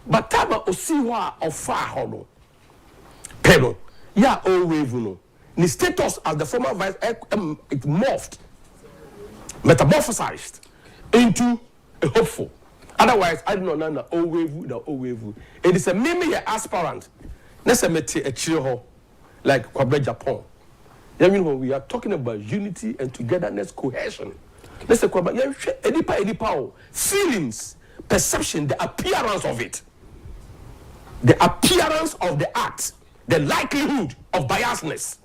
S9: But taba osi ho a ofa ho no. Pero ya o wave no. Ni status as the former vice it morphed, metamorphosized into a hopeful. Otherwise, I don't know na o wave. It is a meme aspirant. Nese meti a chiro like Agyapong. I mean, when we are talking about unity and togetherness, cohesion. Let's say edipa feelings, perception, the appearance of it, the appearance of the act, the likelihood of biasness.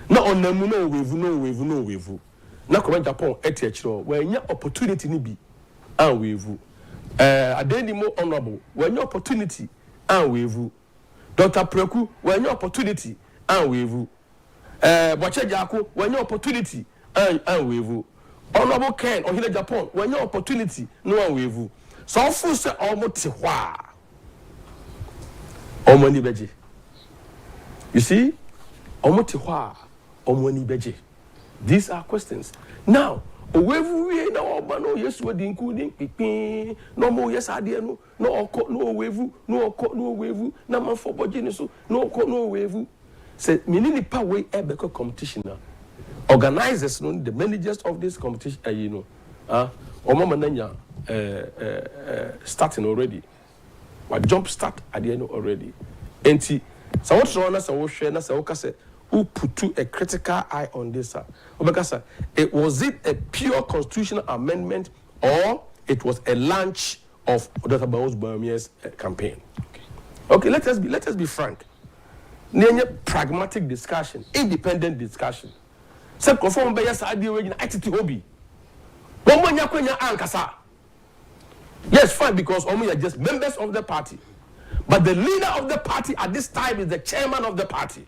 S9: No on no wave. Na Agyapong etiachiro when your opportunity ni bi and wave. Adeni mo honorable when your opportunity and wave. Dr. Preku when your opportunity and wave. Bochejako when your opportunity and wave. Honorable Ken or Agyapong when your opportunity no wave. So full say almost wa. Omoni beji. You see? Almost wa. Omoni beji. These are questions. Now, wave na obano yes we including pipin no mo yes ade no wave no wave na man for budget so no wave. Say mini pa way ebeko competition na organizers no the managers of this competition you know omama nanya starting already wa jump start at the end already enti so what so na so hwe na so say who put a critical eye on this obekasa it was it a pure constitutional amendment or it was a launch of Dr. Baumia's campaign. Okay, let us be frank. Nenye pragmatic discussion, independent discussion. Se conform be yes idea we attitude obi. Womonya kwenya ankasa. Yes, fine, because we are just members of the party. But the leader of the party at this time is the chairman of the party.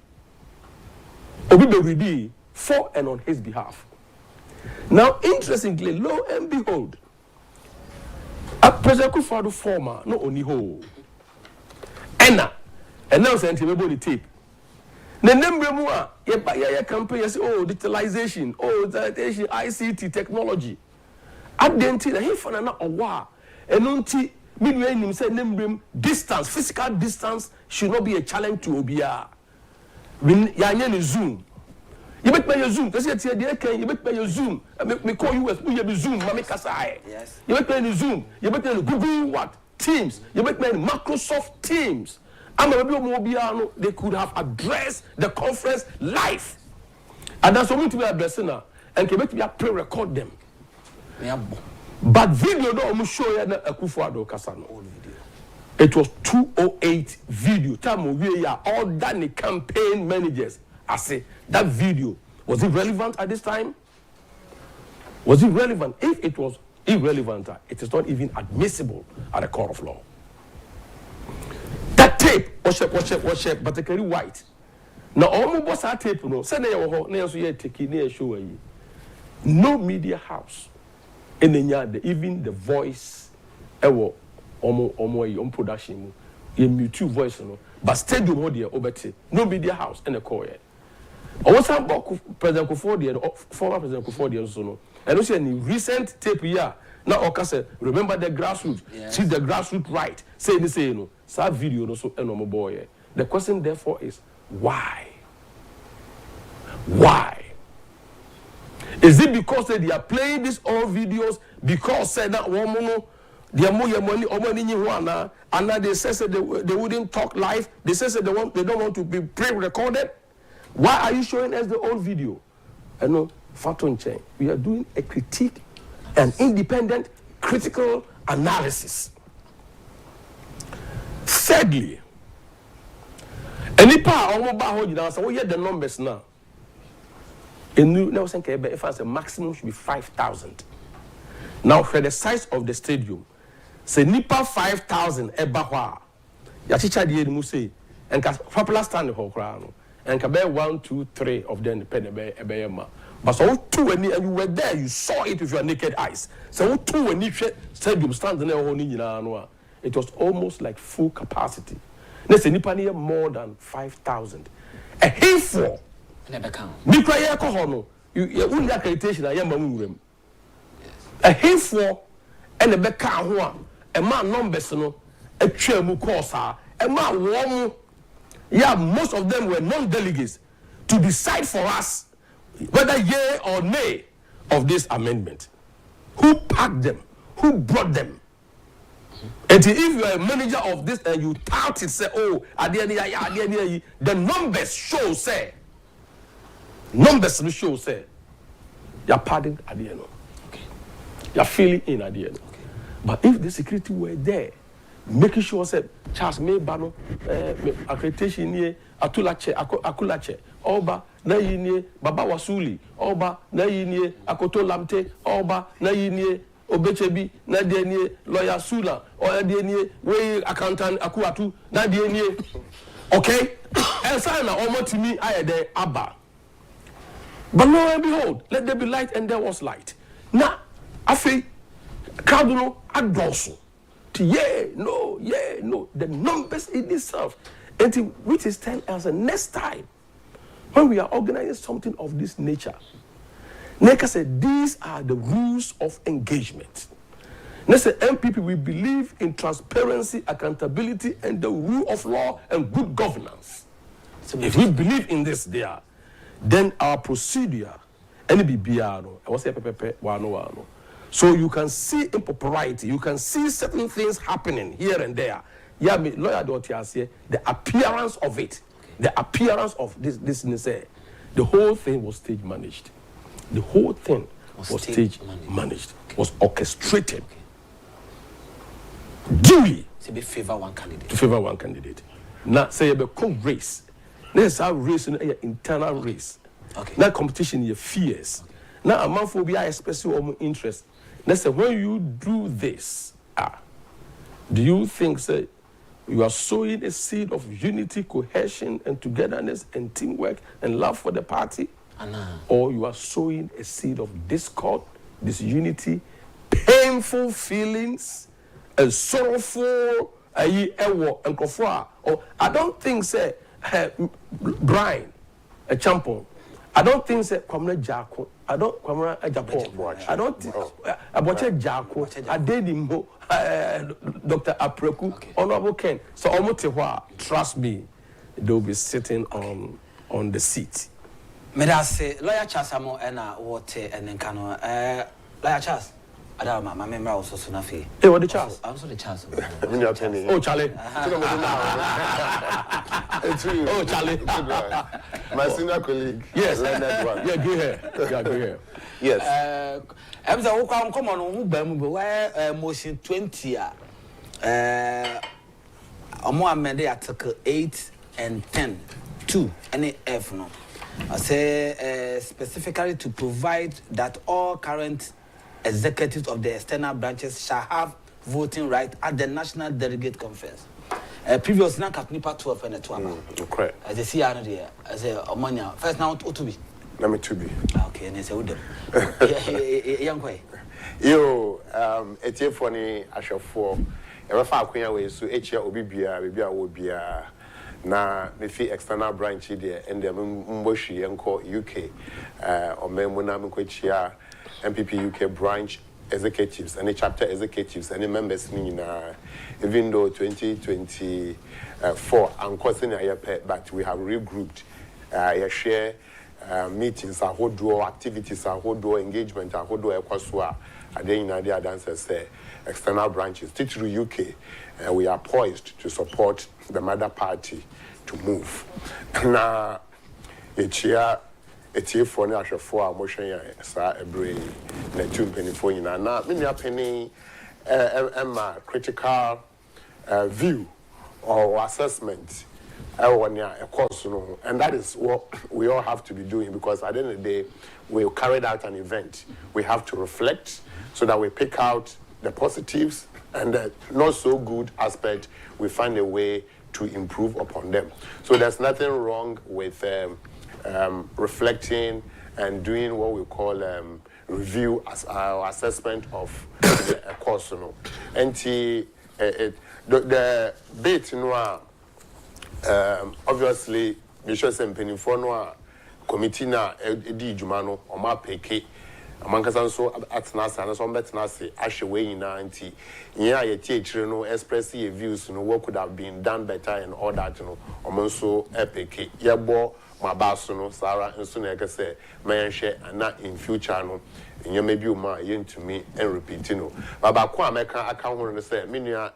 S9: Obi be ready for and on his behalf. Now, interestingly, lo and behold, a President Akufo-Addo former, no only ho. Enna, and now sent him the tape. The number more, yeah, campaign, oh, digitalization, oh, digitalization, ICT technology. I didn't see he for a while. And until midway him said, distance, physical distance should not be a challenge to Obia. When you're Zoom. You make me Zoom. Because you make me Zoom. Me call you as we Zoom. Mami Kasai.
S1: Yes.
S9: You make me Zoom. You make me Google what Teams. You make me Microsoft Teams. I'm a Mobiano. They could have addressed the conference live, and that's going to be a blessing. And can make me pre-record them. But video don't show you a akufo-addo kasano. It was 208 video. Time we are all done. The campaign managers. I say that video, was it relevant at this time? Was it relevant? If it was irrelevant, it is not even admissible at a court of law. That tape was particularly white. Now almost was that tape, no. Say no media house in the yard, even the voice, on production, in YouTube voice, no. But stadium audio, no media house in the core. I was about President Akufo-Addo, former President Akufo-Addo, so no. And also in recent tape here, now Oka said, remember the grassroots, see the grassroots right. Say this, you know, sad video also a normal boy. The question therefore is why? Why? Is it because they are playing these old videos because said that woman they are more money and now they say they wouldn't talk live. They say they don't want to be pre-recorded. Why are you showing us the old video? And no, Fatun Chen, we are doing a critique, an independent, critical analysis. Thirdly, any part of so we get the numbers now. In new now saying if I say maximum should be 5,000. Now for the size of the stadium, say nipa 5,000 ebahwa. Ya teacher the mu say and popular stand ho kra no. And can be 1, 2, 3 of them depend ebe but so two and you were there, you saw it with your naked eyes. So two and you stadium stand there no. It was almost like full capacity. Let's say nipa near more than 5,000. A handful.
S1: Never count.
S9: Because you only accreditation I am a handful and a back a man numbers no a chairmu course a man warm. Yeah, most of them were non-delegates to decide for us whether yea or nay of this amendment. Who packed them? Who brought them? And if you are a manager of this and you tout it, say, oh, the numbers show, say, you're pardoned at the end. Okay. You're feeling in at the end. Okay. But if the security were there, making sure say Charles Maybano accreditation nie akulache oba na yinie baba wasuli oba na yinie akoto lamte oba na yinie obechebi na de nie lawyer sula or de nie we accountant akuatu na de nie okay and say na omotimi ayede aba but lo and behold let there be light and there was light na afi crowd no adoso yeah, no. The numbers in itself. And which is telling us next time when we are organizing something of this nature, Neka said these are the rules of engagement. Let's say MPP, we believe in transparency, accountability, and the rule of law and good governance. So if we believe in this there, then our procedure, so you can see impropriety, you can see certain things happening here and there. Yeah, me lawyer the appearance of it, the appearance of this the whole thing was stage managed. The whole thing was stage managed, was orchestrated. Duly
S1: to favor one candidate.
S9: Now say a race. Let's have race in an internal race.
S1: Okay.
S9: Now competition your fears. Now a man for be especially or interest. Let's say when you do this, do you think say you are sowing a seed of unity, cohesion, and togetherness and teamwork and love for the party? Or you are sowing a seed of discord, disunity, painful feelings, and sorrowful ayi ewo nkofo a I don't think say Brian a champion. I don't think say Kwamna Jako. I don't Kwamna Agyapong. I don't think Aboche Jako. I did him Dr. Apreku, Honorable Ken. So Omotehwa, trust me, they'll be sitting on the seat.
S1: May I say lawyer Charles Amo and water and then cano lawyer Charles. I don't know, my memory also Sunafi.
S9: Hey, what the Charles?
S1: Also the Charles.
S9: Oh, Charlie. Oh, Charlie.
S8: My senior colleague.
S9: Yes.
S8: One.
S9: Yeah, go ahead. Yeah, go ahead.
S8: Yes.
S1: I'm the one come on who where motion 20 more amended article 8 and 10 2 any F no. I say specifically to provide that all current executives of the external branches shall have voting right at the National Delegate Conference. Previously, now Kapnipa 12 and 12.
S8: Correct.
S1: As a CR there, as a Omania. First now to be.
S8: Let me to be.
S1: Okay, and it's a wood. Young way.
S8: Yo, it's a funny ashafo. Ever far queen way so each year obibia, bibia will be na the external branch there and the Mboshi Enko UK or Memuna Mkochia MPP UK branch executives, any chapter executives, any members even though 2024 and causing a but we have regrouped share meetings, activities, engagement, the dancers say external branches. Through UK, we are poised to support the mother party to move. Now, each year, it's here for a motion, sir, a brain, the 2 penny for you. Now, many a penny, critical view or assessment. A course, and that is what we all have to be doing, because at the end of the day, we carried out an event. We have to reflect so that we pick out the positives and the not so good aspect. We find a way to improve upon them. So there's nothing wrong with reflecting and doing what we call review as our assessment of a course. And the bit, obviously, we should say penny committee na edi jumano o ma peke amankasan so atnasa na so betnase ahwe na anti yen ayeti ekire no express your views no what could have been done better and all that no omonso epeke yebo mabaso no sara nso na ekese mayenhwe ana in future no yen maybe o ma yentumi and repeat no baba ko ameka aka ho no say menua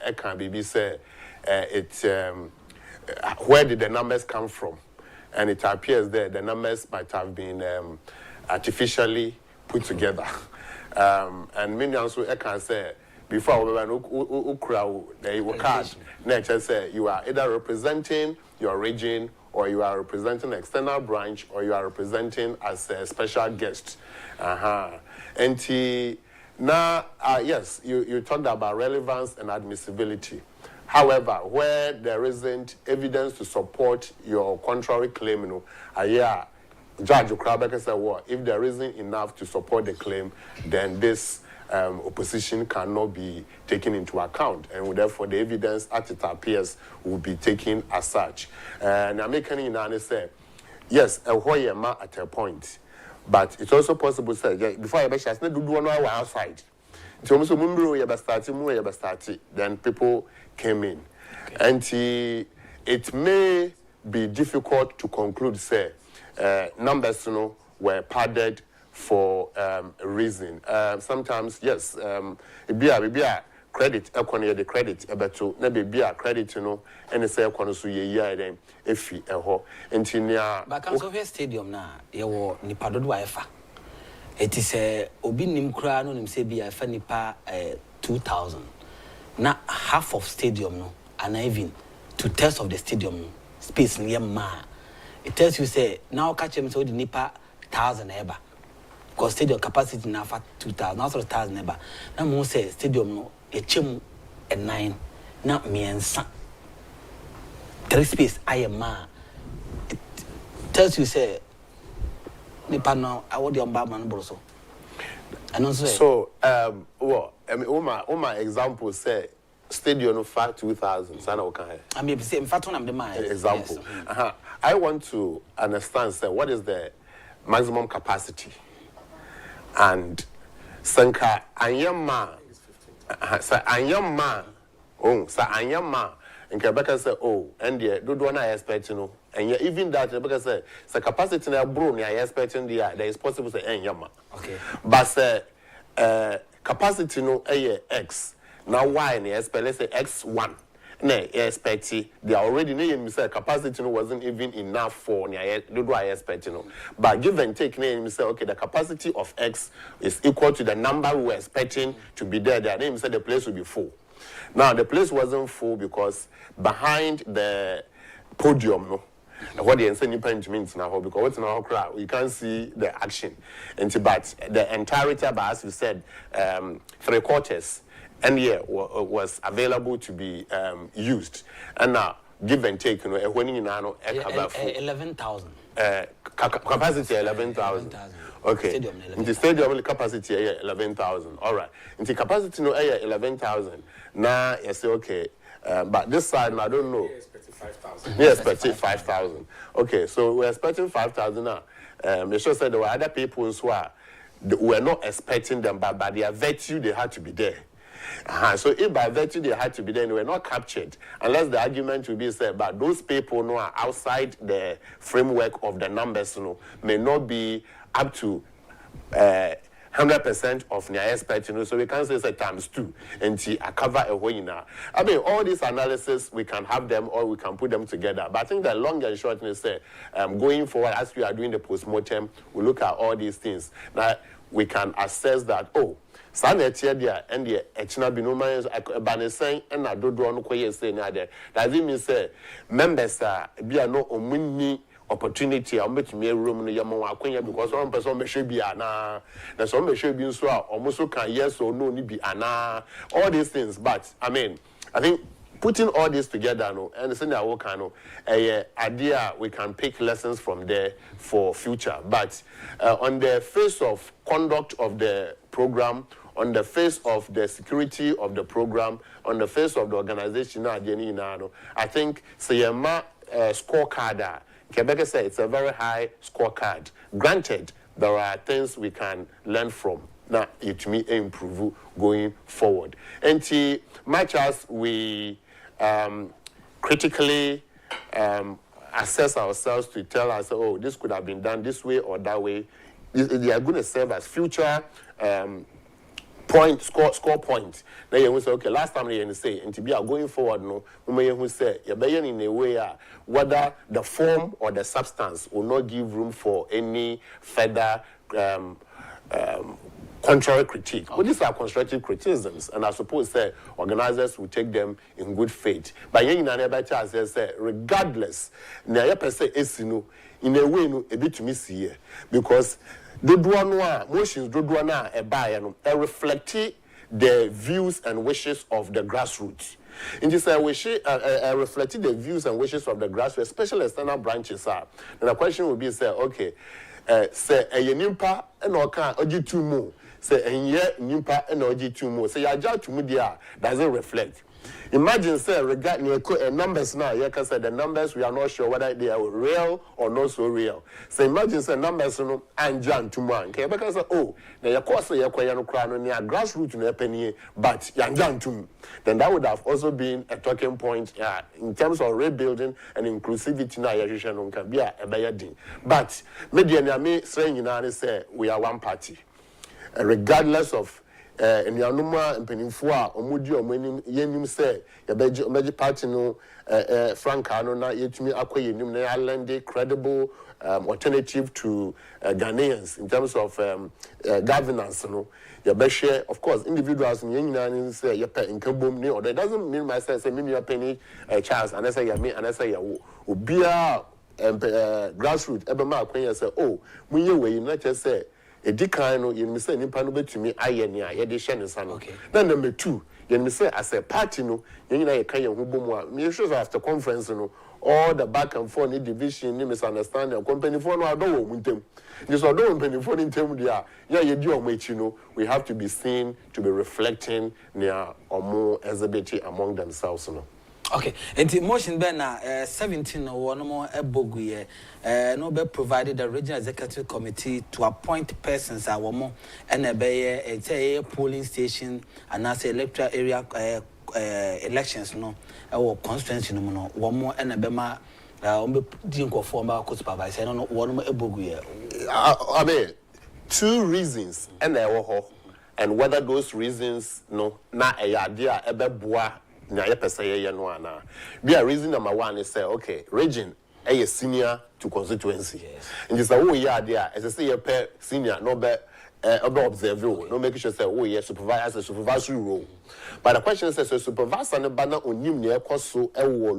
S8: eka bibi say it where did the numbers come from? And it appears that the numbers might have been artificially put together. And many also can say before we card next say you are either representing your region, or you are representing an external branch, or you are representing as a special guest. And now yes, you talked about relevance and admissibility. However, where there isn't evidence to support your contrary claim, Judge Okrabeke said, well, if there isn't enough to support the claim, then this opposition cannot be taken into account, and therefore the evidence as it appears will be taken as such. And I'm making it say, yes, a ma at a point, but it's also possible to say, before I mention, do one hour outside. Then people came in. Okay. And it may be difficult to conclude, say, numbers were padded for a reason. Sometimes, yes, it be a credit, the credit, but to be a credit, and say, then if you
S1: but Council Stadium now, you were Nipadodu Efa. It is a obi nim kra no nim se bia fa nipa 2000 na half of stadium no and even 2/3 of the stadium no space near ma. It tells you say now catch him so the nipa 1000 eba because stadium capacity na fa 2000 now so 1000 eba na mo say stadium no e chem 9 na miensa 3 space ayema. It tells you say so,
S8: well, I mean, my example say stadium no 2,000. Sana okay.
S1: I mean, say, in fact, one of the mind.
S8: Example. Yes. I want to understand, sir, what is the maximum capacity? And Sanka, Anyama, sir, Anyama, oh, sir, Anyama, and Quebec say, oh, and the do one I expect, you know, and even that, because the capacity na bro, I expect in there is possible to Anyama.
S1: Okay.
S8: But, sir, capacity no X. Now why ne expect, let's say X1. Ne expect they already know say capacity wasn't even enough for do I expect, you know. But give and take name say okay, the capacity of X is equal to the number we were expecting to be there. Their name said the place will be full. Now the place wasn't full because behind the podium, no. What the insane means now because what's now crowd you can't see the action. And but the entirety, as you said, 3/4 and was available to be used. And now give and take, you know, when you know
S1: 11,000.
S8: Capacity 11,000. Okay. In the stadium capacity 11,000. All right. In the capacity no 11,000. Now you say okay. But this side I don't know. Yes, expecting 5,000. Okay, so we're expecting 5,000 now. They sure said there were other people who were not expecting them, but by their virtue they had to be there. So if by virtue they had to be there, they were not captured, unless the argument will be said, but those people who are outside the framework of the numbers, you know, may not be up to 100% of their expect, you know, so we can say times 2 and I cover a way now. I mean, all these analysis we can have them or we can put them together. But I think the long and short is going forward as we are doing the postmortem, we look at all these things. Now we can assess that Sana dia and the echina binoma banesan and na dodo no koye say na there. Does it mean say members be no omuni opportunity a betumi room no yamo akwanya because one person be hwe bi ana na so be hwe bi nso a omoso kan yes or no ni bi ana all these things. But I mean I think putting all this together no and saying that work no idea we can pick lessons from there for future. But on the face of conduct of the program, on the face of the security of the program, on the face of the organization, I think Sayama scorecard. Quebec said it's a very high scorecard. Granted, there are things we can learn from. Now, it may improve going forward. And much as we critically assess ourselves to tell us, oh, this could have been done this way or that way, they are going to serve as future score point. Then you will say, okay, last time they say, and to be going forward, no, you may say, you're in a way whether the form or the substance will not give room for any further contrary critique. Okay. Well, these are constructive criticisms, and I suppose organizers will take them in good faith. But regardless, in a way, a bit to miss here because motions reflect the views and wishes of the grassroots. In this reflecting the views and wishes of the grassroots, especially external branches are. And the question would be, okay, say a nimpa and oka oji two more. Say enye nimpa and oji two more. Say yaja to media doesn't reflect. Imagine, say, regarding your numbers now, you can say the numbers, we are not sure whether they are real or not so real. So imagine, say, numbers, you know, and Jan to man. Okay, because, oh, now your course, you're quite a crown, near grassroots in a penny, but Jan to then that would have also been a talking point in terms of rebuilding and inclusivity. Now, you can be a better thing. But, media, me saying, you know, say, we are one party, regardless of. In the Anuma and Penifua, or Mudi or Yenim say, a major party no Francano, not yet to me, Aquay, Ireland, credible alternative to Ghanaians in terms of governance. You know, your best share, of course, individuals in Union say, your pet in Kabum, or that doesn't mean myself, say, me, your penny, Charles, and I say, me, and I say, Ubia grassroots, Ebema, Quay, say, oh, when you were United say, a decline you say nipa to me ayenia ye de hye sano then number 2 you say as a party no you know you can you boom me shows after conference no all the back and forth, division, misunderstanding, company for no, I don't want them. This I don't want for in terms of yeah, you do you know, we have to be seen to be reflecting near or more exhibiting among themselves, you know.
S1: Okay, and the motion ben 17 or no more ebogu no be provided the regional executive committee to appoint persons our more and a polling station and as electoral area elections no or constituency no one more and a bema dinko form our supervisor no one more ebogu.
S8: I mean, 2 reasons and whether those reasons no na a idea ebeboa na ye pese ye no ana be a reason number 1 is say okay region a senior to constituency and just oh yeah there as I say ye senior no be observe no make sure say oh yeah supervisory role but the question is say supervisor no ba na onim na ekoso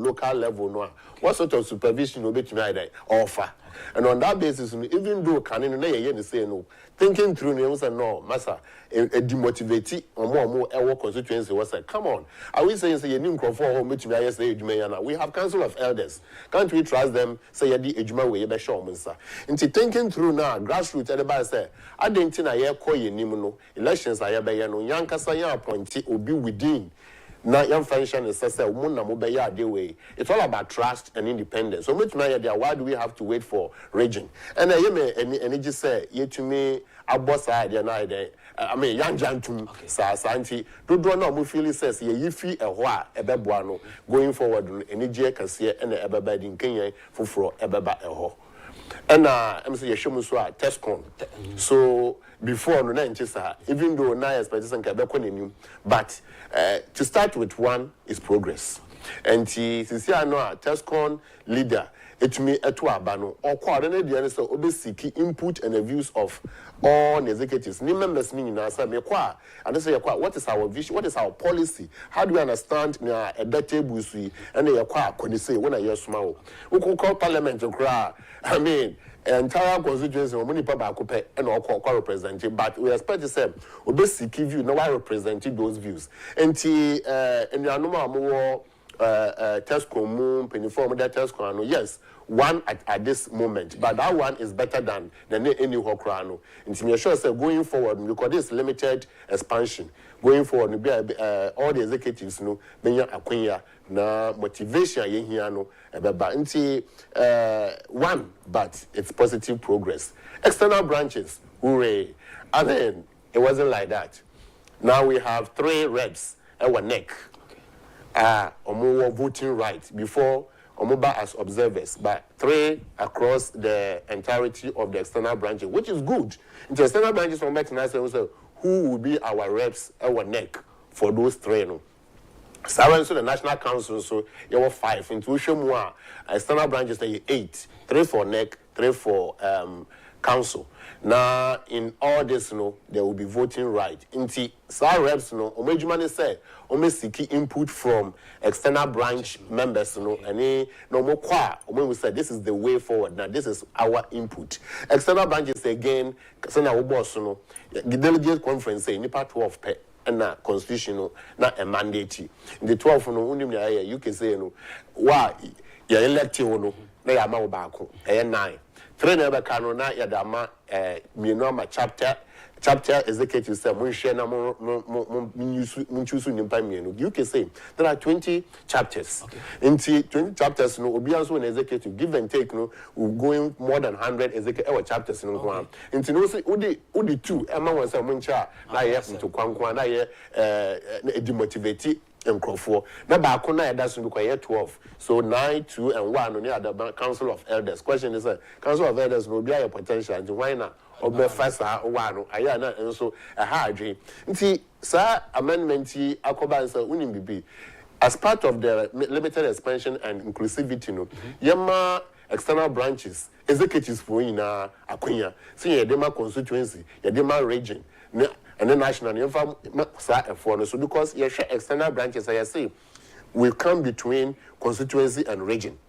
S8: local level no what sort of supervision no betumi ida offer and on that basis even though can no ye say no thinking through no say no massa demotivate omo constituency was say come on are we saying say ye nim crop for betumi aye say edwuma ya na we have council of elders can't we trust them say ye di edwuma we ye be show nsa nti thinking through now grassroots everybody say adenti na ye kɔ ye nim no elections aye be ye no yankasa ya appoint obi within na young function is say na mo be ya dey way it's all about trust and independence so much na there why do we have to wait for region and ye me energy say ye to me abosa idea na idea I mean young jantum sa anti do na mo feel says ye yifi ehho a ebeboa no going forward no energy kase na ebeba di nkenyan foforo ebeba ehho and I'm say ye show so a test con so before no na nchisa even though na expectation ka be konenim but to start with one is progress and sisi ano a TESCON leader etumi eto aba no okwa na dia say obesiki input and the views of all the executives ni members ni na say me kwa and say yakwa what is our vision what is our policy how do we understand na a better busu and yakwa akoni say when I yesuma wo call parliament kra I mean entire constituency money pa ba kope and okwa representing but we expect to say obesiki view no why representing those views enti and you know more TESCO moon penifom that TESCO no yes one at this moment but that one is better than any hokra no nti me sure say going forward because this limited expansion going forward all the executives no benya akwanya na motivation ye hia no ebeba nti one but it's positive progress external branches hooray and then it wasn't like that now we have 3 reps our neck omo voting right before omoba as observers but 3 across the entirety of the external branches which is good the external branches from back to who will be our reps our neck for those 3 no so the national council so you were 5 into shomwa external branches they 8 3 for neck 3 for council now in all this no there will be voting right inti sa reps no omejumane say omesiki input from external branch members no any no more kwa we say this is the way forward now this is our input external branches again say na wo boss no the delegate conference say nipa 12 pe na constitutional na a mandate the 12 no unim na you can say no wa ya elective no na ya ma wo ba ko 9 3 na be kanu na ya da ma mienoma chapter executive say mun share na mun choose nimpa mienu you can say there are 20 chapters into 20 chapters no obi anso na executive give and take no we going more than 100 executive chapters no kwa into no say udi 2 ema wan say mun cha na ye into kwankwan na ye demotivate nkrofo na ba ko na eda so because 12 so 9 2 and 1 on the council of elders question is council of elders no be a potential and why na obe fasa wano aya na enso ahadwe nti sa amendment akoba nsa unim bibi as part of the limited expansion and inclusivity no yema external branches executives for ina akwanya say yedema constituency yedema region and the national so because you share external branches I say we come between constituency and region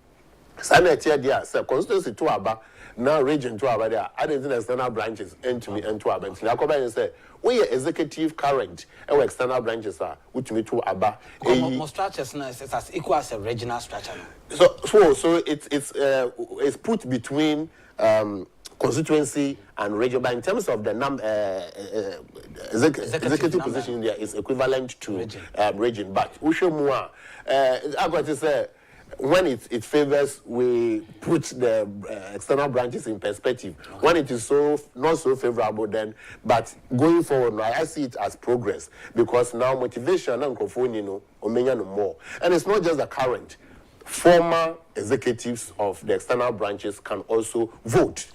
S8: Sanity there, sir, constituency to Aba, now region to Aba there, I didn't external branches into me and to Aba. And I say, we are executive current, our external branches are, which me to Aba.
S1: More structures now is as equal as a regional structure.
S8: So it's put between constituency and region, but in terms of the executive position there is equivalent to region. But Ushomua, I got to say, when it favors, we put the external branches in perspective. When it is not so favorable, then, but going forward, I see it as progress because now motivation and more. And it's not just the current. Former executives of the external branches can also vote.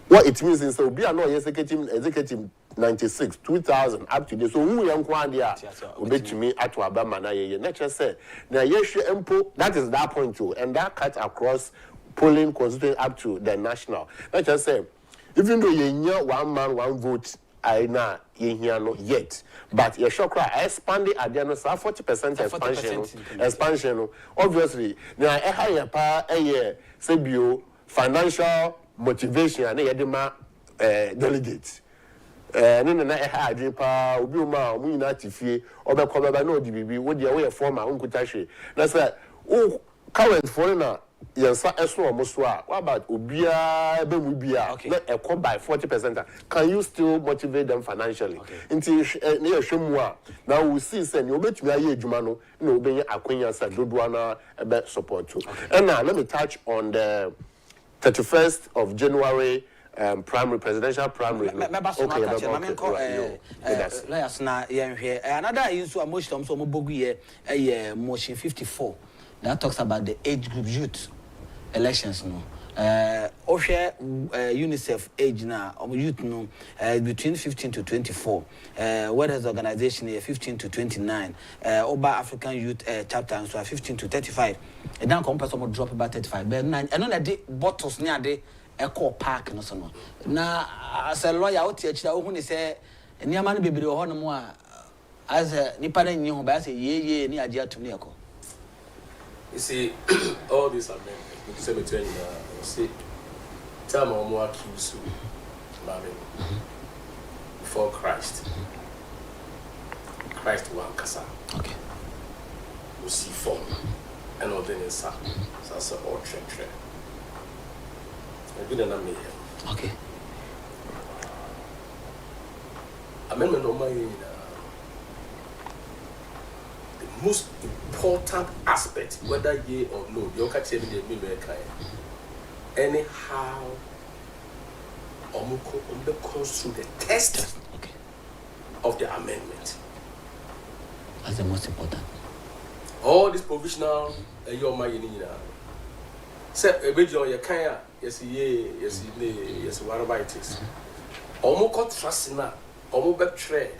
S8: What it means is, so we are not executive 96, 2000 up to this. So who young Kwandia obey to me at Wabama na ye. Nature said, now yes, that is that point too, and that cut across polling constituency up to the national. Nature said, even though you know 1 man, 1 vote, I na here no yet, but your shock cry expanding at the end of 40% expansion. Obviously, now a higher power a year, say financial motivation and a delegates. No had pa obi ma mu ina tifie obekọ baba no dibibi wo de we form a unkutashi na say o current foreigner yensa eso omoso a what about obia be mu bia na ekọ by 40%. Can you still motivate them financially until na yehwemu a now we see say ne obetumi aye adwuma no na obenye akwanya sa dodoa na ebe support to. And now let me touch on the 31st of January primary presidential primary.
S1: Lawyers na another issue a motion so mo bogu ye motion 54 that talks about the age group youth elections no. UNICEF age na youth no between 15 to 24. Whereas the organization here 15 to 29. Oba African Youth chapter so 15 to 35. And then compare some drop about 35. But I know that the bottles near the Echo Park no so no. Na as a lawyer out here who say niama no bebre ho no mo a as nipa na nyi ho ba say ye ni agye atum ne ekọ.
S9: You see all these amendments we say between see time or more accused before Christ. Christ one kasa. Okay. We see form and all then is so all trend.
S1: Okay.
S9: Amendment number the most important aspect, whether yea or no, you can tell me anyhow goes through the test of the amendment.
S1: That's the most important.
S9: All this provisional your money say original you can yes whatever it is. Trust na betray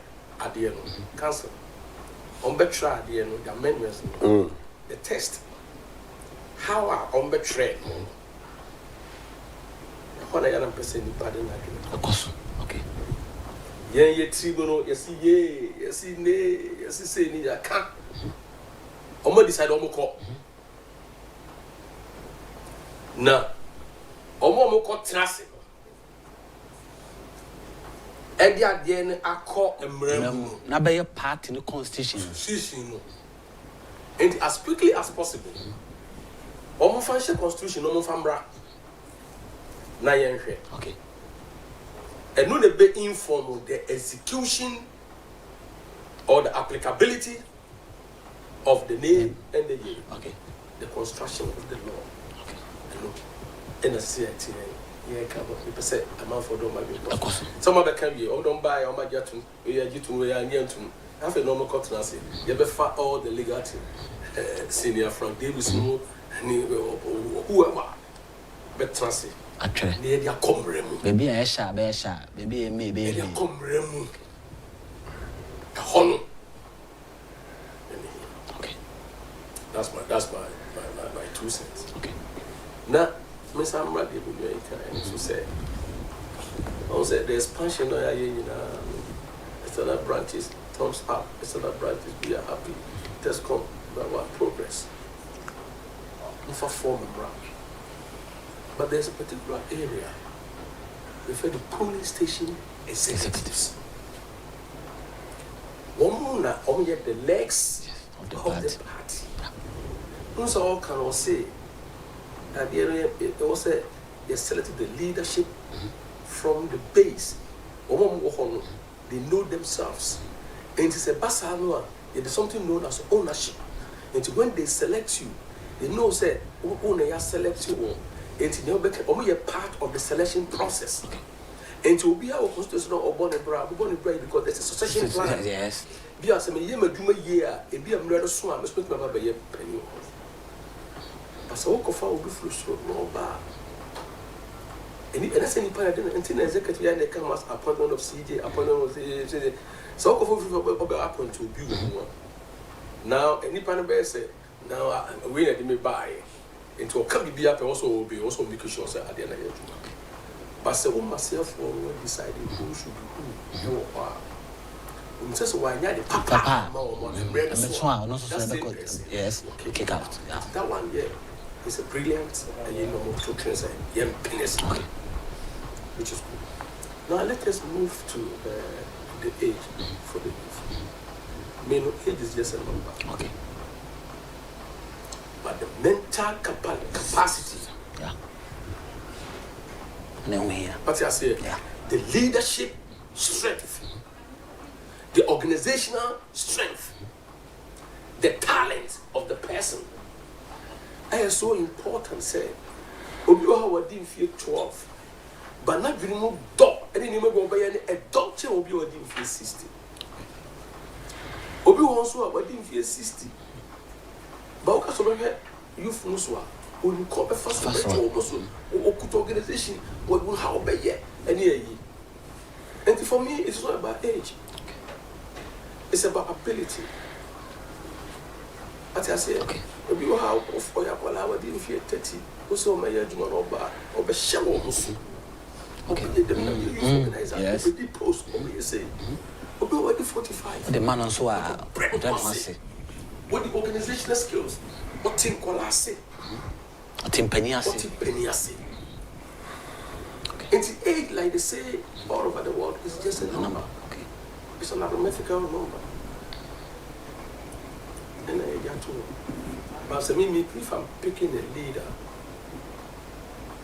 S9: at the end cancel. Betray at the end the amendments the test. How are betray? When I am person pardon
S1: of course. Okay.
S9: Ye tribunal yes say ni ya can. Decide call. Na omo ko trase e dia de ne akọ emrem
S1: na be part in the constitution
S9: no. And as quickly as possible omo function constitution omo fambra na yenhwe.
S1: Okay.
S9: And no be inform the execution or the applicability of the name and the year.
S1: Okay.
S9: The construction of the law. In a CIT, people say, I'm out for my people. Some other can be, don't buy all my jet to we are near to have a normal cotton. You better all the legal team, senior from Davis, whoever, but trust it.
S1: Actually,
S9: they are come remu.
S1: Baby, I shall, baby, maybe
S9: they are come remu. A honor.
S1: Okay,
S9: that's my 2 cents.
S1: Okay.
S9: Now, Miss Amra, so say, also the expansion of external branches, thumbs up, external branches, we are happy. Just come by what progress. for form a branch. But there's a particular area referred to polling station executives. One get the legs of the party. Also, all can all say that it was they selected the leadership from the base. They know themselves. And it's a basanoa. It is something known as ownership. And when they select you, they know say owner select you. And they are part of the selection process. And to be our constitutional or born and brave because there's a succession plan.
S1: Yes.
S9: Be as a year, and be a murder swam, I spent my baby penny. As a walk of our buffalo, no bar. And that's any part until executive and they come as appointment of CJ, appointment of CJ. So, appointment to be one. Now, any panel say, now we let me buy into a come be up and also be also because sure at the end of the day. But say, myself will decide who should be who. Just why the papa,
S1: yes, kick out.
S9: That one, yeah, is a brilliant and you know, young penis, which is good. Now let us move to the age for the youth. May age is just a number.
S1: Okay.
S9: But the mental capacity.
S1: Yeah.
S9: But I say, the leadership strength. The organizational strength, the talent of the person, is so important. Say, Obi didn't feel 12, but not remove dog. Any name go by a doctor Obi didn't feel 60. Obi also didn't feel 60. But because of youth Muswa, when you call the first also, or organization, what will how be any. And for me, it's not about age. It's about ability. As I say, if you have for your power, didn't feel 30, also my judgment or be shallow. Okay, yes. Post you say, what the 45?
S1: The man also
S9: what the organizational skills, what team Colase,
S1: what team Peniasi.
S9: And the age, like they say all over the world, is just a number. It's an arithmetical number. And I get to but if I'm picking a leader,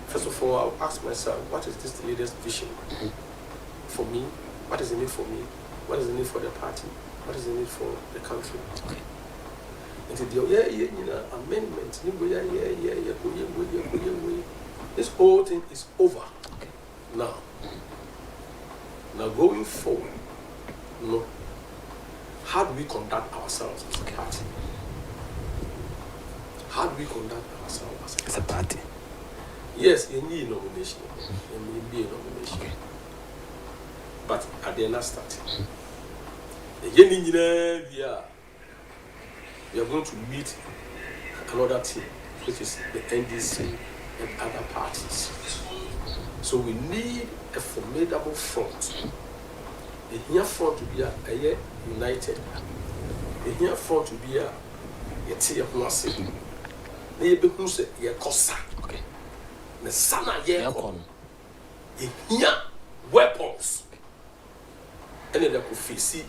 S9: first of all, I'll ask myself, what is this leader's vision for me? What is the need for me? What is the need for the party? What is the need for the country? And the amendment, this whole thing is over. Now going forward, no. How do we conduct ourselves as a party? How do we conduct ourselves as a party? Yes, you need nomination. You may be a nomination. Okay. But at the end start. We are going to meet another team, which is the NDC and other parties. So we need a formidable front. The here front to be a united. The here front to be a tear huase. The be say ye kosa. Okay. The sana ye kon. The here weapons. And then they could face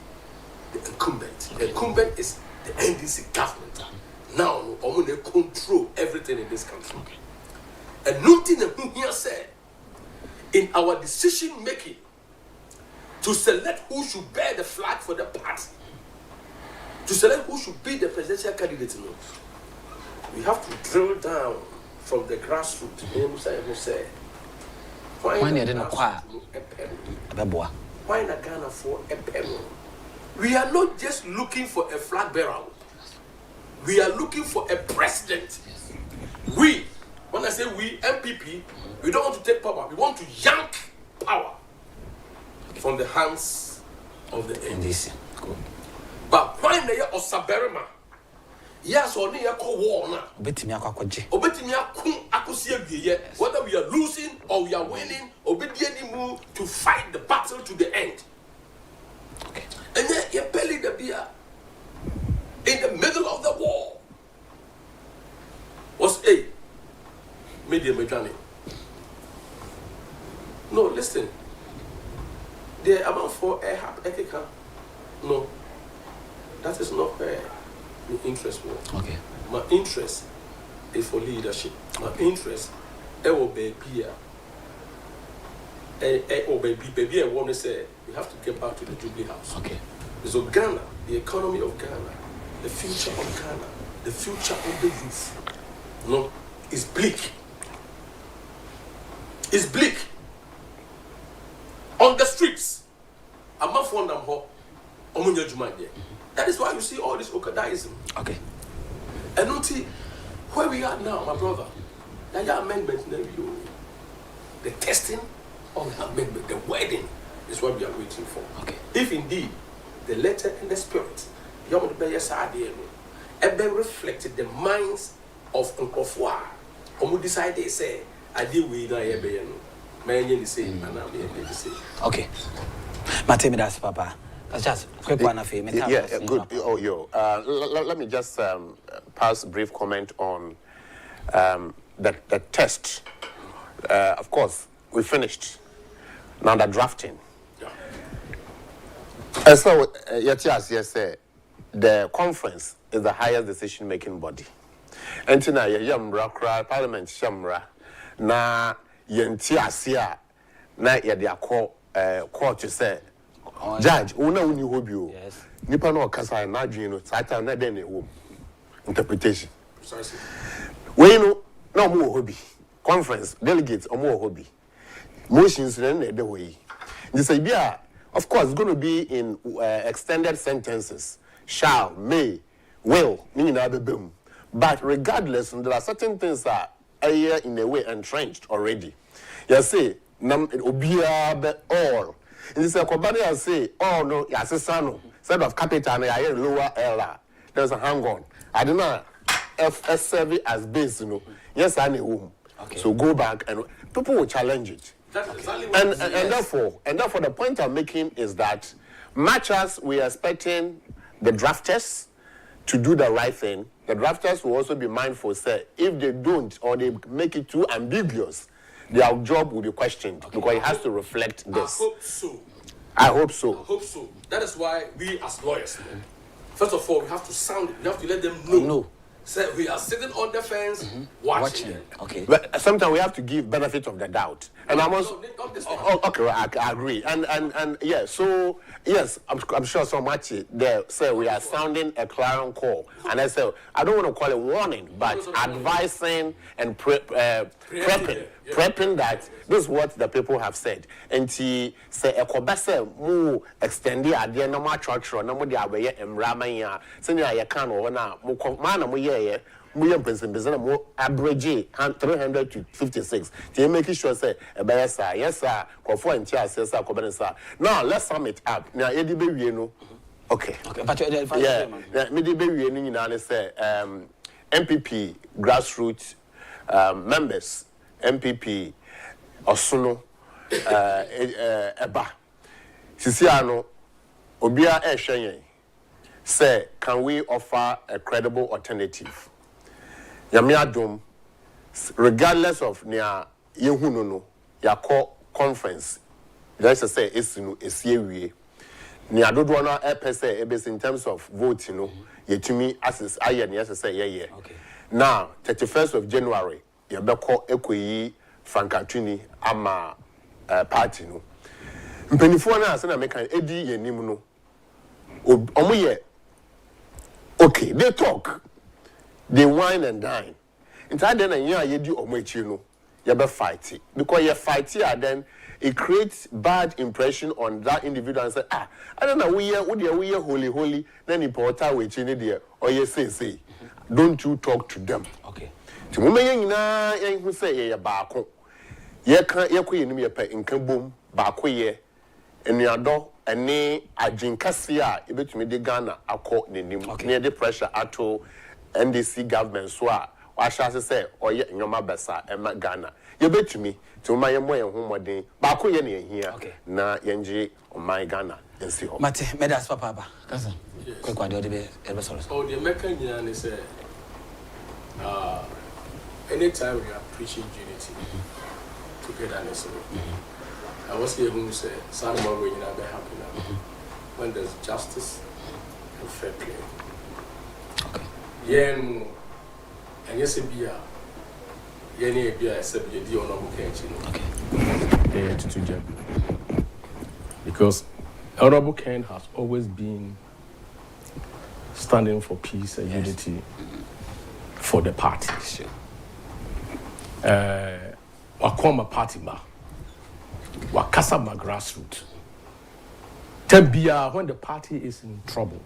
S9: the incumbent. The incumbent is the NDC government. Now, they control everything in this country. Okay. And nothing who here said in our decision making to select who should bear the flag for the party, to select who should be the presidential candidate. We have to drill down from the grassroots. Why not Ghana for a penny? We are not just looking for a flag bearer. We are looking for a president. We, when I say we, MPP, we don't want to take power. We want to yank power from the hands of the NDC. Cool. But when they are Osaberima, yes, or near war now. Whether we are losing or we are winning, move to fight the battle to the end. Okay. And then you belly the beer in the middle of the war was a media mejani. No, listen. The amount for Ekeka, no, that is not where my interest was.
S1: Okay.
S9: My interest is for leadership. My interest, will be here. Baby, I want to say we have to get back to the Jubilee House.
S1: Okay.
S9: So Ghana, the economy of Ghana, the future of Ghana, the future of the youth, no, is bleak. It's bleak. On the streets, I'm not fond of her. That is why you see all this Okadaism.
S1: Okay.
S9: And don't see where we are now, my brother. That your amendment, the testing of the amendment, the wedding is what we are waiting for.
S1: Okay.
S9: If indeed the letter and the spirit, ever reflected the minds of Nkofwa, who decide they say, I deal with
S1: okay. Matemi, that's Papa. That's just quick one of you.
S8: Yeah, good. Oh, yo. Let me just pass a brief comment on the test. Of course, we finished. Now the drafting.
S9: Yeah.
S8: And so, yes, the conference is the highest decision-making body. And tonight, Yamra, Parliament, Shamra, na Yentiasia, na Yadia court to say, Judge, una uni hobio.
S1: Yes.
S8: Nipa no kasa na adwin sata na den e wo. Interpretation.
S9: Precisely.
S8: We no na mo hobby. Conference delegates omo hobby. Motions na de way. You say bia, of course it's going to be in extended sentences. Shall, may, will, meaning abebem. But regardless, there are certain things that are here in a way entrenched already. You say, nam obia be all. In this Kobani say, oh no, yasesano, instead of capital and I lower L. There's a hang on. I do not serve as base, you know. Yes, I know.
S1: Okay.
S8: So go back and people will challenge it.
S9: That's exactly what
S8: And therefore the point I'm making is that much as we are expecting the drafters to do the right thing, the drafters will also be mindful, say, if they don't or they make it too ambiguous, their job will be questioned because it has to reflect this.
S9: I hope so.
S8: I hope so.
S9: I hope so. That is why we as lawyers, first of all, we have to sound it. We have to let them know.
S1: No.
S9: Say we are sitting on the fence, watching them.
S1: Okay.
S8: But sometimes we have to give benefit of the doubt. And I must.
S9: Not this one.
S8: Okay, I agree. And yeah, so yes, I'm sure so much there say we are sounding a clarion call. And I say I don't want to call it warning, but advising and prepping that this is what the people have said. And he say a kobase mu extend the idea no more church no more the abeye emrama ya. Senya ya kan o na mu na mu ye William President more average 300 to 56. They make sure say yes sir, for sir, now let's sum it up. Now Eddie Baby no. Okay.
S1: But
S8: yeah, me the baby ni say MPP grassroots members, MPP Osuno Eba. Sisiano Obia Eshenye say, can we offer a credible alternative? Yamiadum, regardless of nia yehunono, yako conference. Let's say it's yewe. Nia dodwana epese ebes in terms of voting, no. Yetumi as ayen yes say yeah.
S1: Okay.
S8: Now 31st of January, yabeko ekweyi Frankatuni ama party no. Mpenifo na ase na meka edi yenim no. Omoye okay, they talk. They wine and dine. Inside then and you do omoichino, you be fight it. Because you fight here, then it creates bad impression on that individual and say, I don't know, we are holy, then you put out with there, or you say, don't you talk to them.
S1: Okay.
S8: To women who say ye bako, ye can't ye queen me a pet in Kabum, bako ye, and your dog, and nay, I drink cassia, you bet me the Ghana, I caught near the pressure at all. NDC government so I shall say or yet in your mabasa and Ghana. You bet to me to my way and home day, Baku Yeni here, na Yenji on my Ghana and see.
S1: Mate, Medas Papa. Quick one,
S9: oh, the American yan is anytime we are preaching unity, togetherness, I was here who said, "Son of mine, you're be happy now." When there's justice and fair play.
S1: Okay.
S9: Yeah, and yes, it be a except the honorable Kencity. Okay. Yeah, to jump. Because Honorable Ken has always been standing for peace and unity for the party.
S1: Sure.
S9: Wakoma party ma, wakasa ma grassroots. Tebia, when the party is in trouble,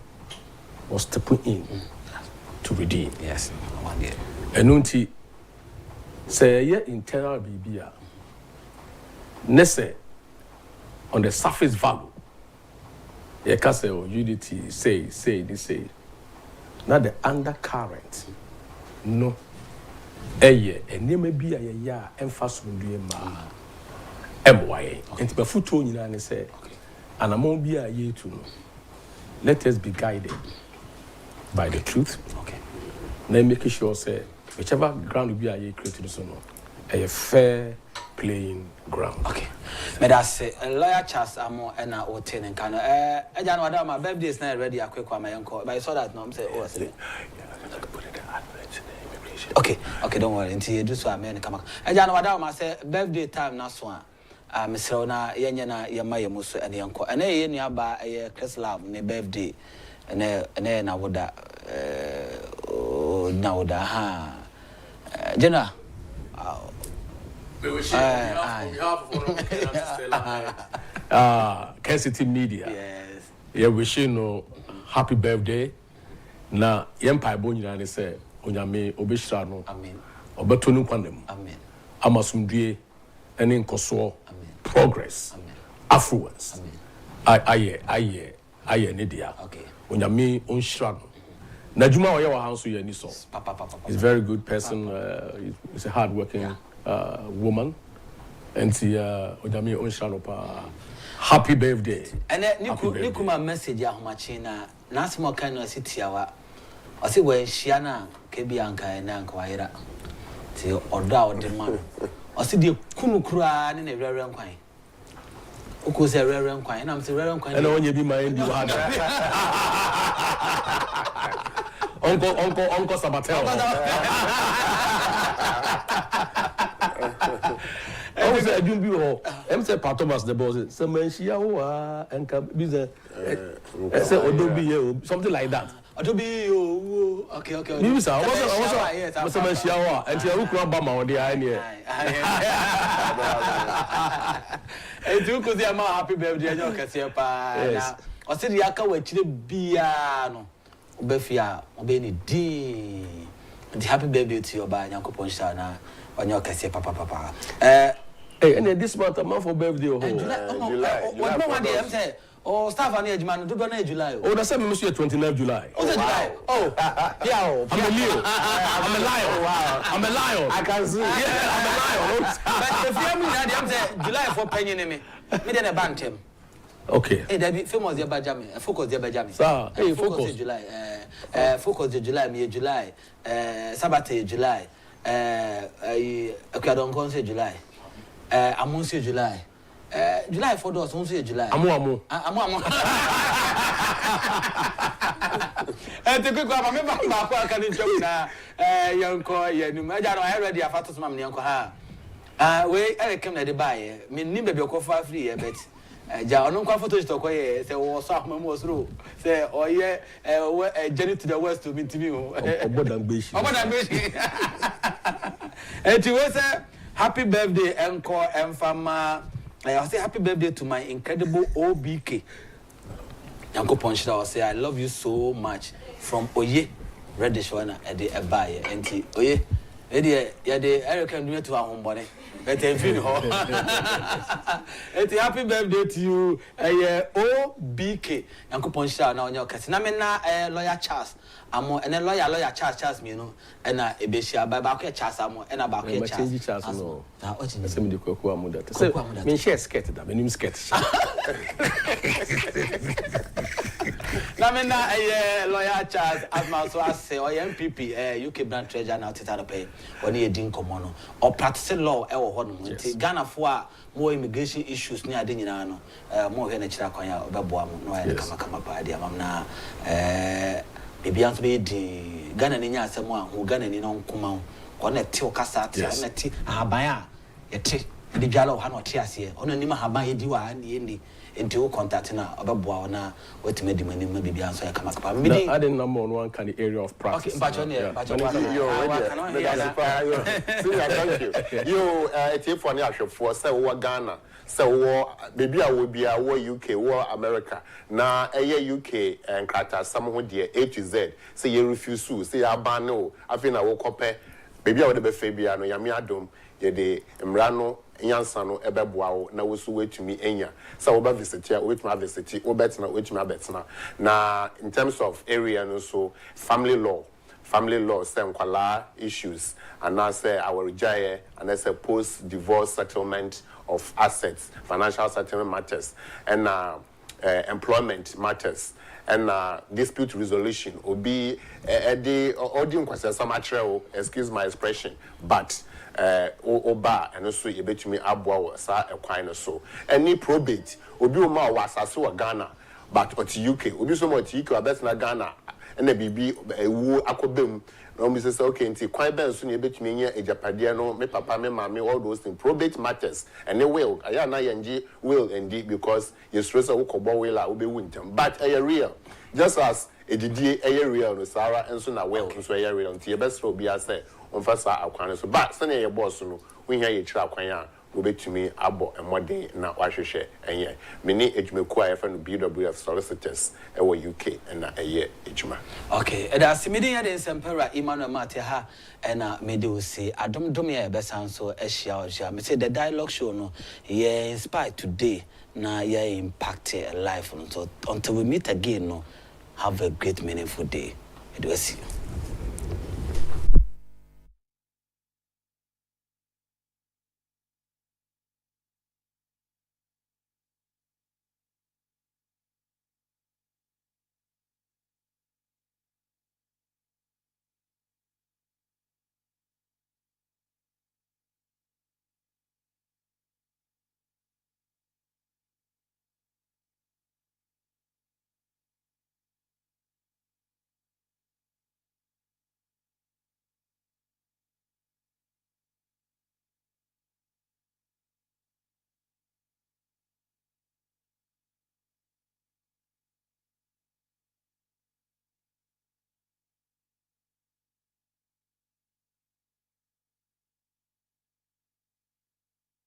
S9: was stepping in to redeem.
S1: Yes, one year.
S9: And unti say ye internal BBA. Nese on the surface value. Ye can say unity, say. Now the undercurrent. No. Eye, and there may be a ya emphasis on doing ma. MYA. And to be foot on you and say, and I won't be a year to know. Let us be guided by the truth.
S1: Okay.
S9: Then making sure say whichever ground will be a year created so no, a fair playing ground.
S1: Okay. But I say a lawyer Charles Amo and I or ten and can I don't know my birthday is not ready. I quick my uncle, but I saw that no, I'm saying, oh, I said, okay, don't worry. Until you do so, I mean, come on. I don't know what I say. Birthday time, not so. Miss Rona, Yanyana, Yamaya Musu, and the uncle, and a nearby a Chris Love, ne birthday, and then I would now ha. Jenna.
S9: Kencity Media.
S1: Yes.
S9: Yeah, wishing you happy birthday. Na yempa bonyina ne say onyame obeshira no.
S1: Amen.
S9: Obetonu kwanem.
S1: Amen.
S9: Amasumdue ene nkoso.
S1: Amen.
S9: Progress.
S1: Amen.
S9: Affluence.
S1: Amen.
S9: Aye ne dia.
S1: Okay.
S9: Onyame onshira no. Na juma oye wa hanso ye ni so.
S1: Papa.
S9: He's a very good person. He's a hard-working woman. And onyame onshira no pa. Happy birthday.
S1: And Nikuma message ya humachina. Nasi mo kind of city awa. I say when Shiana Kebianka and Ankaira. Say Oda the man. I see the Kunukura in a rare quine. Uko say rare quine, and I'm saying rare quine.
S9: And only be my end you had. Uncle Sabatel. I was a jumbo. I'm saying part of us the boss. Some men she and come business. Something like that.
S1: Adobe, okay.
S9: News. I was a man shower until you grab my on the idea.
S1: And you could be a happy birthday. I can see a pa. I said, Yaka, which the piano. Befia, obey D. The happy birthday to your by Uncle Ponchana on your cassette, papa.
S9: Hey, and this month, a month for birthday.
S1: July. One day, I'm saying, oh, staff on edge, man, do July.
S9: Oh, that's 29th July.
S1: Oh, July. Oh, yeah,
S9: I'm a Leo. I'm a lion.
S1: Wow.
S9: I'm a lion.
S8: I can see.
S9: Yeah, I'm a lion.
S1: But if you I'm saying July for penny me then a band him.
S9: Okay.
S1: Hey, there be famous there by Jamie. Focus there by Jamie.
S9: Sir, hey, focus.
S1: July. Focus July, me July. Sabbath July. Don't say July. I'm say July. July 4 doors, on say July.
S9: Amu.
S1: And the quick one, I remember I can interrupt now. Young call, you know, I already have to mammy uncle. Wait, I came to buy. Me, Nimba be a free, but. Ja no kwa photo to koye say wo so ahmamu osro say oye journey to the west to meet me
S9: Obodangbeshi
S1: and we say happy birthday encore enfama I say happy birthday to my incredible OBK Yanko Ponchida say I love you so much from Oye Reddish one at the Abaye and Oye Eddie ya de Eric can do to our home body. It's happy birthday to you, OBK. Yanko Ponchida now on your case. Na lawyer Charles. Amo and a lawyer Charles me no and a besia by back Charles amo and a back
S9: Charles no.
S1: What you
S9: say me the Cocoa Muda. Say me share skirt that me skirt.
S1: Na me na lawyer Charles Asma so say or MPP UK branch treasurer now teta pay oni e din komo no or practice law e wo ho no nti Ghana fo a more immigration issues ni ade nyina no mo he na kira kwan ya obeboa mo no ya kama pa ade amam na bibia so be di Ghana ni nya asem a ho Ghana ni no nkoma ko na te o kasa te na te aban a ye te di dwala o ha no te ase ono ni ma haban ye di wa ni ni enti wo contact na obeboa ona wetima di mani ma bibia so ya kama me di
S9: I didn't number one kind of area of practice.
S1: Okay, but
S8: you it's for near for say wo Ghana say wo baby a wo bia wo UK wo America na UK and krata some ho de A to Z say you refuse say ya ban no afi na wo kope baby a wo de be fa bia no ya me adom ye de mra no nyansa no ebeboa wo na wo so wetumi enya so wo ba visit here wetumi visit wo betina wetumi betina na in terms of area no so family law say nkwala issues and now say our jaye and say post divorce settlement of assets, financial settlement matters and employment matters and dispute resolution obi odi nkwasa some material excuse my expression but oba and also you betumi aboa sa ekwan no so any probate obi o ma wa asase wa Ghana but ot UK obi so mo ot UK abet na Ghana na bibi ewu akobem no me say okay nti kwan ben so na you betumi nya ejapade no me papa me mama all those things probate matters and the will aya na yanji will indeed because you stress wo kobo will a obewu ntem but real just as edidie real no sara enso na will nso real nti you best obi say onfasa akwan so but sene ye boss no we hear ye kira akwan a obetumi abo emode na wahwehwe enye meni edwumeku a yefa no BWF solicitors ewo UK na eye edwuma
S1: okay eda simidi ya den sempera Emmanuel Mate ha na mede o say adomdom ya besan so ehia me say the dialogue show no ye inspire today na ye impact life so until we meet again no have a great meaningful day. It was you.